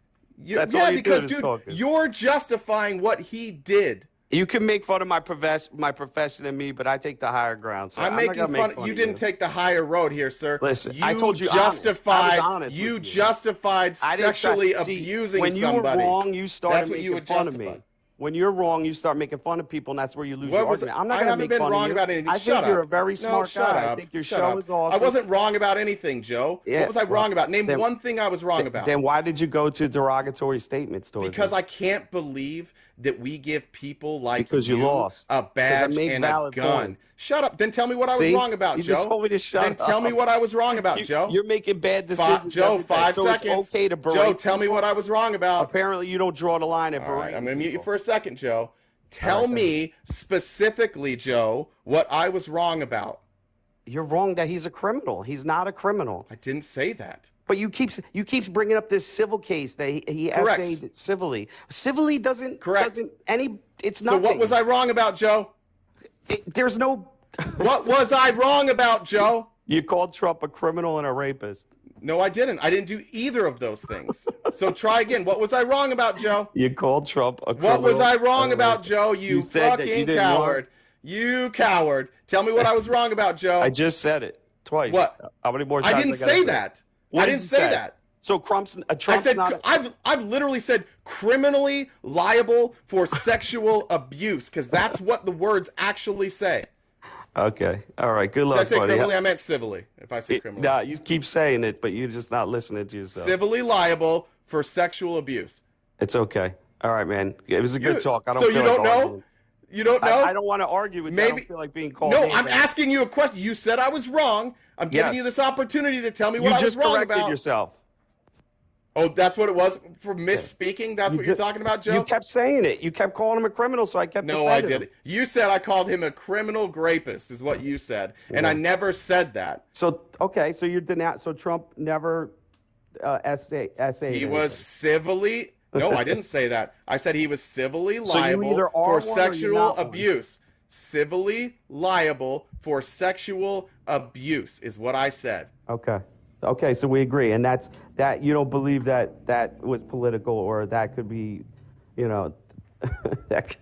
You- That's yeah, all you do because is dude, talking. you're justifying what he did. You can make fun of my profession and me, but I take the higher ground. So I'm not making gonna make fun. You of didn't take the higher road here, sir. Listen, you I told you honest. I was justified. honest You with you. justified I didn't try- sexually see, abusing when you somebody. were wrong, you started That's what you making would fun of justify. me. When you're wrong, you start making fun of people, and that's where you lose What your was argument. I'm not I going to haven't make been fun wrong of you. about anything. I Shut think you're up. a very No, smart shut guy. I up. think your Shut show up. is awesome. I wasn't wrong about anything, Joe. Yeah, What was I wrong about? Name then- one thing I was wrong about. Then why did you go to derogatory statements towards Because me? I can't believe that we give people like Because you lost. a 'Cause I badge make and a valid gun. points. Shut up. Then tell me what I was See? wrong about, You Joe. just told me to shut Then tell me up. what I was wrong about, Joe. You're making bad decisions. Joe, every day, 5 so seconds. It's okay to berate Joe, tell me people? what I was wrong about. Apparently, you don't draw the line at All right, berating I'm going to mute you people. for a second, Joe. Tell me specifically, Joe, what I was wrong about. You're wrong that he's a criminal. He's not a criminal. I didn't say that. But you keep bringing up this civil case that he Correct. essayed civilly. Civilly doesn't any. It's So nothing. what was I wrong about, Joe? There's no. What was I wrong about, Joe? You called Trump a criminal and a rapist. No, I didn't. I didn't do either of those things. So try again. What was I wrong about, Joe? You called Trump a criminal. What was I wrong and a about, rapist. Joe? You said that you fucking didn't coward. You coward. Tell me what I was wrong about, Joe. I just said it twice. What? How many more times? I didn't gotta say that. What I did didn't you say that. So Trump's I said not. I've literally said criminally liable for sexual abuse because that's what the words actually say. Okay. All right. Good Did luck, I say buddy. criminally? I meant civilly. If I say criminally, Nah, you keep saying it, but you're just not listening to yourself. civilly liable for sexual abuse. It's okay. All right, man. It was a good talk. I don't So feel you like don't know? arguing. You don't know? I don't want to argue with you. I Maybe- don't feel like being called. No, names I'm out. asking you a question. You said I was wrong. I'm giving Yes. you this opportunity to tell me You what I was just wrong corrected about. yourself. Oh, that's what it was for misspeaking? That's what you're talking about, Joe? You kept saying it. You kept calling him a criminal, so I kept. No, I defending him. didn't. You said I called him a criminal rapist, is what you said. And I never said that. So okay, so you're denying. So Trump never essayed. He was civilly. No, I didn't say that. I said he was civilly So you liable either are for one or you're sexual not one. abuse. Civilly liable for sexual abuse is what I said. Okay. Okay, so we agree, and that's that. You don't believe that was political, or that could be, that.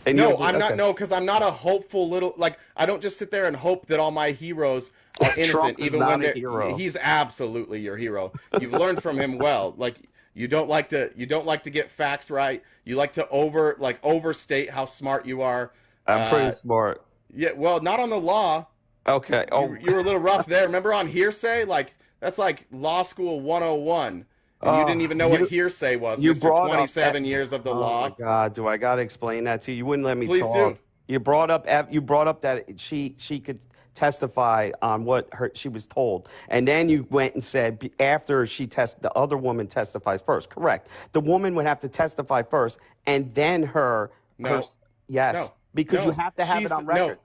And you No, don't- I'm not. okay. No, because I'm not a hopeful little. Like I don't just sit there and hope that all my heroes are innocent, Trump is even not when a they're. hero. He's absolutely your hero. You've learned from him well. Like you don't like to get facts right. You like to overstate how smart you are. I'm pretty smart. Yeah, well, not on the law. Okay. Oh, You were a little rough there. Remember on hearsay? Like that's like law school 101. And you didn't even know what hearsay was. You Mr. brought up 27 that- years of the oh law. my God, do I gotta explain that to you? You wouldn't let me Please talk. do. You brought up that she could testify on what she was told, and then you went and said after the other woman testifies first. Correct. The woman would have to testify first, and then her. No. Yes. No. Because No. you have to have She's it on the- no. record.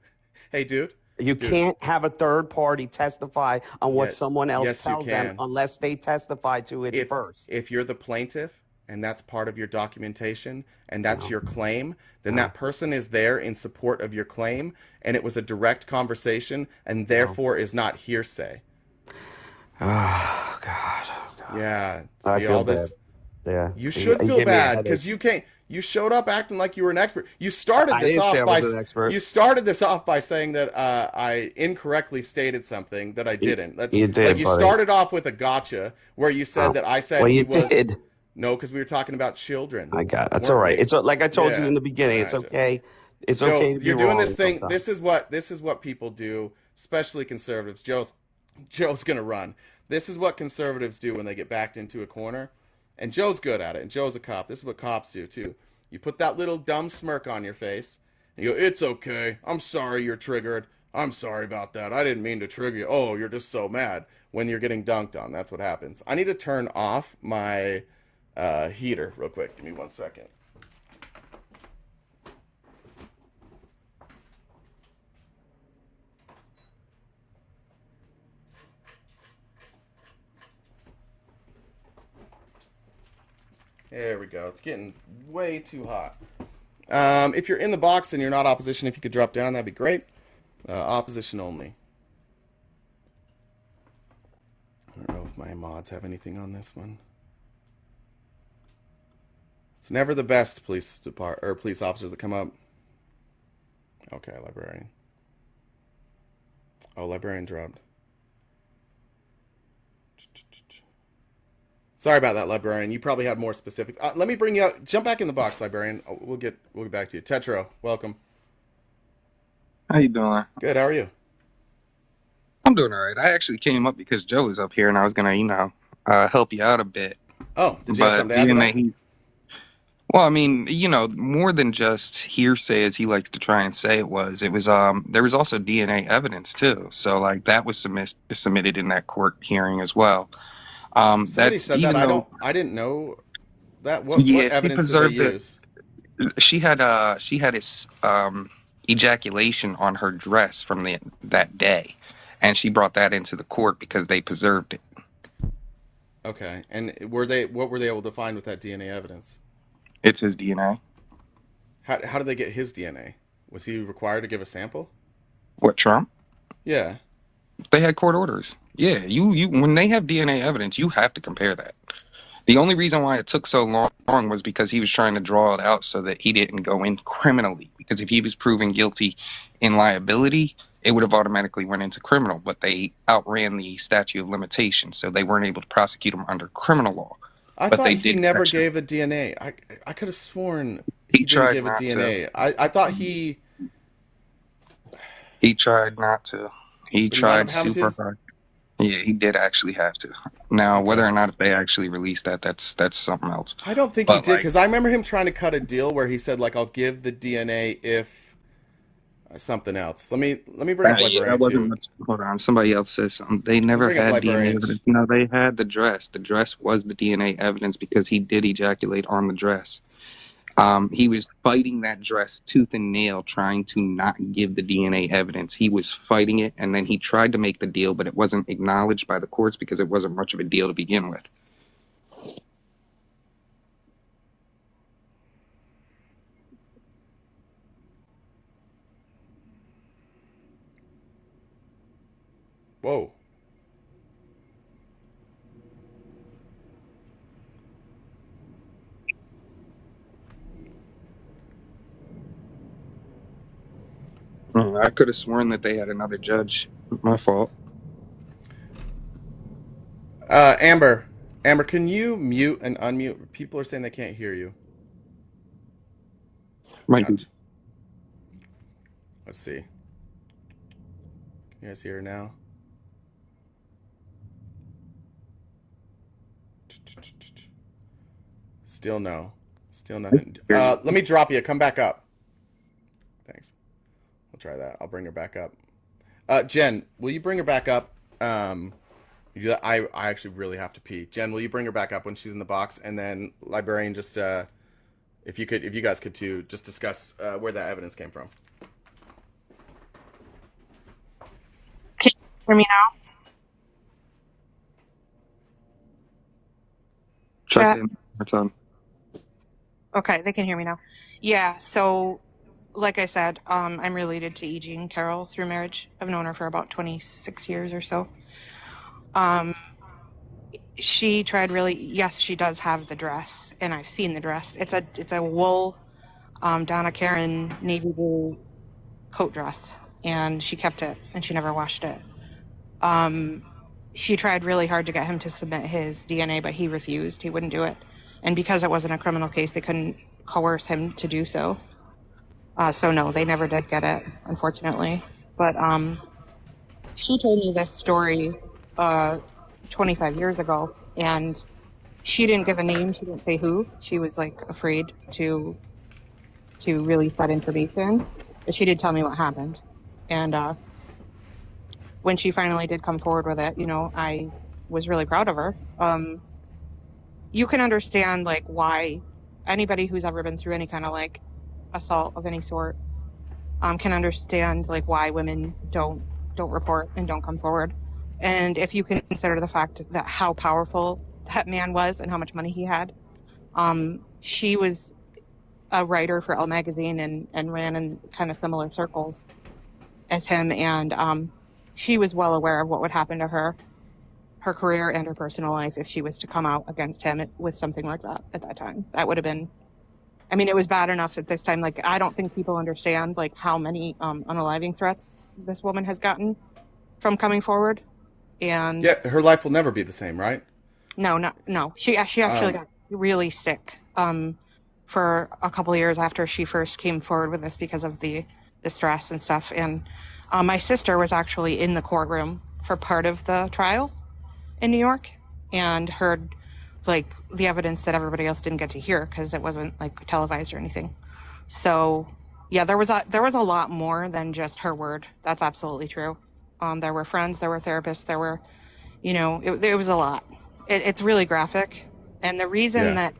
Hey, dude. You can't have a third party testify on what Yes. someone else Yes, you tells them can. unless they testify to it first. If you're the plaintiff and that's part of your documentation and that's your claim, then that person is there in support of your claim and it was a direct conversation and therefore is not hearsay. Oh God. Yeah. I See feel all this. bad. Yeah. You should You feel give me a bad headache. because you showed up acting like you were an expert. You started I this didn't off say I by was an expert. you started this off by saying that I incorrectly stated something that I didn't. That's, you did, like you buddy. started off with a gotcha where you said Oh, that I said well, he you was did. no because we were talking about children. I got it. That's weren't all right. we? It's like I told you Yeah. in the beginning. All It's right, okay. It's Joe, okay to be you're doing wrong this thing. sometimes. This is what people do, especially conservatives. Joe's gonna run. This is what conservatives do when they get backed into a corner, and Joe's good at it. And Joe's a cop. This is what cops do too. You put that little dumb smirk on your face, and you go, "It's okay. I'm sorry you're triggered. I'm sorry about that. I didn't mean to trigger you. Oh, you're just so mad." When you're getting dunked on, that's what happens. I need to turn off my heater real quick. Give me 1 second. There we go. It's getting way too hot. If you're in the box and you're not opposition, if you could drop down, that'd be great. Opposition only. I don't know if my mods have anything on this one. It's never the best police officers that come up. Okay, librarian. Oh, librarian dropped. Sorry about that, Librarian. You probably had more specific. Let me bring you out. Jump back in the box, Librarian. We'll get back to you. Tetro, welcome. How you doing? Good. How are you? I'm doing all right. I actually came up because Joe was up here, and I was gonna, help you out a bit. Oh, did you have something to add to that? Well, I mean, more than just hearsay, as he likes to try and say it was. There was also DNA evidence too. So like that was submitted in that court hearing as well. Somebody said that. I didn't know that. What evidence did they use? She had his ejaculation on her dress from that day, and she brought that into the court because they preserved it. Okay, and what were they able to find with that DNA evidence? It's his DNA. How did they get his DNA? Was he required to give a sample? What, Trump? Yeah. They had court orders. Yeah, you when they have DNA evidence, you have to compare that. The only reason why it took so long was because he was trying to draw it out so that he didn't go in criminally. Because if he was proven guilty in liability, it would have automatically went into criminal. But they outran the statute of limitations, so they weren't able to prosecute him under criminal law. I thought he never gave a DNA. I could have sworn he didn't give a DNA. I thought he tried not to. He tried super hard. Yeah, he did actually have to. Now, whether or not if they actually released that's something else. I don't think he did, because I remember him trying to cut a deal where he said, like, I'll give the DNA if something else. Let me bring up Librarian that wasn't too. much. Hold on, somebody else says something. They never Bring up had Librarian. DNA evidence. No, they had the dress. The dress was the DNA evidence because he did ejaculate on the dress. He was fighting that dress tooth and nail, trying to not give the DNA evidence. He was fighting it, and then he tried to make the deal, but it wasn't acknowledged by the courts because it wasn't much of a deal to begin with. Whoa. I could have sworn that they had another judge. My fault. Amber, can you mute and unmute? People are saying they can't hear you. Might be. Let's see. Can you guys hear her now? Still no. Still nothing. Let me drop you. Come back up. Thanks. We'll try that. I'll bring her back up. Jen, will you bring her back up? I actually really have to pee. Jen, will you bring her back up when she's in the box? And then Librarian, just if you guys could too, just discuss where that evidence came from. Can you hear me now? Check in. It's on. Okay, they can hear me now. Yeah, so like I said, I'm related to E. Jean Carroll through marriage. I've known her for about 26 years or so. She tried yes, she does have the dress, and I've seen the dress. It's a wool Donna Karan navy blue coat dress, and she kept it, and she never washed it. She tried really hard to get him to submit his DNA, but he refused. He wouldn't do it. And because it wasn't a criminal case, they couldn't coerce him to do so. So no, they never did get it, unfortunately. But she told me this story 25 years ago, and she didn't give a name. She didn't say who. She was like afraid to release that information. But she did tell me what happened. And when she finally did come forward with it, I was really proud of her. You can understand like why anybody who's ever been through any kind of like assault of any sort can understand like why women don't report and don't come forward. And if you can consider the fact that how powerful that man was and how much money he had, she was a writer for Elle magazine and ran in kind of similar circles as him, and she was well aware of what would happen to her career and her personal life if she was to come out against him with something like that at that time. That would have been, it was bad enough at this time. Like, I don't think people understand like how many unaliving threats this woman has gotten from coming forward. And yeah, her life will never be the same, right? No. She actually got really sick for a couple of years after she first came forward with this because of the stress and stuff. And my sister was actually in the courtroom for part of the trial in New York and heard like the evidence that everybody else didn't get to hear because it wasn't like televised or anything. So yeah, there was a lot more than just her word. That's absolutely true. There were friends, there were therapists, there were, it was a lot. It's really graphic. And the reason that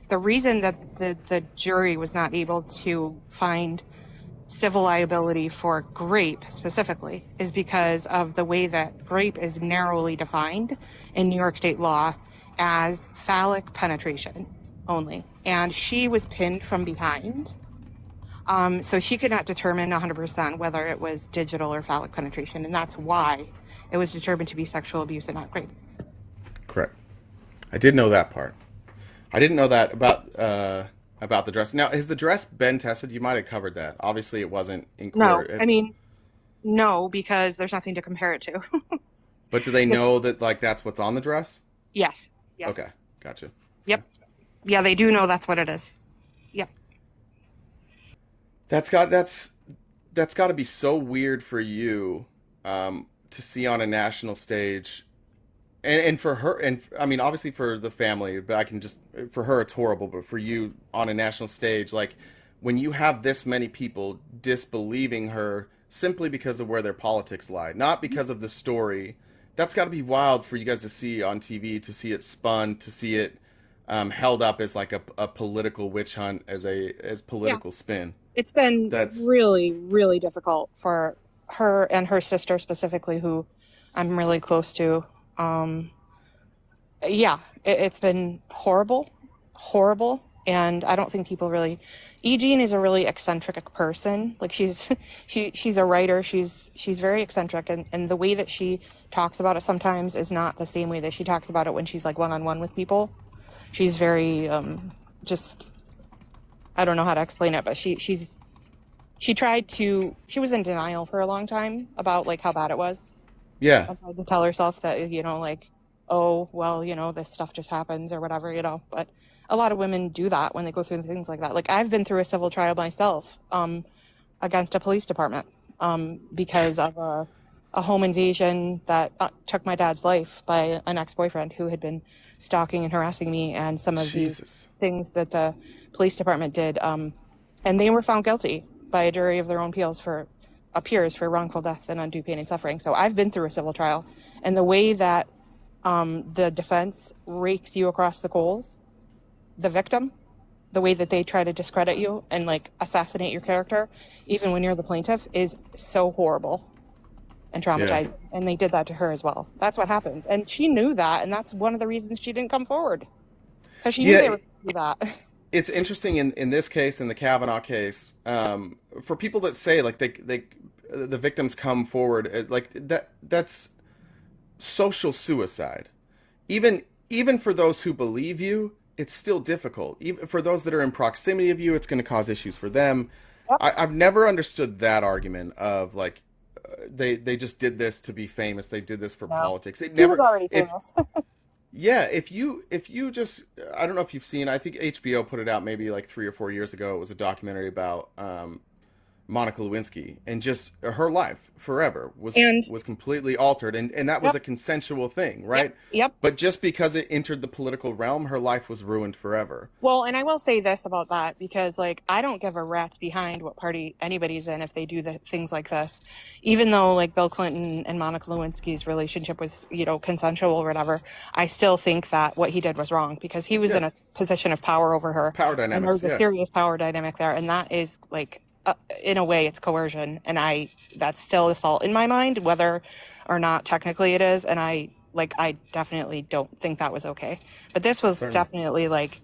the jury was not able to find civil liability for grape specifically is because of the way that grape is narrowly defined in New York state law as phallic penetration only. And she was pinned from behind. So she could not determine 100% whether it was digital or phallic penetration. And that's why it was determined to be sexual abuse and not rape. Correct. I did know that part. I didn't know that about the dress. Now, has the dress been tested? You might have covered that. Obviously, it wasn't in court. No, because there's nothing to compare it to. But do they know that like that's what's on the dress? Yes. Okay, gotcha. Yep. Yeah, they do know that's what it is. Yep. That's got to be so weird for you to see on a national stage, and for her, and I mean obviously for the family, but for her it's horrible, but for you on a national stage, like when you have this many people disbelieving her simply because of where their politics lie, not because of the story. That's got to be wild for you guys to see on TV, to see it spun, to see it held up as like a political witch hunt, as political spin. It's been really, really difficult for her and her sister specifically, who I'm really close to. It's been horrible. And I don't think people really. E. Jean is a really eccentric person. Like she's a writer. She's very eccentric, and the way that she talks about it sometimes is not the same way that she talks about it when she's like one-on-one with people. She's very I don't know how to explain it, but she was in denial for a long time about like how bad it was. Yeah. I tried to tell herself that, oh, well, this stuff just happens or whatever, but a lot of women do that when they go through things like that. Like I've been through a civil trial myself against a police department because of a home invasion that took my dad's life by an ex-boyfriend who had been stalking and harassing me, and some of these things that the police department did. And they were found guilty by a jury of their own peers for wrongful death and undue pain and suffering. So I've been through a civil trial, and the way that the defense rakes you across the coals, the victim, the way that they try to discredit you and like assassinate your character, even when you're the plaintiff, is so horrible and traumatizing. Yeah. And they did that to her as well. That's what happens. And she knew that, and that's one of the reasons she didn't come forward. Because she knew they were going to do that. It's interesting in this case, in the Kavanaugh case, for people that say like the victims come forward, like that's social suicide. Even for those who believe you, it's still difficult. Even for those that are in proximity of you, it's going to cause issues for them. Yep. I've never understood that argument of like they just did this to be famous. They did this for politics. She was already famous. Yeah, if you just, I don't know if you've seen, I think HBO put it out maybe like 3 or 4 years ago. It was a documentary about Monica Lewinsky, and just her life forever was completely altered, and that was a consensual thing, right? Yep. But just because it entered the political realm, her life was ruined forever. Well, and I will say this about that, because like I don't give a rat's behind what party anybody's in if they do the things like this, even though like Bill Clinton and Monica Lewinsky's relationship was consensual or whatever. I still think that what he did was wrong, because he was in a position of power over her. Power dynamics. And there was a serious power dynamic there, and that is like. In a way, it's coercion, and that's still assault in my mind, whether or not technically it is. And I definitely don't think that was okay. But this was definitely like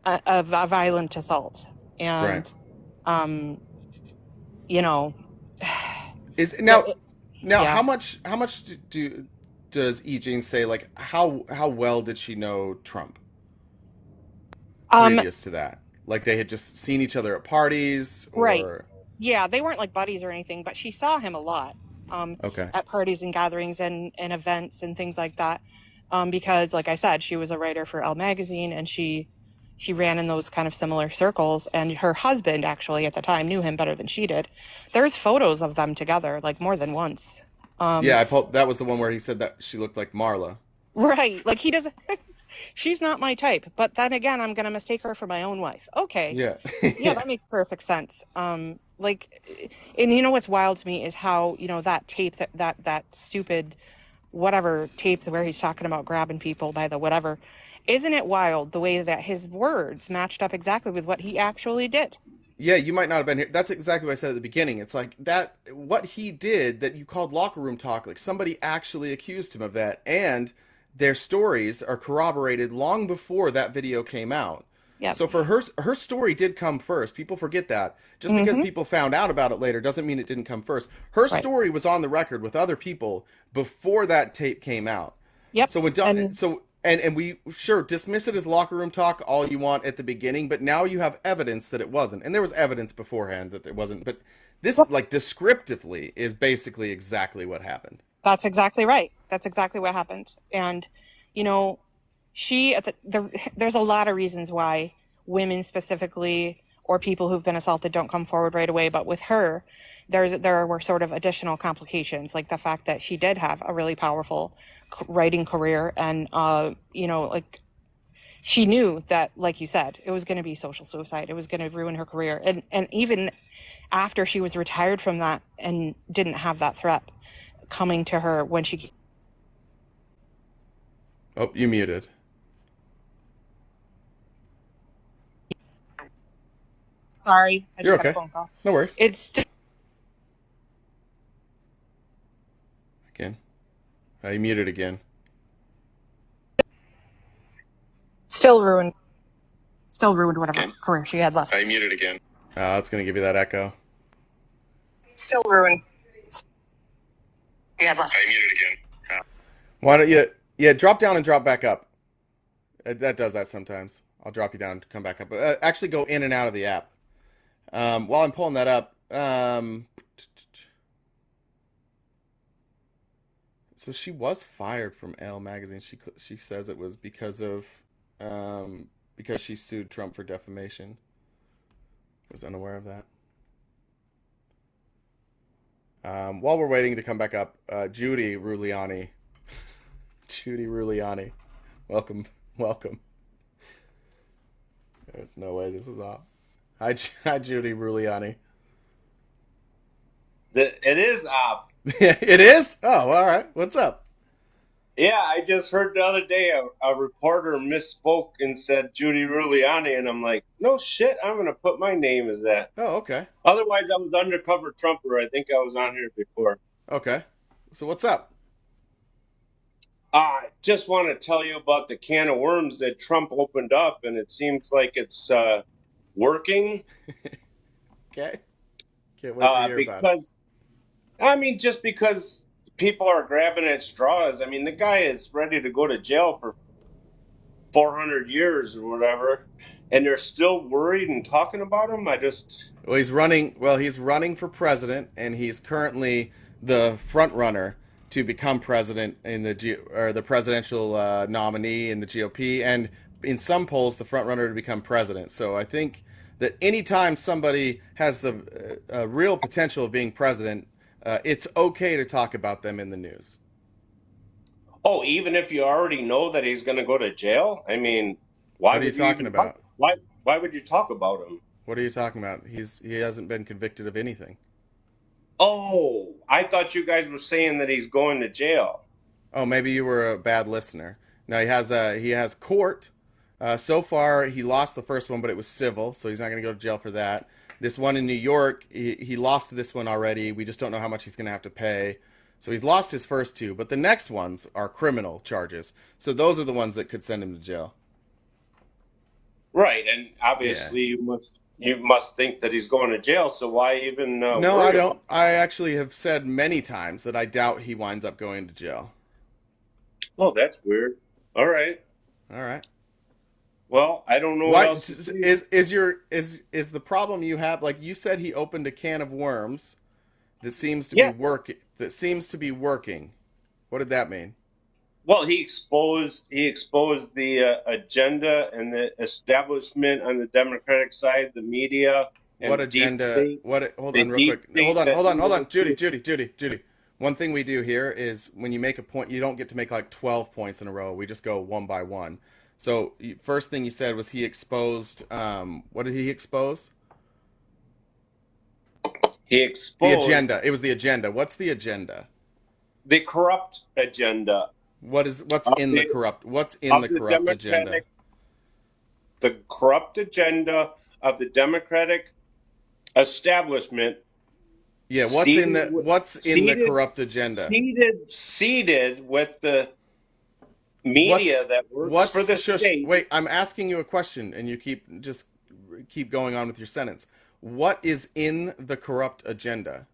a violent assault, and is now how much does E. Jean say, like how well did she know Trump previous to that? Like they had just seen each other at parties, or... Right? Yeah, they weren't like buddies or anything, but she saw him a lot. At parties and gatherings and events and things like that. because, like I said, she was a writer for Elle magazine, and she ran in those kind of similar circles. And her husband, actually, at the time, knew him better than she did. There's photos of them together, like more than once. Yeah, that was the one where he said that she looked like Marla. Right. Like he doesn't. She's not my type. But then again, I'm gonna mistake her for my own wife. Okay. Yeah. Yeah, that makes perfect sense. Like, and you know what's wild to me is how, you know, that tape, that stupid whatever tape where he's talking about grabbing people by the whatever. Isn't it wild the way that his words matched up exactly with what he actually did? Yeah, you might not have been here. That's exactly what I said at the beginning. It's like that, what he did that you called locker room talk, like somebody actually accused him of that, and their stories are corroborated long before that video came out. Yeah. So for her story did come first. People forget that. Just because people found out about it later doesn't mean it didn't come first. Her Right. story was on the record with other people before that tape came out. Yep. So and we sure dismiss it as locker room talk all you want at the beginning, but now you have evidence that it wasn't. And there was evidence beforehand that it wasn't, but this like descriptively is basically exactly what happened. That's exactly right. That's exactly what happened. And, you know, there's a lot of reasons why women specifically or people who've been assaulted don't come forward right away. But with her, there were sort of additional complications, like the fact that she did have a really powerful writing career. And, you know, like she knew that, like you said, it was going to be social suicide. It was going to ruin her career. And even after she was retired from that and didn't have that threat coming to her when she... Oh, you muted. Sorry, I just You're got a okay. phone call. No worries. It's still... Again. You muted again. Still ruined whatever career she had left. You muted again. It's going to give you that echo. Still ruined. She had left. You muted again. Why don't you... Yeah, drop down and drop back up. That does that sometimes. I'll drop you down and come back up. Actually go in and out of the app. While I'm pulling that up, so she was fired from Elle magazine. She says it was because she sued Trump for defamation. Was unaware of that. While we're waiting to come back up, Judy Ruliani. Judy Ruliani. Welcome. There's no way this is off. Hi, Judy Ruliani. It is up. It is? Oh, all right. What's up? Yeah, I just heard the other day a reporter misspoke and said Judy Ruliani, and I'm like, no shit, I'm going to put my name as that. Oh, okay. Otherwise, I was undercover Trumper. I think I was on here before. Okay. So what's up? I just want to tell you about the can of worms that Trump opened up, and it seems like it's working. Okay. Can't wait to hear about it. I mean, just because people are grabbing at straws. I mean, the guy is ready to go to jail for 400 years or whatever, and they're still worried and talking about him. Well, he's running for president, and he's currently the front runner to become president in the presidential nominee in the GOP, and in some polls, the front runner to become president. So I think that anytime somebody has the real potential of being president, it's okay to talk about them in the news. Oh, even if you already know that he's going to go to jail? I mean, What are you talking about? Why would you talk about him? What are you talking about? He hasn't been convicted of anything. Oh, I thought you guys were saying that he's going to jail. Oh, maybe you were a bad listener. No, he has court. So far, he lost the first one, but it was civil, so he's not going to go to jail for that. This one in New York, he lost this one already. We just don't know how much he's going to have to pay. So he's lost his first two, but the next ones are criminal charges. So those are the ones that could send him to jail. Right, and obviously you must think that he's going to jail, so why even No, worry I don't. I actually have said many times that I doubt he winds up going to jail. Oh, that's weird. All right. All right. Well, I don't know What what else to say. is the problem you have? Like you said, he opened a can of worms that seems to be working. What did that mean? Well, he exposed the agenda and the establishment on the Democratic side, the media, and What the deep agenda? state. Hold The on, real deep quick. state Hold on, that hold on, he hold on. was. Judy. One thing we do here is when you make a point, you don't get to make like 12 points in a row. We just go one by one. So first thing you said was he exposed. What did he expose? He The exposed agenda. It was the agenda. What's the agenda? the corrupt agenda What's of in the the corrupt? What's in of the the corrupt agenda? Democratic, the corrupt agenda of the Democratic establishment. Yeah, what's in the corrupt agenda? Seated with the media that works for the state. Wait, I'm asking you a question, and you keep going on with your sentence. What is in the corrupt agenda?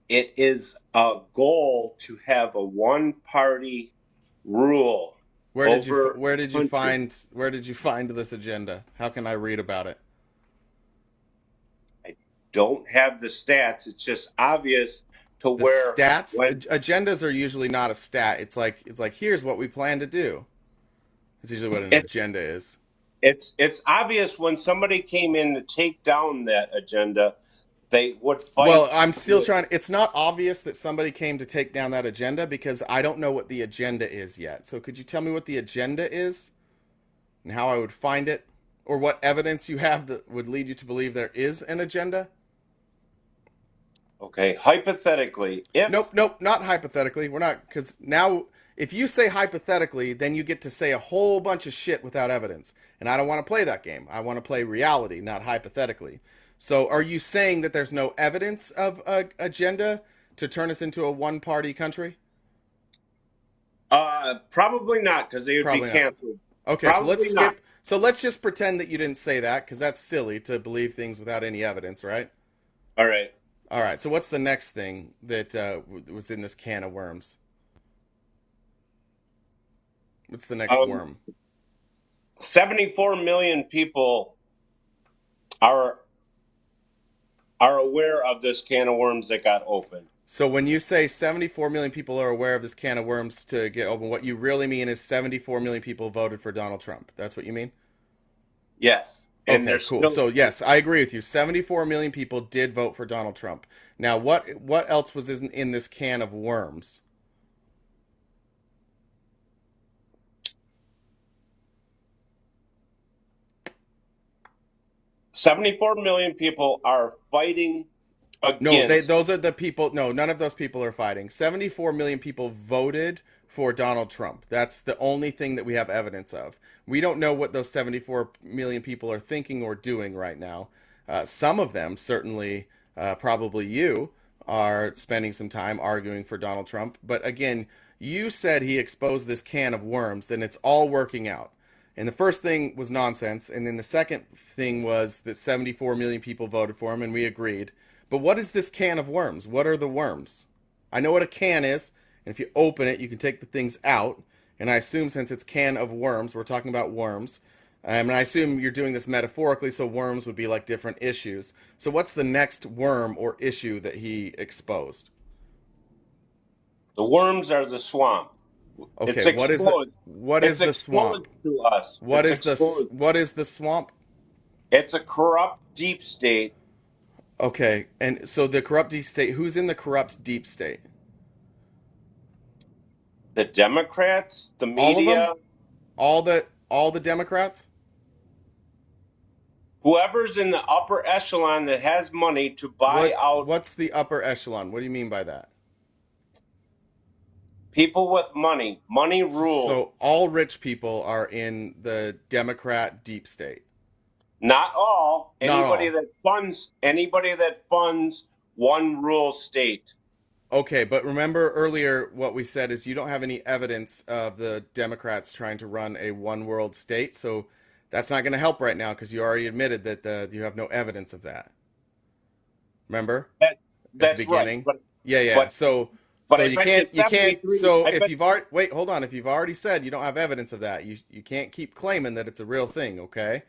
It is a goal to have a one-party rule. Where did you find this agenda? How can I read about it? I don't have the stats. It's just obvious to The where stats agendas are usually not a stat. It's like here's what we plan to do. It's usually what an agenda is. It's obvious when somebody came in to take down that agenda, they would fight. Well, I'm still trying. It's not obvious that somebody came to take down that agenda because I don't know what the agenda is yet. So could you tell me what the agenda is and how I would find it, or what evidence you have that would lead you to believe there is an agenda? Okay, hypothetically, Nope, not hypothetically. We're not, because now if you say hypothetically, then you get to say a whole bunch of shit without evidence, and I don't want to play that game. I want to play reality, not hypothetically. So are you saying that there's no evidence of an agenda to turn us into a one-party country? Probably not, because they would be canceled. Okay, so let's skip. So let's just pretend that you didn't say that, because that's silly to believe things without any evidence, right? All right. All right. So what's the next thing that was in this can of worms? What's the next worm? 74 million people are aware of this can of worms that got opened. So when you say 74 million people are aware of this can of worms to get open, what you really mean is 74 million people voted for Donald Trump. That's what you mean? Yes. And okay, cool. So yes, I agree with you. 74 million people did vote for Donald Trump. Now, what else was in this can of worms? $74 million people are fighting against. No, those are the people. No, none of those people are fighting. 74 million people voted for Donald Trump. That's the only thing that we have evidence of. We don't know what those 74 million people are thinking or doing right now. Some of them, certainly, probably you, are spending some time arguing for Donald Trump. But again, you said he exposed this can of worms, and it's all working out. And the first thing was nonsense, and then the second thing was that 74 million people voted for him, and we agreed. But what is this can of worms? What are the worms? I know what a can is, and if you open it, you can take the things out. And I assume since it's can of worms, we're talking about worms. And I assume you're doing this metaphorically, so worms would be like different issues. So what's the next worm or issue that he exposed? The worms are the swamp. Okay, what is the swamp? To us. What is the swamp? It's a corrupt deep state. Okay, and so the corrupt deep state, who's in the corrupt deep state? The Democrats, the media, all the Democrats? Whoever's in the upper echelon that has money to buy out. What's the upper echelon? What do you mean by that? People with money. Money rules. So all rich people are in the Democrat deep state. Not all. Anybody all. that funds one rural state. Okay, but remember earlier what we said is you don't have any evidence of the Democrats trying to run a one world state, so that's not going to help right now because you already admitted that you have no evidence of that. Remember? That's at the beginning? Right. Yeah. So you can't. So if you've already hold on. If you've already said you don't have evidence of that, you can't keep claiming that it's a real thing. Okay.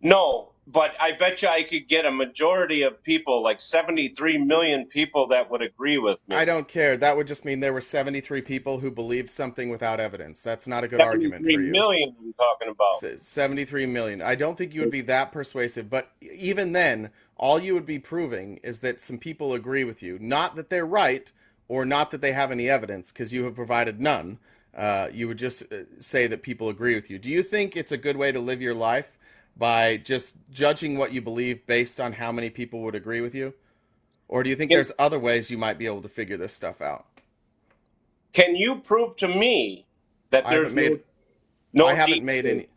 No, but I bet you I could get a majority of people, like 73 million people, that would agree with I me. don't care. That would just mean there were 73 people who believed something without evidence. That's not a good argument 73 for you. million I'm talking about. 73 million. I don't think you would be that persuasive, but even then, all you would be proving is that some people agree with you. Not that they're right or not that they have any evidence, because you have provided none. You would just say that people agree with you. Do you think it's a good way to live your life by just judging what you believe based on how many people would agree with you? Or do you think Can, there's other ways you might be able to figure this stuff out? can you prove to me that I haven't there's made no I haven't deep made state? any.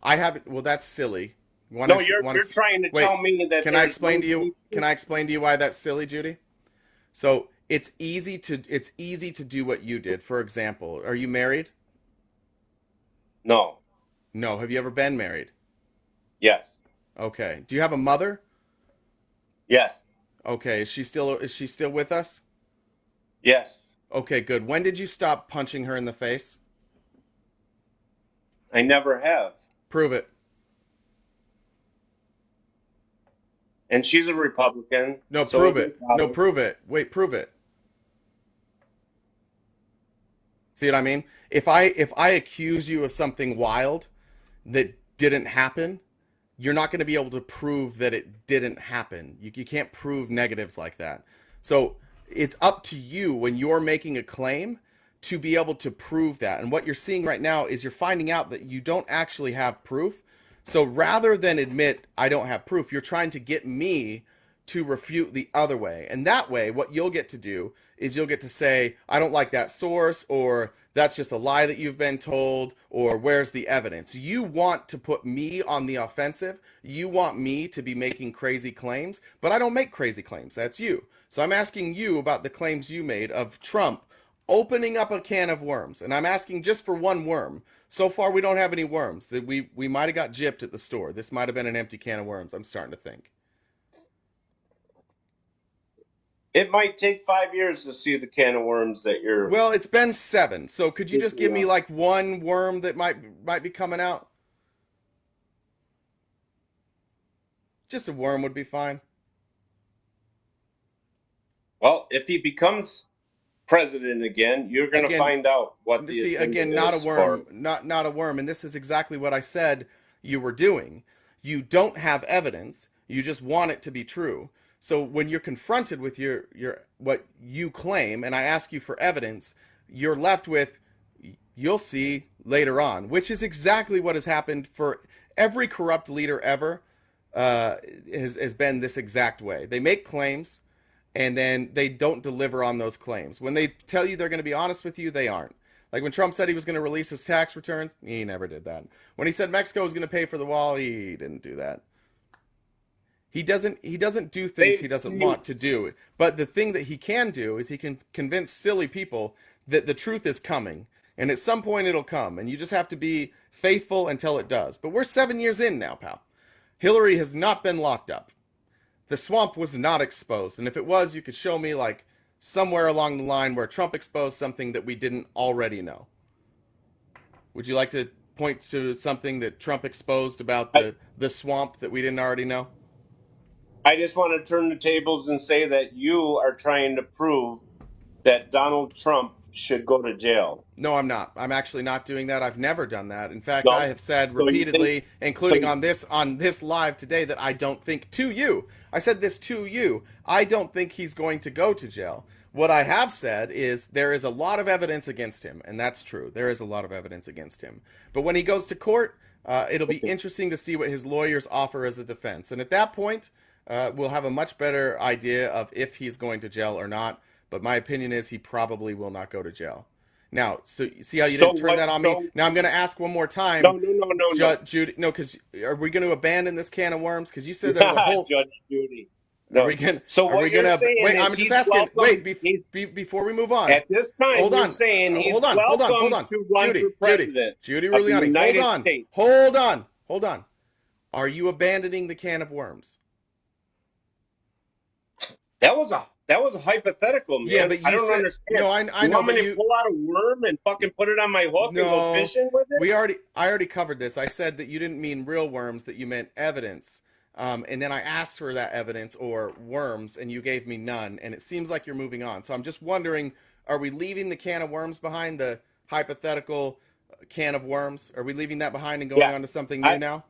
I haven't. Well, that's silly. No, you're trying to Wait. tell me that Can I there's explain no to you? deep Can state? I explain to you why that's silly, Judy? So it's easy to do what you did. For example, are you married? No. No. Have you ever been married? Yes. Okay. Do you have a mother? Yes. Okay. Is she still with us? Yes. Okay, good. When did you stop punching her in the face? I never have. Prove it. And she's a Republican. No, so prove is it. my No, father. prove it. Wait, prove it. See what I mean? If I accuse you of something wild that didn't happen, you're not going to be able to prove that it didn't happen. You can't prove negatives like that. So it's up to you when you're making a claim to be able to prove that. And what you're seeing right now is you're finding out that you don't actually have proof. So rather than admit I don't have proof, you're trying to get me to refute the other way. And that way, what you'll get to do is you'll get to say, I don't like that source, or that's just a lie that you've been told, or where's the evidence? You want to put me on the offensive. You want me to be making crazy claims, but I don't make crazy claims. That's you. So I'm asking you about the claims you made of Trump opening up a can of worms. And I'm asking just for one worm. So far, we don't have any worms. That we might have got gypped at the store. This might have been an empty can of worms, I'm starting to think. It might take 5 years to see the can of worms that you're Well, it's been 7. So could you just speaking give me of. like one worm that might be coming out? Just a worm would be fine. Well, if he becomes president again, you're going to Again, find out what the see, agenda again, not a is worm, for. not a worm, and this is exactly what I said you were doing. You don't have evidence. You just want it to be true. So when you're confronted with your what you claim, and I ask you for evidence, you're left with, you'll see later on, which is exactly what has happened for every corrupt leader ever. Has been this exact way. They make claims, and then they don't deliver on those claims. When they tell you they're going to be honest with you, they aren't. Like when Trump said he was going to release his tax returns, he never did that. When he said Mexico was going to pay for the wall, he didn't do that. He doesn't do things he doesn't want to do. But the thing that he can do is he can convince silly people that the truth is coming, and at some point it'll come, and you just have to be faithful until it does. But we're 7 years in now, pal. Hillary has not been locked up. The swamp was not exposed, and if it was, you could show me like somewhere along the line where Trump exposed something that we didn't already know. Would you like to point to something that Trump exposed about the swamp that we didn't already know? I just want to turn the tables and say that you are trying to prove that Donald Trump should go to jail. No, I'm not. I'm actually not doing that. I've never done that. In fact, No. I have said So you think? repeatedly, including So on this live today, that I don't think to you. I said this to you. I don't think he's going to go to jail. What I have said is there is a lot of evidence against him, and that's true. There is a lot of evidence against him. But when he goes to court, it'll be interesting to see what his lawyers offer as a defense. And at that point, we'll have a much better idea of if he's going to jail or not. But my opinion is he probably will not go to jail. Now, so see how you didn't turn that on me? Now I'm going to ask one more time. No. Judy, no, because are we going to abandon this can of worms? Because you said there was a whole... Judge Judy. No. Are we going you're saying wait, is I'm just he's asking. welcome- Wait, before we move on. At this time, hold you're on. saying he's hold on. welcome to run for president Judy of the Giuliani. United Hold on. States. Hold on. Are you abandoning the can of worms? That was a That was hypothetical, man. Yeah, but I you don't said understand. no. I You know, want me but to you pull out a worm and fucking put it on my hook and go no. fishing with it? I already covered this. I said that you didn't mean real worms; that you meant evidence. And then I asked for that evidence or worms, and you gave me none. And it seems like you're moving on. So I'm just wondering: are we leaving the can of worms behind, the hypothetical can of worms? Are we leaving that behind and going Yeah. on to something new now?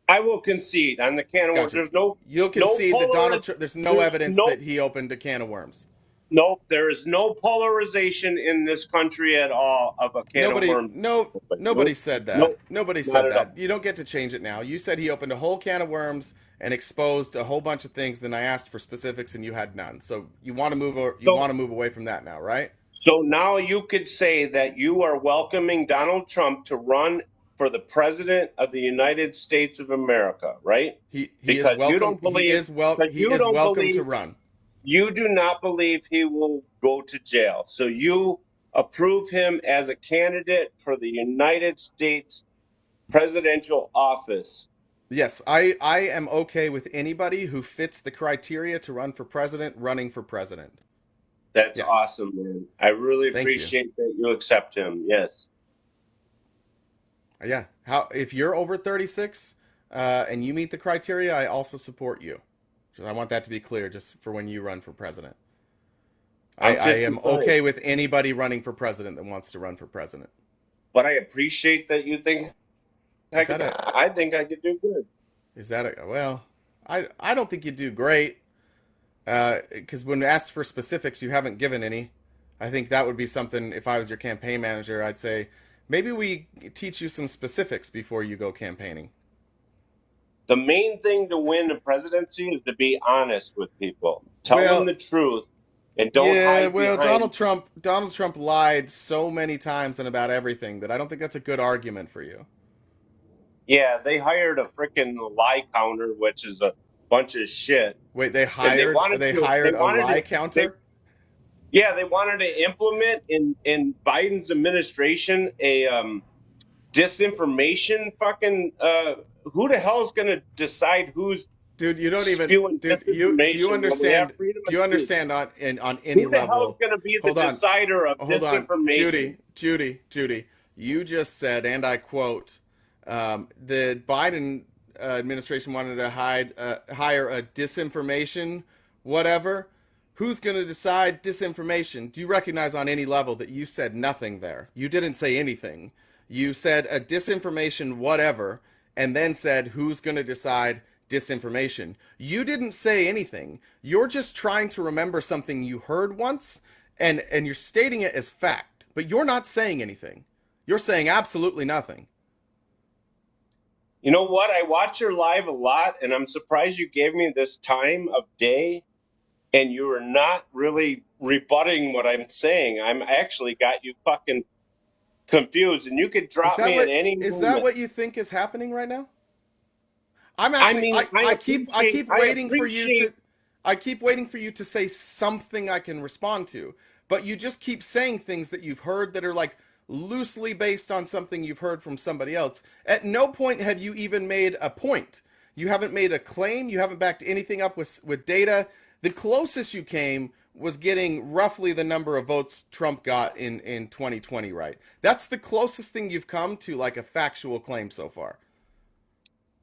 I will concede on the can of worms. Gotcha. There's no You'll concede that Donald Trump. There's no there's evidence no that he opened a can of worms. Nope, there is no polarization in this country at all of a can of worms. Nobody said that. Nope, Nobody not said at all. that. You don't get to change it now. You said he opened a whole can of worms and exposed a whole bunch of things. Then I asked for specifics, and you had none. So you want to move, want to move away from that now, right? So now you could say that you are welcoming Donald Trump to run for the president of the United States of America, right? He because is welcome. you don't believe He is welcome to run. You do not believe he will go to jail. So you approve him as a candidate for the United States presidential office. Yes, I am okay with anybody who fits the criteria to run for president running for president. That's Yes. awesome, man. I really Thank you. appreciate that you accept him. Yes. Yeah. If you're over 36 and you meet the criteria, I also support you. So I want that to be clear, just for when you run for president. I am 55. okay with anybody running for president that wants to run for president. But I appreciate that you think I think I could do good. Is that well? I don't think you do great. Because when asked for specifics, you haven't given any. I think that would be something. If I was your campaign manager, I'd say maybe we teach you some specifics before you go campaigning. The main thing to win the presidency is to be honest with people. Tell them the truth and don't hide behind. Donald Trump lied so many times and about everything that I don't think that's a good argument for you. Yeah, they hired a freaking lie counter, which is a bunch of shit. Wait, they hired a lie counter? They wanted to implement in Biden's administration a disinformation fucking who the hell is going to decide who's Dude, you don't even do you understand on any level? Who the hell is going to be the decider of disinformation? Judy, you just said, and I quote, the Biden administration wanted to hire a disinformation whatever. Who's going to decide disinformation? Do you recognize on any level that you said nothing there? You didn't say anything. You said a disinformation whatever, and then said who's going to decide disinformation. You didn't say anything. You're just trying to remember something you heard once, and you're stating it as fact, but you're not saying anything. You're saying absolutely nothing. You know what? I watch your live a lot, and I'm surprised you gave me this time of day, and you were not really rebutting what I'm saying. I'm actually got you fucking confused, and you could drop me at any moment. Is that what you think is happening right now? I keep waiting for you to say something I can respond to, but you just keep saying things that you've heard that are like loosely based on something you've heard from somebody else. At no point have you even made a point. You haven't made a claim. You haven't backed anything up with data. The closest you came was getting roughly the number of votes Trump got in 2020, right? That's the closest thing you've come to like a factual claim so far.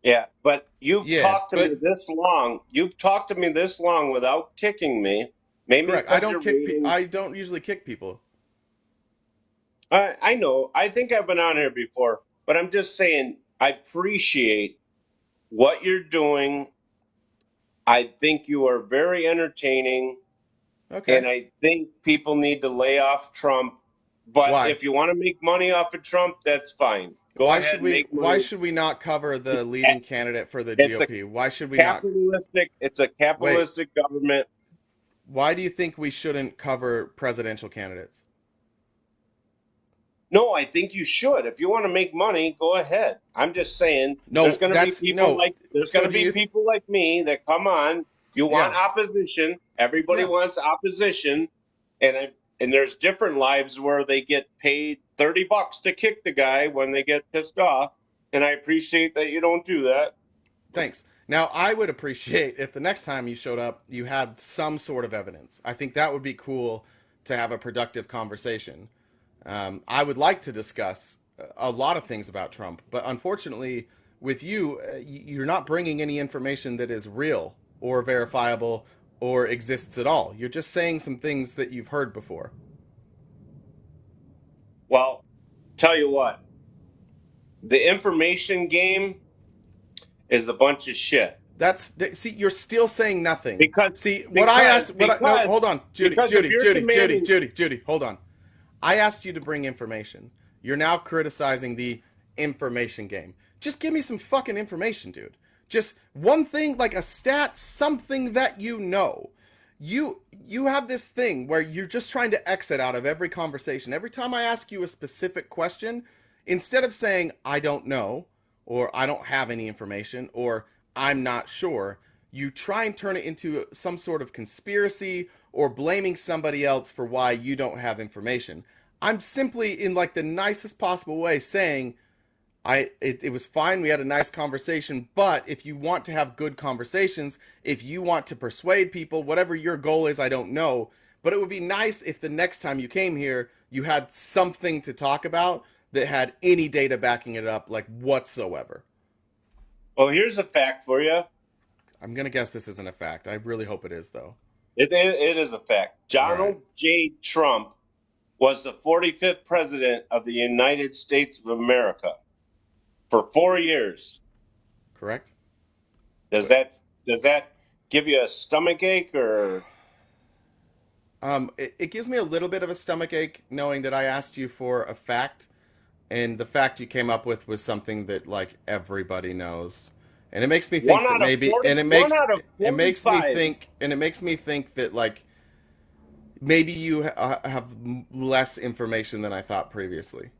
Yeah, but you've talked to me this long. You've talked to me this long without kicking me. Maybe correct. I don't usually kick people. I know. I think I've been on here before, but I'm just saying I appreciate what you're doing. I think you are very entertaining. Okay. And I think people need to lay off Trump. But if you want to make money off of Trump, that's fine. Go ahead and make money. Why should we not cover the leading candidate for the GOP? Why should we not? It's a capitalistic government. Why do you think we shouldn't cover presidential candidates? No, I think you should. If you want to make money, go ahead. I'm just saying there's going to be people like me that come on. You want opposition. Everybody wants opposition. And there's different lives where they get paid $30 to kick the guy when they get pissed off. And I appreciate that you don't do that. Thanks. Now, I would appreciate if the next time you showed up, you had some sort of evidence. I think that would be cool to have a productive conversation. I would like to discuss a lot of things about Trump, but unfortunately, with you, you're not bringing any information that is real or verifiable or exists at all. You're just saying some things that you've heard before. Well, tell you what, the information game is a bunch of shit. See, you're still saying nothing. No, hold on, Judy, hold on. I asked you to bring information. You're now criticizing the information game. Just give me some fucking information, dude. Just one thing, like a stat, something that you know. You have this thing where you're just trying to exit out of every conversation. Every time I ask you a specific question, instead of saying, I don't know, or I don't have any information, or I'm not sure, you try and turn it into some sort of conspiracy or blaming somebody else for why you don't have information. I'm simply, in like the nicest possible way, saying it was fine, we had a nice conversation, but if you want to have good conversations, if you want to persuade people, whatever your goal is, I don't know, but it would be nice if the next time you came here, you had something to talk about that had any data backing it up, like whatsoever. Well, here's a fact for you. I'm going to guess this isn't a fact. I really hope it is, though. It is a fact. Donald J. Trump was the 45th president of the United States of America for 4 years. Correct. Does that give you a stomach ache or? It gives me a little bit of a stomach ache knowing that I asked you for a fact, and the fact you came up with was something that like everybody knows, and it makes me think that maybe, and it makes me think that like maybe you have less information than I thought previously.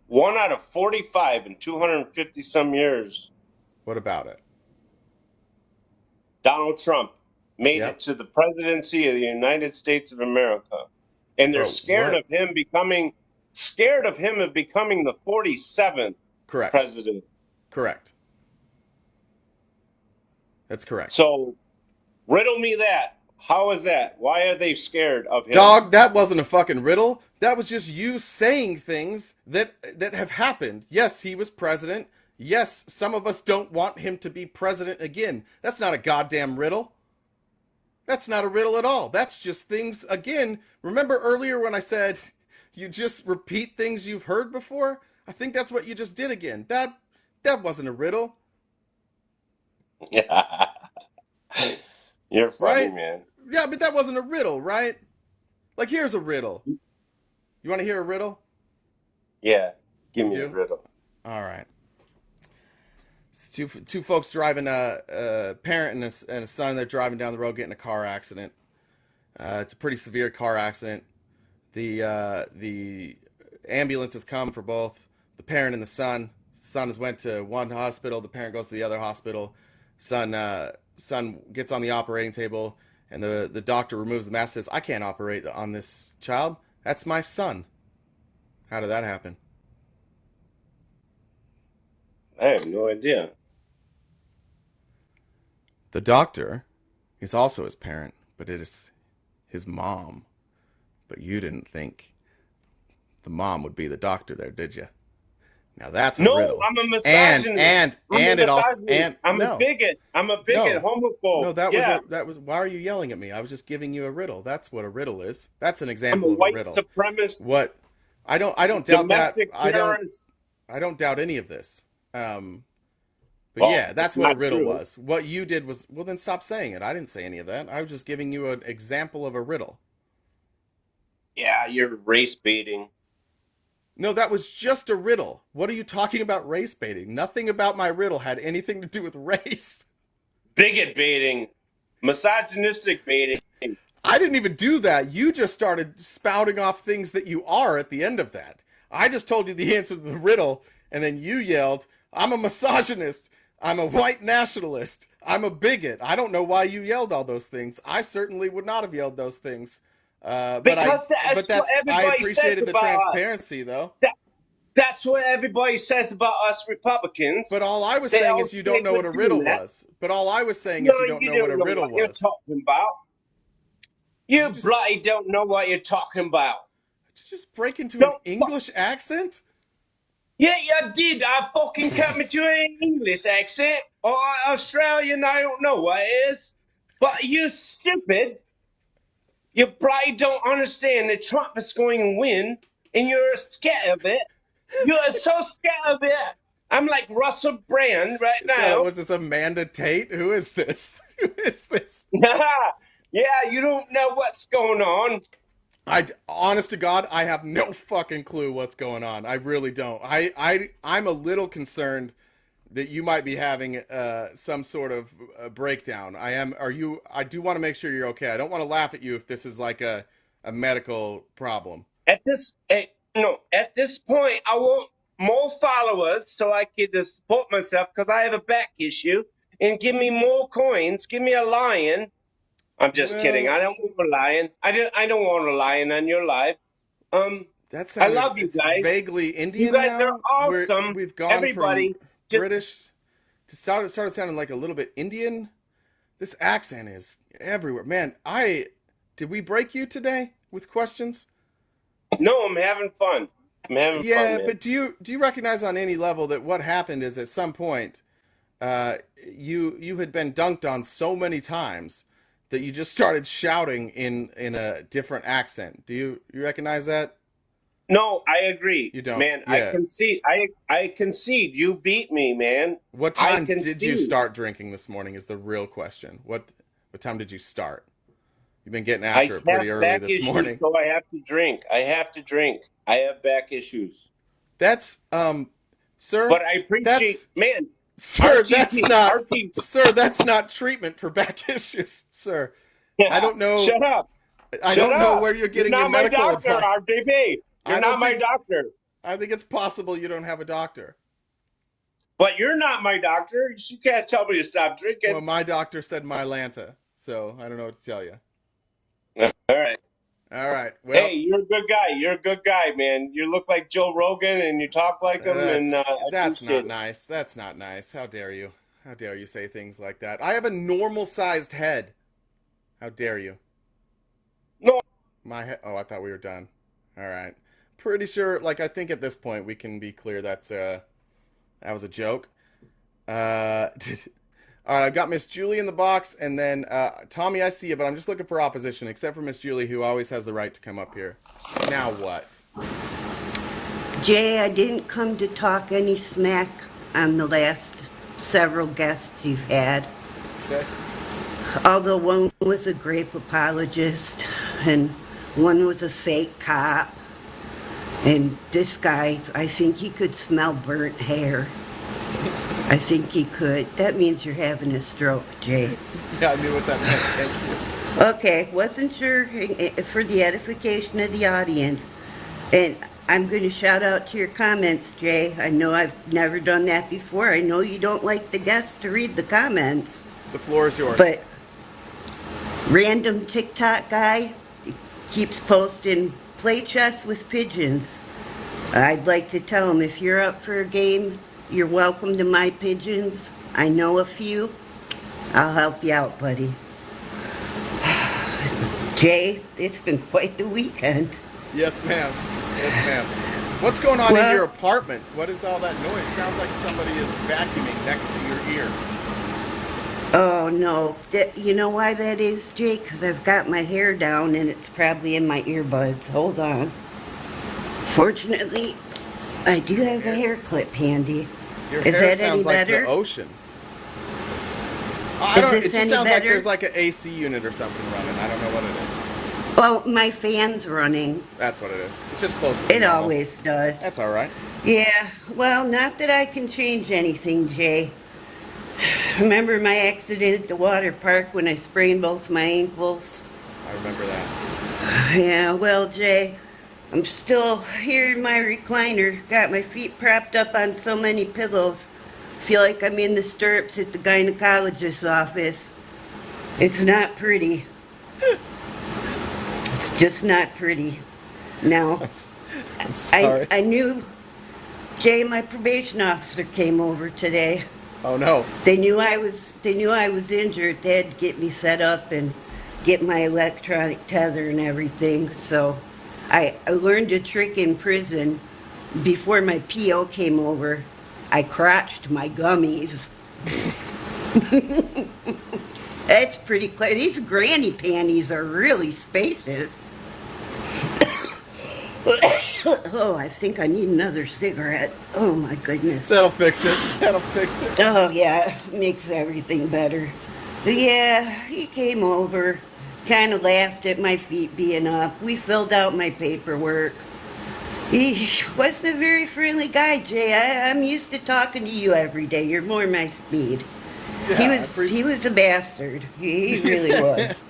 1 out of 45 in 250 some years. What about it? Donald Trump made it to the presidency of the United States of America, and they're scared of him becoming the 47th president. Correct. That's correct. So, riddle me that. How is that? Why are they scared of him? Dog, that wasn't a fucking riddle. That was just you saying things that have happened. Yes, he was president. Yes, some of us don't want him to be president again. That's not a goddamn riddle. That's not a riddle at all. That's just things, again, remember earlier when I said you just repeat things you've heard before? I think that's what you just did again. That wasn't a riddle. You're funny, right? Man. Yeah, but that wasn't a riddle, right? Like, here's a riddle. You want to hear a riddle? Yeah, give me a riddle. All right. It's two folks driving, a parent and a son. They're driving down the road, getting in a car accident. It's a pretty severe car accident. The ambulance has come for both the parent and the son. The son has went to one hospital. The parent goes to the other hospital. Son gets on the operating table, and the doctor removes the mask and says, I can't operate on this child. That's my son. How did that happen? I have no idea. The doctor is also his parent, but it is his mom. But you didn't think the mom would be the doctor there, did you? Now that's a riddle. No, I'm a misogynist. I'm a bigot. I'm a bigot, homophobe. No, that was. Why are you yelling at me? I was just giving you a riddle. That's what a riddle is. That's an example of a riddle. I'm a white supremacist. What? I don't doubt that. Terrorist. I don't doubt any of this. But yeah, that's what a riddle was. What you did was, well, then stop saying it. I didn't say any of that. I was just giving you an example of a riddle. Yeah, you're race baiting. No, that was just a riddle. What are you talking about race baiting? Nothing about my riddle had anything to do with race. Bigot baiting. Misogynistic baiting. I didn't even do that. You just started spouting off things that you are at the end of that. I just told you the answer to the riddle, and then you yelled, I'm a misogynist. I'm a white nationalist. I'm a bigot. I don't know why you yelled all those things. I certainly would not have yelled those things. I appreciated the transparency, though. That's what everybody says about us Republicans. But all I was They saying all is you say don't know we're what a doing riddle that. was. But all I was saying No, is you don't you know what a don't know riddle what you're was. talking about. You bloody don't know what you're talking about. Did you just break into No, an English accent? Yeah, I did. I fucking cut me to an English accent. Or Australian, I don't know what it is. But you stupid. You bloody don't understand that Trump is going to win, and you're scared of it. You're so scared of it. I'm like Russell Brand right now. Was this Amanda Tate? Who is this? Who is this? Yeah, you don't know what's going on. Honest to God, I have no fucking clue what's going on. I really don't. I'm a little concerned that you might be having some sort of breakdown. I do want to make sure you're okay. I don't want to laugh at you if this is like a medical problem. At this point, I want more followers so I can support myself because I have a back issue. And give me more coins. Give me a lion. I'm just kidding. I don't want a lion. I don't want a lion on your life. I love you guys. Vaguely Indian. You guys now. are awesome. We've gone Everybody, from British to started sounding like a little bit Indian. This accent is everywhere, man. Did we break you today with questions? No, I'm having fun. Yeah, fun, man. but do you recognize on any level that what happened is at some point, you had been dunked on so many times that you just started shouting in a different accent. Do you recognize that? No, I agree. You don't, man. yeah. I concede. You beat me, man. What time did you start drinking this morning? Is the real question. What time did you start? You've been getting after it pretty early this morning. So I have to drink. I have back issues. That's sir. But I appreciate, man. Sir, RTP. Sir, that's not treatment for back issues, sir. Yeah, I don't know. Shut up. I don't know where you're getting your medical advice. You're not my doctor, RTP. You're not my doctor. I think it's possible you don't have a doctor. But you're not my doctor. You can't tell me to stop drinking. Well, my doctor said Mylanta, so I don't know what to tell you. All right. Well, hey, you're a good guy. You're a good guy, man. You look like Joe Rogan, and you talk like him. That's not nice. That's not nice. How dare you? How dare you say things like that? I have a normal-sized head. How dare you? No. My head. Oh, I thought we were done. All right. Pretty sure. Like, I think at this point we can be clear that was a joke. All right, I've got Miss Julie in the box, and then Tommy, I see you, but I'm just looking for opposition, except for Miss Julie, who always has the right to come up here. Now what? Jay, I didn't come to talk any smack on the last several guests you've had. Okay. Although one was a grape apologist, and one was a fake cop, and this guy, I think he could smell burnt hair. I think he could. That means you're having a stroke, Jay. Yeah, I knew what that meant. Thank you. Okay, wasn't sure for the edification of the audience. And I'm going to shout out to your comments, Jay. I know I've never done that before. I know you don't like the guests to read the comments. The floor is yours. But random TikTok guy keeps posting play chess with pigeons. I'd like to tell him, if you're up for a game, you're welcome to my pigeons. I know a few. I'll help you out, buddy. Jay, it's been quite the weekend. Yes, ma'am. Yes, ma'am. What's going on in your apartment? What is all that noise? Sounds like somebody is vacuuming next to your ear. Oh, no. You know why that is, Jay? Because I've got my hair down and it's probably in my earbuds. Hold on. Fortunately, I do have a hair clip handy. Your is hair that sounds any like better? the ocean. Is this it just any sounds like better? there's like an AC unit or something running. I don't know what it is. Well, my fan's running. That's what it is. It's just closer to It normal. always does. That's all right. Yeah, well, not that I can change anything, Jay. Remember my accident at the water park when I sprained both my ankles? I remember that. Yeah, well, Jay, I'm still here in my recliner. Got my feet propped up on so many pillows. Feel like I'm in the stirrups at the gynecologist's office. It's not pretty. It's just not pretty. Now, I'm sorry. I knew Jay, my probation officer came over today. Oh no. They knew I was injured. They had to get me set up and get my electronic tether and everything. So I learned a trick in prison. Before my PO came over, I crotched my gummies. That's pretty clear. These granny panties are really spacious. Oh, I think I need another cigarette. Oh my goodness. That'll fix it. That'll fix it. Oh yeah, makes everything better. So yeah, he came over, kind of laughed at my feet being up. We filled out my paperwork. He wasn't a very friendly guy, Jay. I'm used to talking to you every day. You're more my speed. Yeah, he was a bastard. He really was.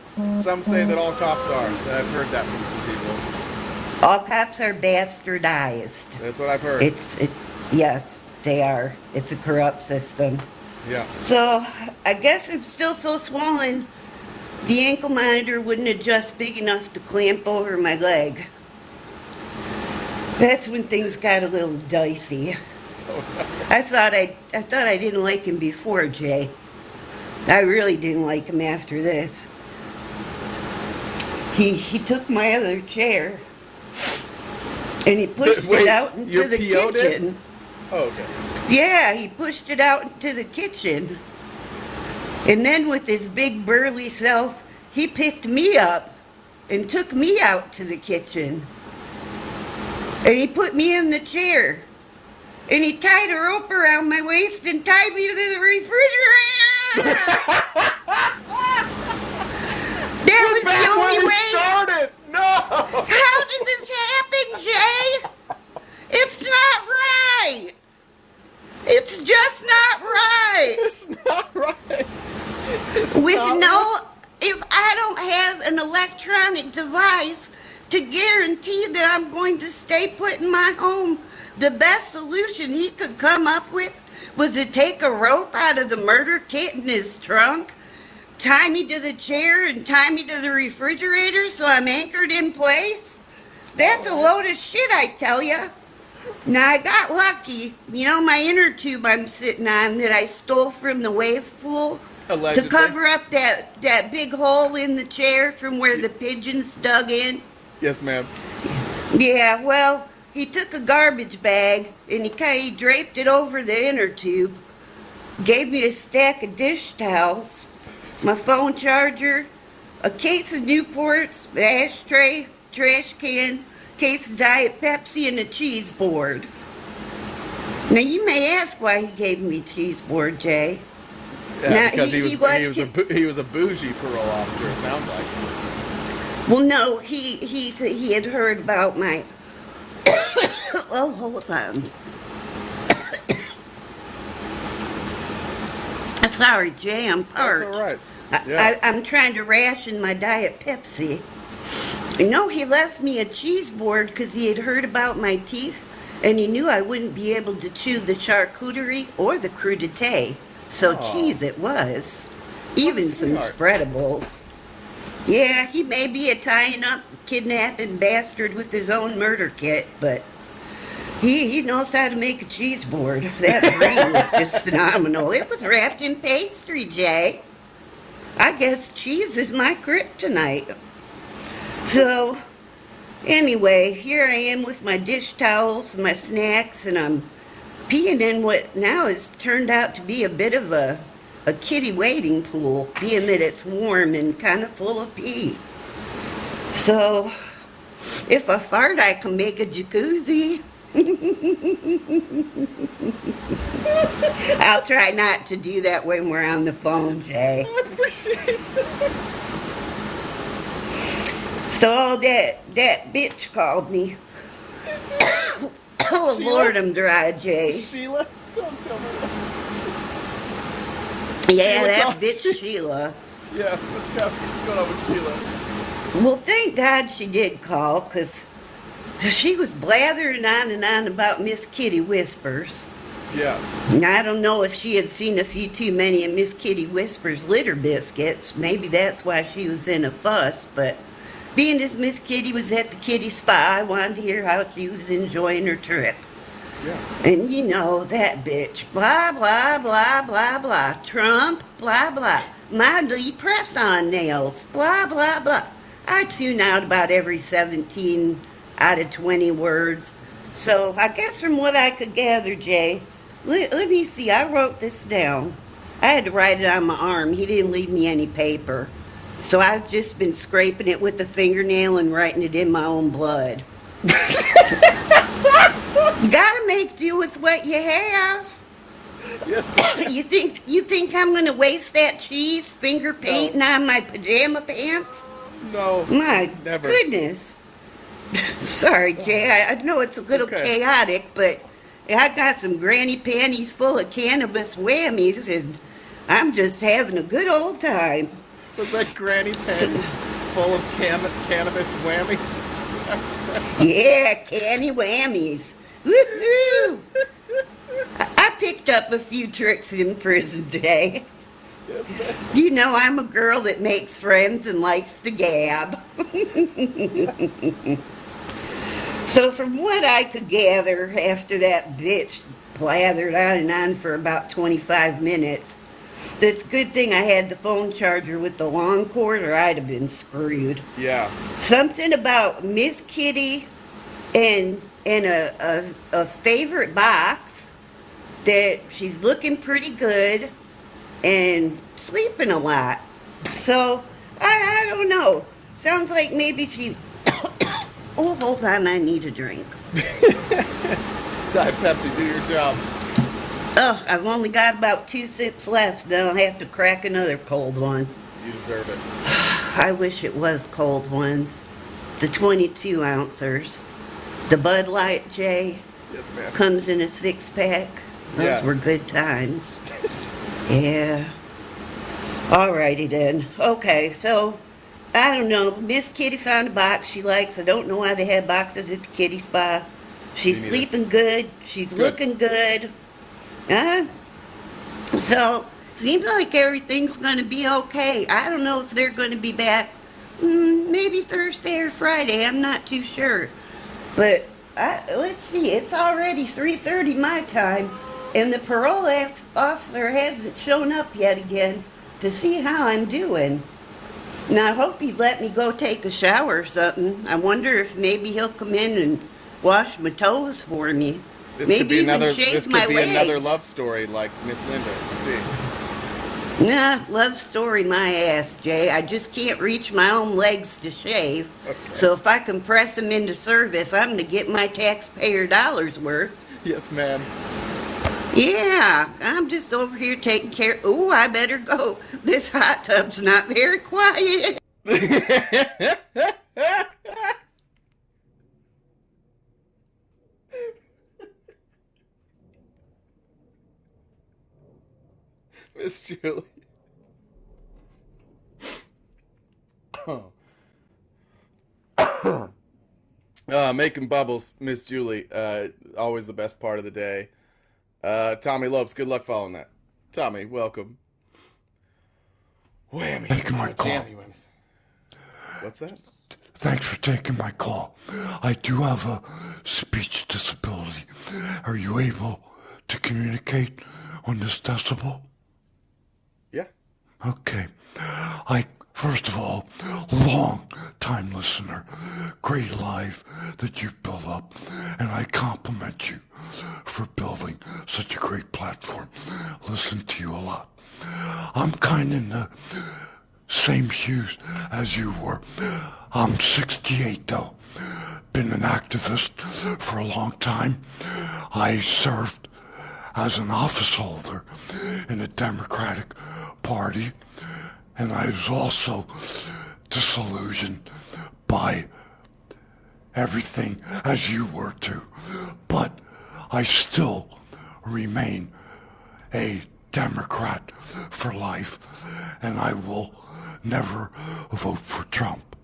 Some say that all cops are. I've heard that from some people. All cops are bastardized. That's what I've heard. Yes, they are. It's a corrupt system. Yeah. So I guess I'm still so swollen. The ankle monitor wouldn't adjust big enough to clamp over my leg. That's when things got a little dicey. I thought I didn't like him before, Jay. I really didn't like him after this. He took my other chair and he pushed it out into the kitchen. Oh, okay. Yeah, he pushed it out into the kitchen. And then with his big burly self, he picked me up and took me out to the kitchen. And he put me in the chair. And he tied a rope around my waist and tied me to the refrigerator. That was the only way. Started. No. How does this happen, Jay? It's not right. It's just not right. It's not right. If I don't have an electronic device to guarantee that I'm going to stay put in my home, the best solution he could come up with was to take a rope out of the murder kit in his trunk, tie me to the chair, and tie me to the refrigerator so I'm anchored in place. That's a load of shit, I tell ya. Now, I got lucky. You know my inner tube I'm sitting on that I stole from the wave pool? Allegedly. To cover up that big hole in the chair from where the pigeons dug in? Yes, ma'am. Yeah, well, he took a garbage bag and he draped it over the inner tube, gave me a stack of dish towels, my phone charger, a case of Newports, an ashtray, trash can, case of Diet Pepsi, and a cheese board. Now, you may ask why he gave me cheese board, Jay. Yeah, now, because he was a bougie parole officer, it sounds like. Well, no, he had heard about my... Oh, hold on. Sorry, Jay, I'm parched. That's all right. Yeah. I'm trying to ration my Diet Pepsi. You know, he left me a cheese board because he had heard about my teeth, and he knew I wouldn't be able to chew the charcuterie or the crudité. So cheese it was. Even some spreadables. Yeah, he may be a tying up, kidnapping bastard with his own murder kit, but he knows how to make a cheese board. That breed was just phenomenal. It was wrapped in pastry, Jay. I guess cheese is my kryptonite. So, anyway, here I am with my dish towels, my snacks, and I'm peeing in what now has turned out to be a bit of a kiddie wading pool, being that it's warm and kind of full of pee. So, if I fart, I can make a jacuzzi. I'll try not to do that when we're on the phone, Jay. I appreciate that. So that bitch called me. Oh, Sheila? Lord, I'm dry, Jay. Sheila? Don't tell me that. Yeah, Sheila that called bitch Sheila. Yeah, what's going on with Sheila? Well, thank God she did call, because she was blathering on and on about Miss Kitty Whispers. Yeah. Now, I don't know if she had seen a few too many of Miss Kitty Whispers' litter biscuits. Maybe that's why she was in a fuss, but being as Miss Kitty was at the kitty spa, I wanted to hear how she was enjoying her trip. Yeah. And you know that bitch, blah, blah, blah, blah, blah. Trump, blah, blah. My Lee press-on nails, blah, blah, blah. I tune out about every 17 out of 20 words. So I guess from what I could gather, Jay, let me see, I wrote this down. I had to write it on my arm. He didn't leave me any paper. So I've just been scraping it with the fingernail and writing it in my own blood. Gotta make do with what you have. Yes, you think I'm gonna waste that cheese finger painting on my pajama pants? No. My Never. goodness. Sorry, Jay. I know it's a little chaotic, but I got some granny panties full of cannabis whammies, and I'm just having a good old time. Was that granny panties full of cannabis whammies? Yeah, canny whammies. Woohoo! I picked up a few tricks in prison today. Yes, ma'am. You know I'm a girl that makes friends and likes to gab. So from what I could gather after that bitch blathered on and on for about 25 minutes, it's a good thing I had the phone charger with the long cord or I'd have been screwed. Yeah. Something about Miss Kitty and a favorite box that she's looking pretty good and sleeping a lot. So, I don't know. Sounds like maybe she... Oh, hold on, I need a drink. Diet Pepsi, do your job. Oh, I've only got about 2 sips left, then I'll have to crack another cold one. You deserve it. I wish it was cold ones. The 22 ouncers. The Bud Light, Jay. Yes, ma'am. Comes in a 6-pack. Those were good times. Yeah. Alrighty then. Okay, so, I don't know. Miss Kitty found a box she likes. I don't know why they have boxes at the kitty spa. She's sleeping good. She's looking good. So, seems like everything's going to be okay. I don't know if they're going to be back maybe Thursday or Friday. I'm not too sure. But let's see. It's already 3:30 my time, and the parole officer hasn't shown up yet again to see how I'm doing. Now, I hope he'd let me go take a shower or something. I wonder if maybe he'll come in and wash my toes for me. This maybe could be even another. shave This my could be legs. another love story like Miss Linda. Let's see. Nah, love story my ass, Jay. I just can't reach my own legs to shave. Okay. So if I can press them into service, I'm going to get my taxpayer dollars worth. Yes, ma'am. Yeah, I'm just over here taking care. Ooh, I better go. This hot tub's not very quiet. Miss Julie. Making bubbles, Miss Julie. Always the best part of the day. Tommy Lopes, good luck following that. Tommy, welcome. Whammy. Taking my call. Whammies. What's that? Thanks for taking my call. I do have a speech disability. Are you able to communicate on this decibel? Yeah. Okay. First of all, long time listener, great life that you've built up, and I compliment you for building such a great platform. Listen to you a lot. I'm kind of in the same shoes as you were. I'm 68 though. Been an activist for a long time. I served as an office holder in the Democratic Party, and I was also disillusioned by everything as you were too. But I still remain a Democrat for life, and I will never vote for Trump.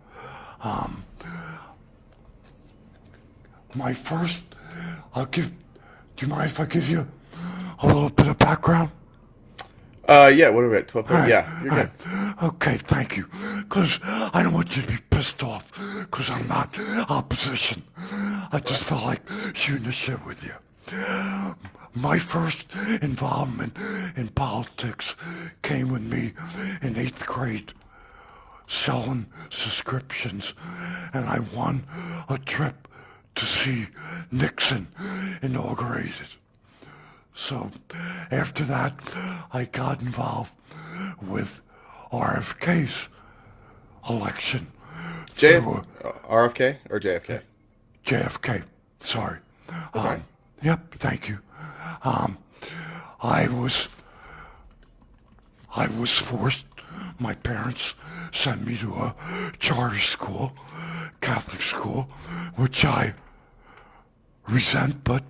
Do you mind if I give you a little bit of background? Yeah, what are we at? 12:30? Right, Yeah, you're good. Okay, thank you. Because I don't want you to be pissed off because I'm not opposition. I just felt like shooting the shit with you. My first involvement in politics came with me in 8th grade, selling subscriptions, and I won a trip to see Nixon inaugurated. So after that, I got involved with RFK's election. RFK or JFK? JFK, sorry. Yep, thank you. I was forced, my parents sent me to a charter school, Catholic school, which I resent, but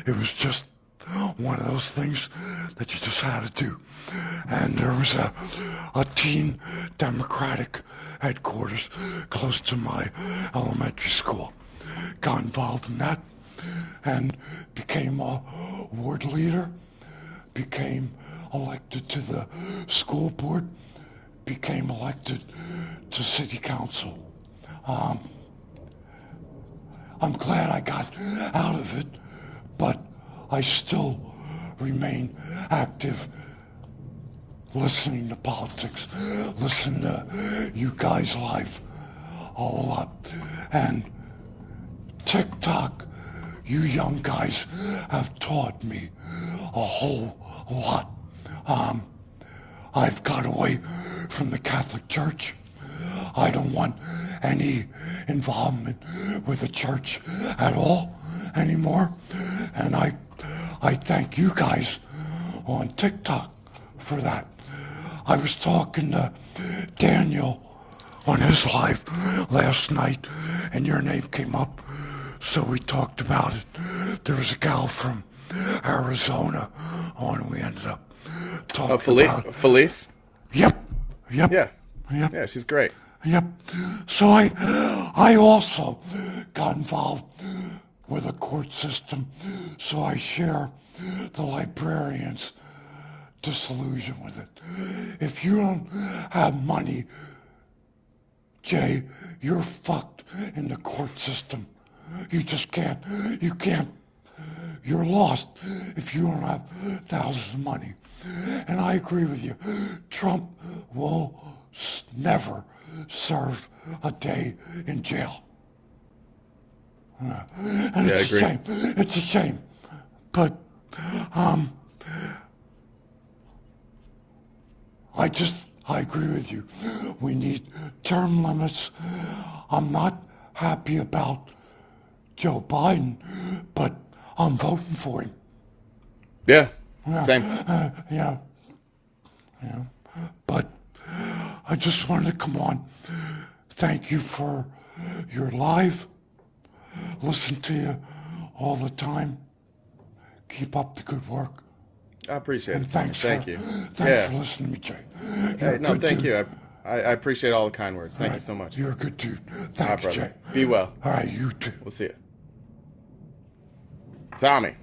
it was just one of those things that you just had to do. And there was a teen Democratic headquarters close to my elementary school. Got involved in that and became a ward leader, became elected to the school board, became elected to city council. I'm glad I got out of it, but I still remain active, listening to politics, listening to you guys live a lot. And TikTok, you young guys have taught me a whole lot. I've got away from the Catholic Church. I don't want any involvement with the church at all anymore. And I thank you guys on TikTok for that. I was talking to Daniel on his live last night, and your name came up, so we talked about it. There was a gal from Arizona on, and we ended up talking about Felice? Yep. Yeah, she's great. Yep. So I also got involved with a court system, so I share the librarian's disillusion with it. If you don't have money, Jay, you're fucked in the court system. You just can't, you're lost if you don't have thousands of money. And I agree with you. Trump will never serve a day in jail. And it's a shame. It's a shame. But I agree with you. We need term limits. I'm not happy about Joe Biden, but I'm voting for him. Yeah, same. Yeah. But I just wanted to come on. Thank you for your live. Listen to you all the time. Keep up the good work. I appreciate it. Thanks Thank you. Thanks for listening to me, Jay. Hey, no, thank you. I appreciate all the kind words. Thank you so much. You're a good dude. Thank you, brother. Jay. Be well. All right, you too. We'll see you. Tommy.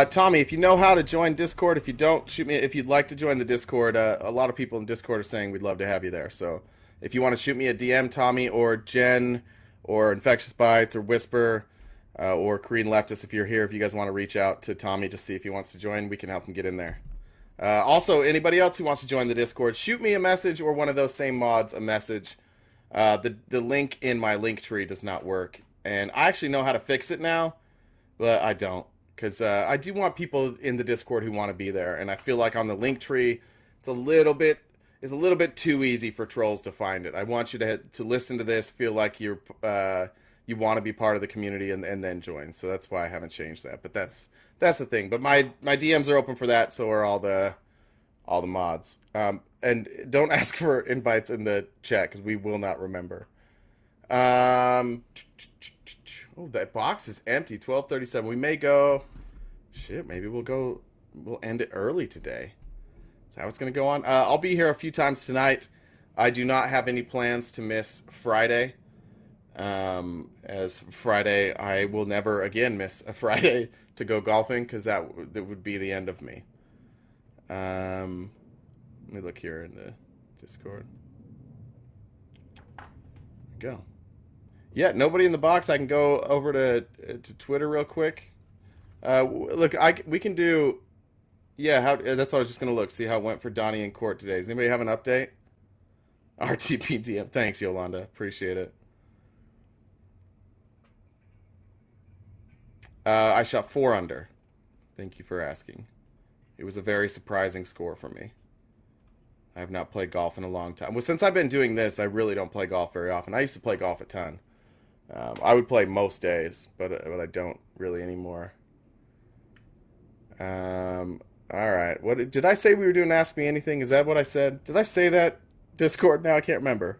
Tommy, if you know how to join Discord, if you don't, shoot me. If you'd like to join the Discord, a lot of people in Discord are saying we'd love to have you there. So if you want to shoot me a DM, Tommy, or Jen, or Infectious Bites, or Whisper, or Korean Leftist, if you're here, if you guys want to reach out to Tommy to see if he wants to join, we can help him get in there. Also, anybody else who wants to join the Discord, shoot me a message, or one of those same mods a message. The link in my link tree does not work, and I actually know how to fix it now, but I don't, because I do want people in the Discord who want to be there, and I feel like on the link tree, it's a little bit too easy for trolls to find it. I want you to listen to this, feel like you want to be part of the community, and then join. So that's why I haven't changed that. But that's the thing. But my DMs are open for that, so are all the mods. And don't ask for invites in the chat because we will not remember. Oh, that box is empty. 12:37. We may go. Shit, maybe we'll end it early today. Is that what's going to go on? I'll be here a few times tonight. I do not have any plans to miss Friday. As Friday, I will never again miss a Friday to go golfing because that would be the end of me. Let me look here in the Discord. Go. Yeah, nobody in the box. I can go over to Twitter real quick. Look, we can do. Yeah, that's what I was just gonna look, see how it went for Donnie in court today. Does anybody have an update? RTPDM. Thanks, Yolanda. Appreciate it. I shot 4 under. Thank you for asking. It was a very surprising score for me. I have not played golf in a long time. Well, since I've been doing this, I really don't play golf very often. I used to play golf a ton. I would play most days, but I don't really anymore. All right. What did I say we were doing? Ask Me Anything? Is that what I said? Did I say that? Discord? Now I can't remember.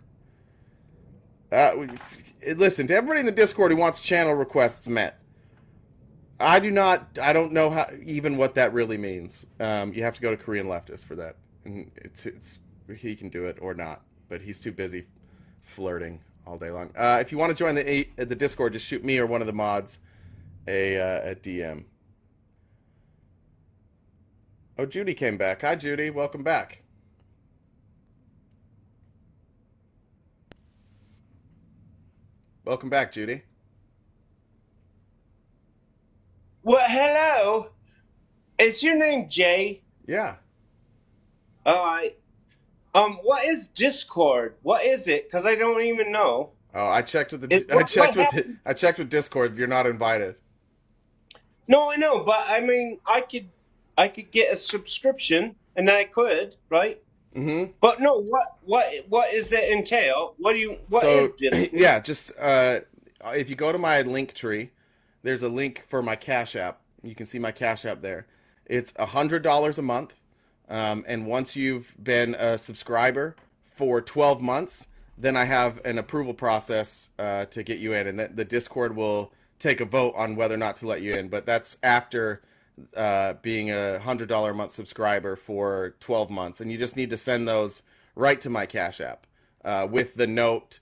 Listen, to everybody in the Discord who wants channel requests met, I don't know how even what that really means. You have to go to Korean Leftist for that, and it's he can do it or not, but he's too busy flirting all day long. If you want to join the Discord, just shoot me or one of the mods a DM. Oh, Judy came back. Hi, Judy. Welcome back. Welcome back, Judy. Well, hello. Is your name Jay? Yeah. All right. What is Discord? What is it? Because I don't even know. Oh, I checked with I checked with Discord. You're not invited. No, I know, but I mean, I could get a subscription, and I could, right? Mm-hmm. But no, what does it entail? What is Discord? Yeah, just if you go to my link tree, there's a link for my Cash App. You can see my Cash App there. It's $100 a month, and once you've been a subscriber for 12 months, then I have an approval process to get you in, and the Discord will take a vote on whether or not to let you in. But that's after being a $100 a month subscriber for 12 months, and you just need to send those right to my Cash App with the note.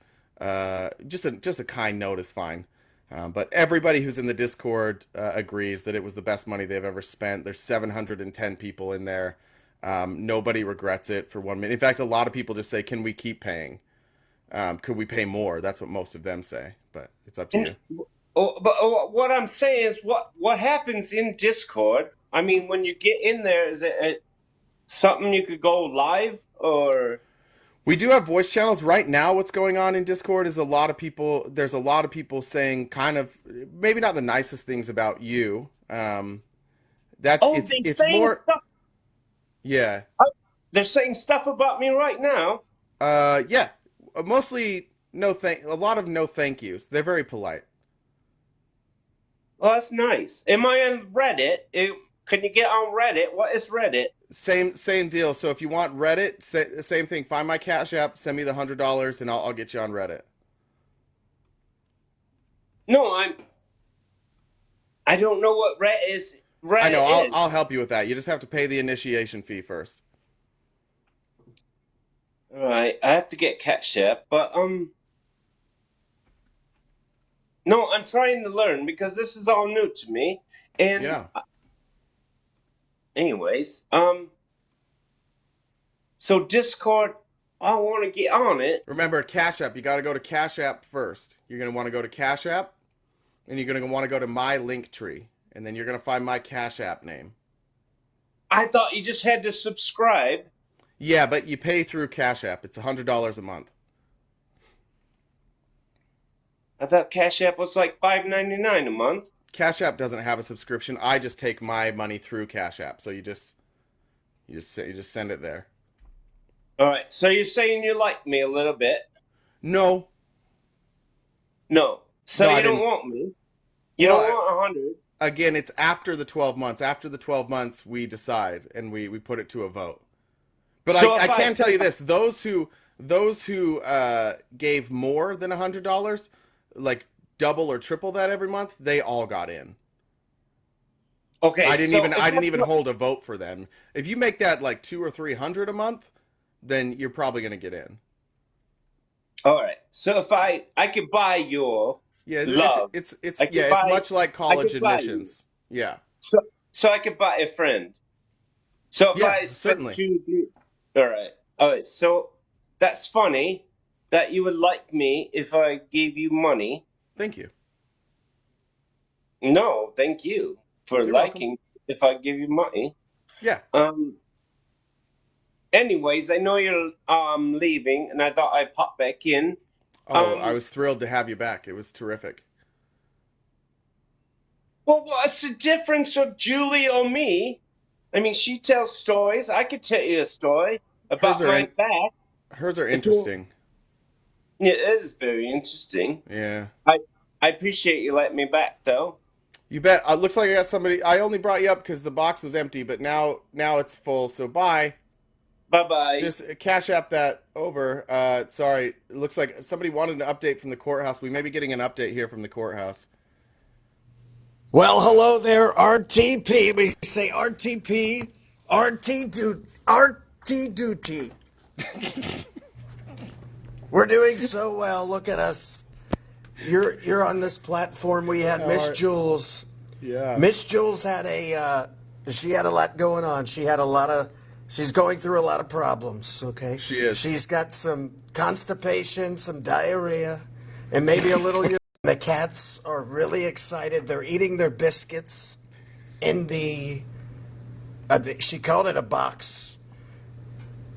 Just a kind note is fine. But everybody who's in the Discord agrees that it was the best money they've ever spent. There's 710 people in there. Nobody regrets it for 1 minute. In fact, a lot of people just say, "Can we keep paying? Could we pay more?" That's what most of them say. But it's up to you. But what I'm saying is, what happens in Discord? I mean, when you get in there, is it something you could go live or? We do have voice channels right now. What's going on in Discord is there's a lot of people saying kind of maybe not the nicest things about you. It's more. Stuff. Yeah. They're saying stuff about me right now. Yeah. Mostly a lot of no thank yous. They're very polite. Oh, that's nice. Am I on Reddit? Can you get on Reddit? What is Reddit? Same deal. So if you want Reddit, same thing. Find my Cash App, send me the $100, and I'll get you on Reddit. No, I don't know what Reddit is. I know. I'll help you with that. You just have to pay the initiation fee first. All right. I have to get Cash App, but no, I'm trying to learn because this is all new to me. And yeah. Anyways, so Discord, I want to get on it. Remember, Cash App, you got to go to Cash App first. You're going to want to go to Cash App, and you're going to want to go to my link tree, and then you're going to find my Cash App name. I thought you just had to subscribe. Yeah, but you pay through Cash App. It's $100 a month. I thought Cash App was like $5.99 a month. Cash App doesn't have a subscription. I just take my money through Cash App, so you just send it there. All right. So you're saying you like me a little bit? No. No. So you don't want me? You don't want 100? Again, it's after the 12 months. After the 12 months, we decide and we put it to a vote. But so I can tell you this: those who gave more than $100, like double or triple that every month, they all got in. Okay. I didn't even hold a vote for them. If you make that like $200 or $300 a month, then you're probably going to get in. All right. So if I could buy your love, it's much like college admissions. Yeah. So I could buy a friend. So if I certainly. All right. So that's funny that you would like me if I gave you money. Thank you. No, thank you. for You're liking if I give you money. Yeah. Anyways, I know you're leaving, and I thought I'd pop back in. Oh, I was thrilled to have you back. It was terrific. Well, what's the difference of Julie or me? I mean, she tells stories. I could tell you a story about my back. Hers are interesting. It is very interesting. Yeah. I appreciate you letting me back, though. You bet. It looks like I got somebody. I only brought you up because the box was empty, but now it's full. So bye. Bye-bye. Just Cash App that over. Sorry. It looks like somebody wanted an update from the courthouse. We may be getting an update here from the courthouse. Well, hello there, RTP. We say RTP, RT duty. We're doing so well. Look at us. You're on this platform. We had Miss Jules. Yeah. Miss Jules had she had a lot going on. She's going through a lot of problems, okay? She is. She's got some constipation, some diarrhea, and maybe a little... The cats are really excited. They're eating their biscuits in she called it a box.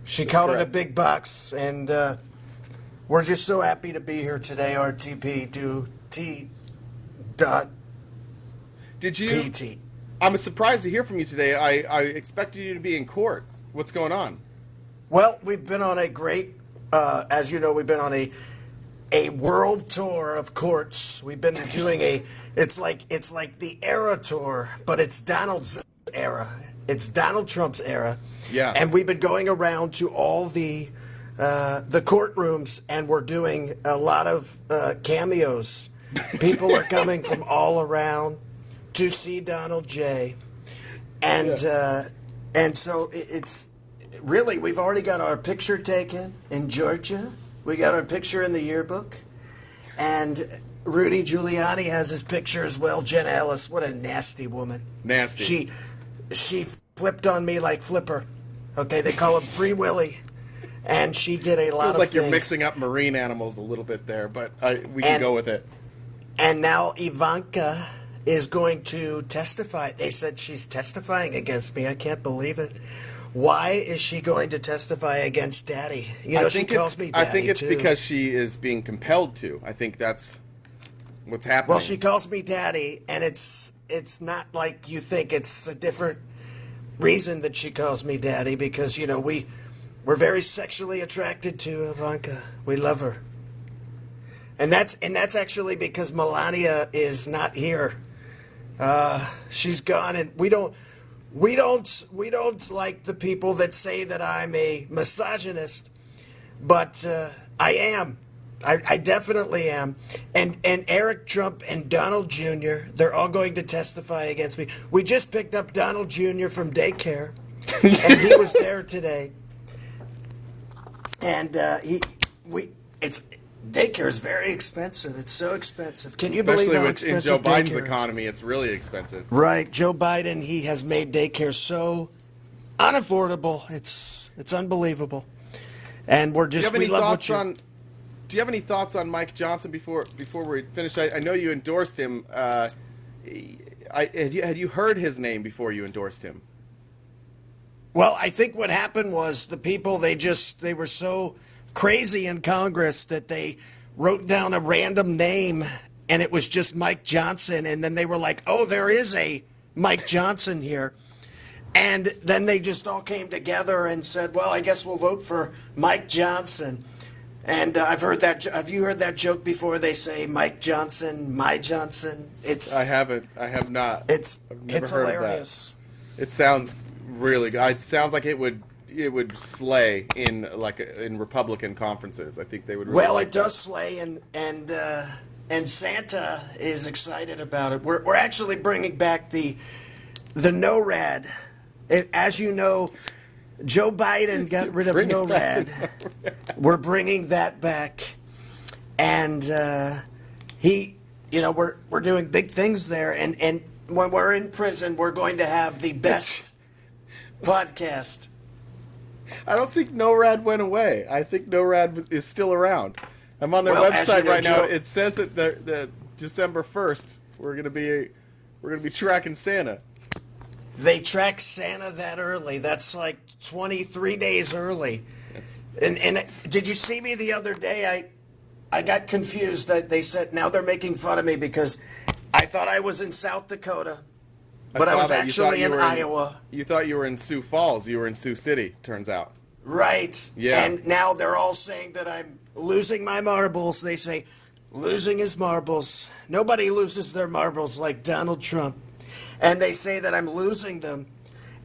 She called it a big box, and we're just so happy to be here today, RTP to T. Did you? PT. I'm surprised to hear from you today. I expected you to be in court. What's going on? Well, we've been on a great, as you know, we've been on a world tour of courts. We've been doing it's like the era tour, but it's Donald's era. It's Donald Trump's era. Yeah. And we've been going around to all the courtrooms, and we're doing a lot of cameos. People are coming from all around to see Donald J. And so it's really, we've already got our picture taken in Georgia. We got our picture in the yearbook, and Rudy Giuliani has his picture as well. Jen Ellis, what a nasty woman. Nasty. She flipped on me like Flipper. Okay, they call him Free Willy, and she did a lot of like things. You're mixing up marine animals a little bit there, but we can go with it. And now Ivanka is going to testify. They said she's testifying against me. I can't believe it. Why is she going to testify against Daddy? You know, she calls me Daddy, I think it's too. because she is being compelled to. I think that's what's happening. Well, she calls me Daddy, and it's not like you think. It's a different reason that she calls me Daddy, because, you know, we're very sexually attracted to Ivanka. We love her. And that's actually because Melania is not here. She's gone, and we don't like the people that say that I'm a misogynist, but I am. I definitely am. And Eric Trump and Donald Jr., they're all going to testify against me. We just picked up Donald Jr. from daycare, and he was there today. And daycare is very expensive. It's so expensive. Can you believe how expensive in Joe Biden's daycare is? economy? It's really expensive. Right, Joe Biden. He has made daycare so unaffordable. It's unbelievable. And we're just we love what you. Do you have any thoughts on Mike Johnson before we finish? I know you endorsed him. Had you heard his name before you endorsed him? Well, I think what happened was the people they were so crazy in Congress that they wrote down a random name, and it was just Mike Johnson, and then they were like, oh, there is a Mike Johnson here. And then they just all came together and said, well, I guess we'll vote for Mike Johnson. And I've heard that. Have you heard that joke before? They say Mike Johnson, my Johnson. I haven't. I have not. It's heard hilarious. It sounds really good. It sounds like it would slay in Republican conferences. I think they would. Really It does slay, and Santa is excited about it. We're actually bringing back the NORAD. As you know, Joe Biden got rid of NORAD. We're bringing that back, and we're doing big things there. And when we're in prison, we're going to have the best podcast. I don't think NORAD went away. I think NORAD is still around. I'm on their website right now. It says that the December 1st we're going to be We're gonna be tracking Santa. They track Santa that early. That's like 23 days early. And did you see me the other day? I got confused. They said now they're making fun of me because I thought I was in South Dakota, but I was actually in Iowa. You thought you were in Sioux Falls. You were in Sioux City, turns out. Right. Yeah. And now they're all saying that I'm losing my marbles. They say losing his marbles. Nobody loses their marbles like Donald Trump. And they say that I'm losing them.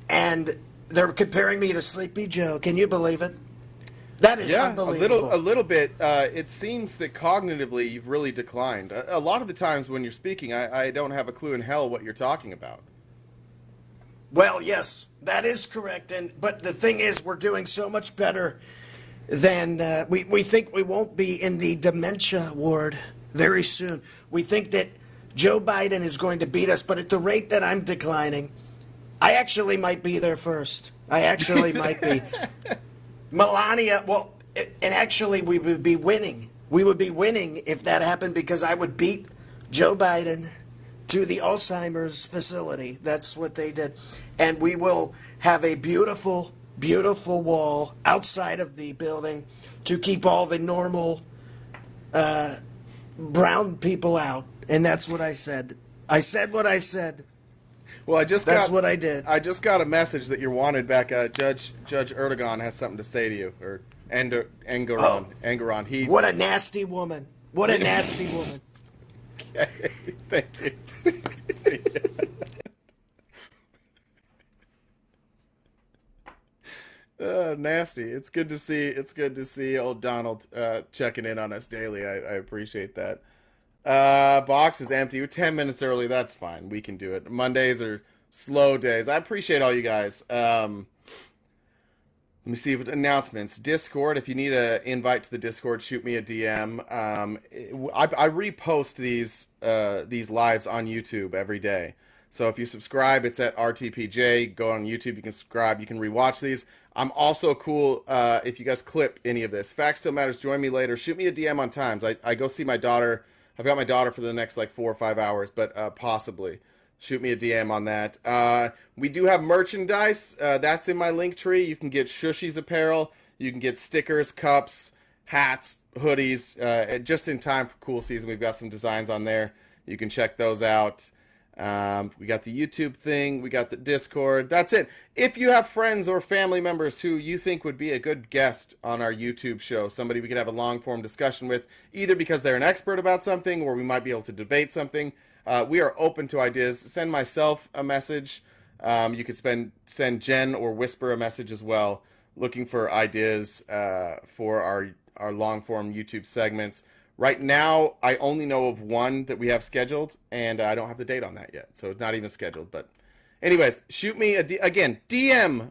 And they're comparing me to Sleepy Joe. Can you believe it? That is unbelievable. A little bit. It seems that cognitively you've really declined. A lot of the times when you're speaking, I don't have a clue in hell what you're talking about. Well, yes, that is correct. But the thing is, we're doing so much better than we think we won't be in the dementia ward very soon. We think that Joe Biden is going to beat us, but at the rate that I'm declining, I actually might be there first. I actually might be. Melania, and actually we would be winning. We would be winning if that happened because I would beat Joe Biden to the Alzheimer's facility. That's what they did. And we will have a beautiful, beautiful wall outside of the building to keep all the normal brown people out. And that's what I said. I said what I said. Well, that's what I did. I just got a message that you're wanted back. Judge Erdogan has something to say to you, or Engoron. What a nasty woman! What a nasty woman! Okay, thank you. See ya. Nasty. It's good to see. It's good to see old Donald checking in on us daily. I appreciate that. Box is empty. We're 10 minutes early. That's fine. We can do it. Mondays are slow days. I appreciate all you guys. Let me see what announcements. Discord. If you need an invite to the Discord, shoot me a DM. I repost these lives on YouTube every day. So if you subscribe, it's at RTPJ. Go on YouTube. You can subscribe. You can rewatch these. I'm also cool if you guys clip any of this. Fact Still Matters. Join me later. Shoot me a DM on times. I go see my daughter. I've got my daughter for the next like 4 or 5 hours, but possibly. Shoot me a DM on that. We do have merchandise. That's in my link tree. You can get Shushies apparel. You can get stickers, cups, hats, hoodies. Just in time for Cool Season. We've got some designs on there. You can check those out. We got the YouTube thing. We got the Discord. That's it. If you have friends or family members who you think would be a good guest on our YouTube show, somebody we could have a long-form discussion with, either because they're an expert about something or we might be able to debate something, we are open to ideas. Send myself a message. You could send Jen or Whisper a message as well, looking for ideas for our long-form YouTube segments. Right now, I only know of one that we have scheduled, and I don't have the date on that yet, so it's not even scheduled. But anyways, shoot me, DM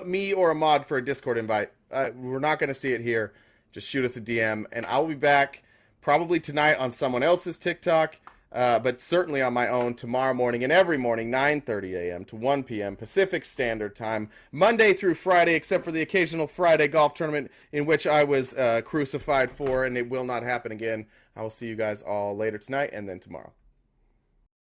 me or Ahmad for a Discord invite. We're not going to see it here. Just shoot us a DM, and I'll be back probably tonight on someone else's TikTok, but certainly on my own tomorrow morning and every morning, 9:30 a.m. to 1 p.m. Pacific Standard Time, Monday through Friday, except for the occasional Friday golf tournament in which I was crucified for, and it will not happen again. I will see you guys all later tonight and then tomorrow.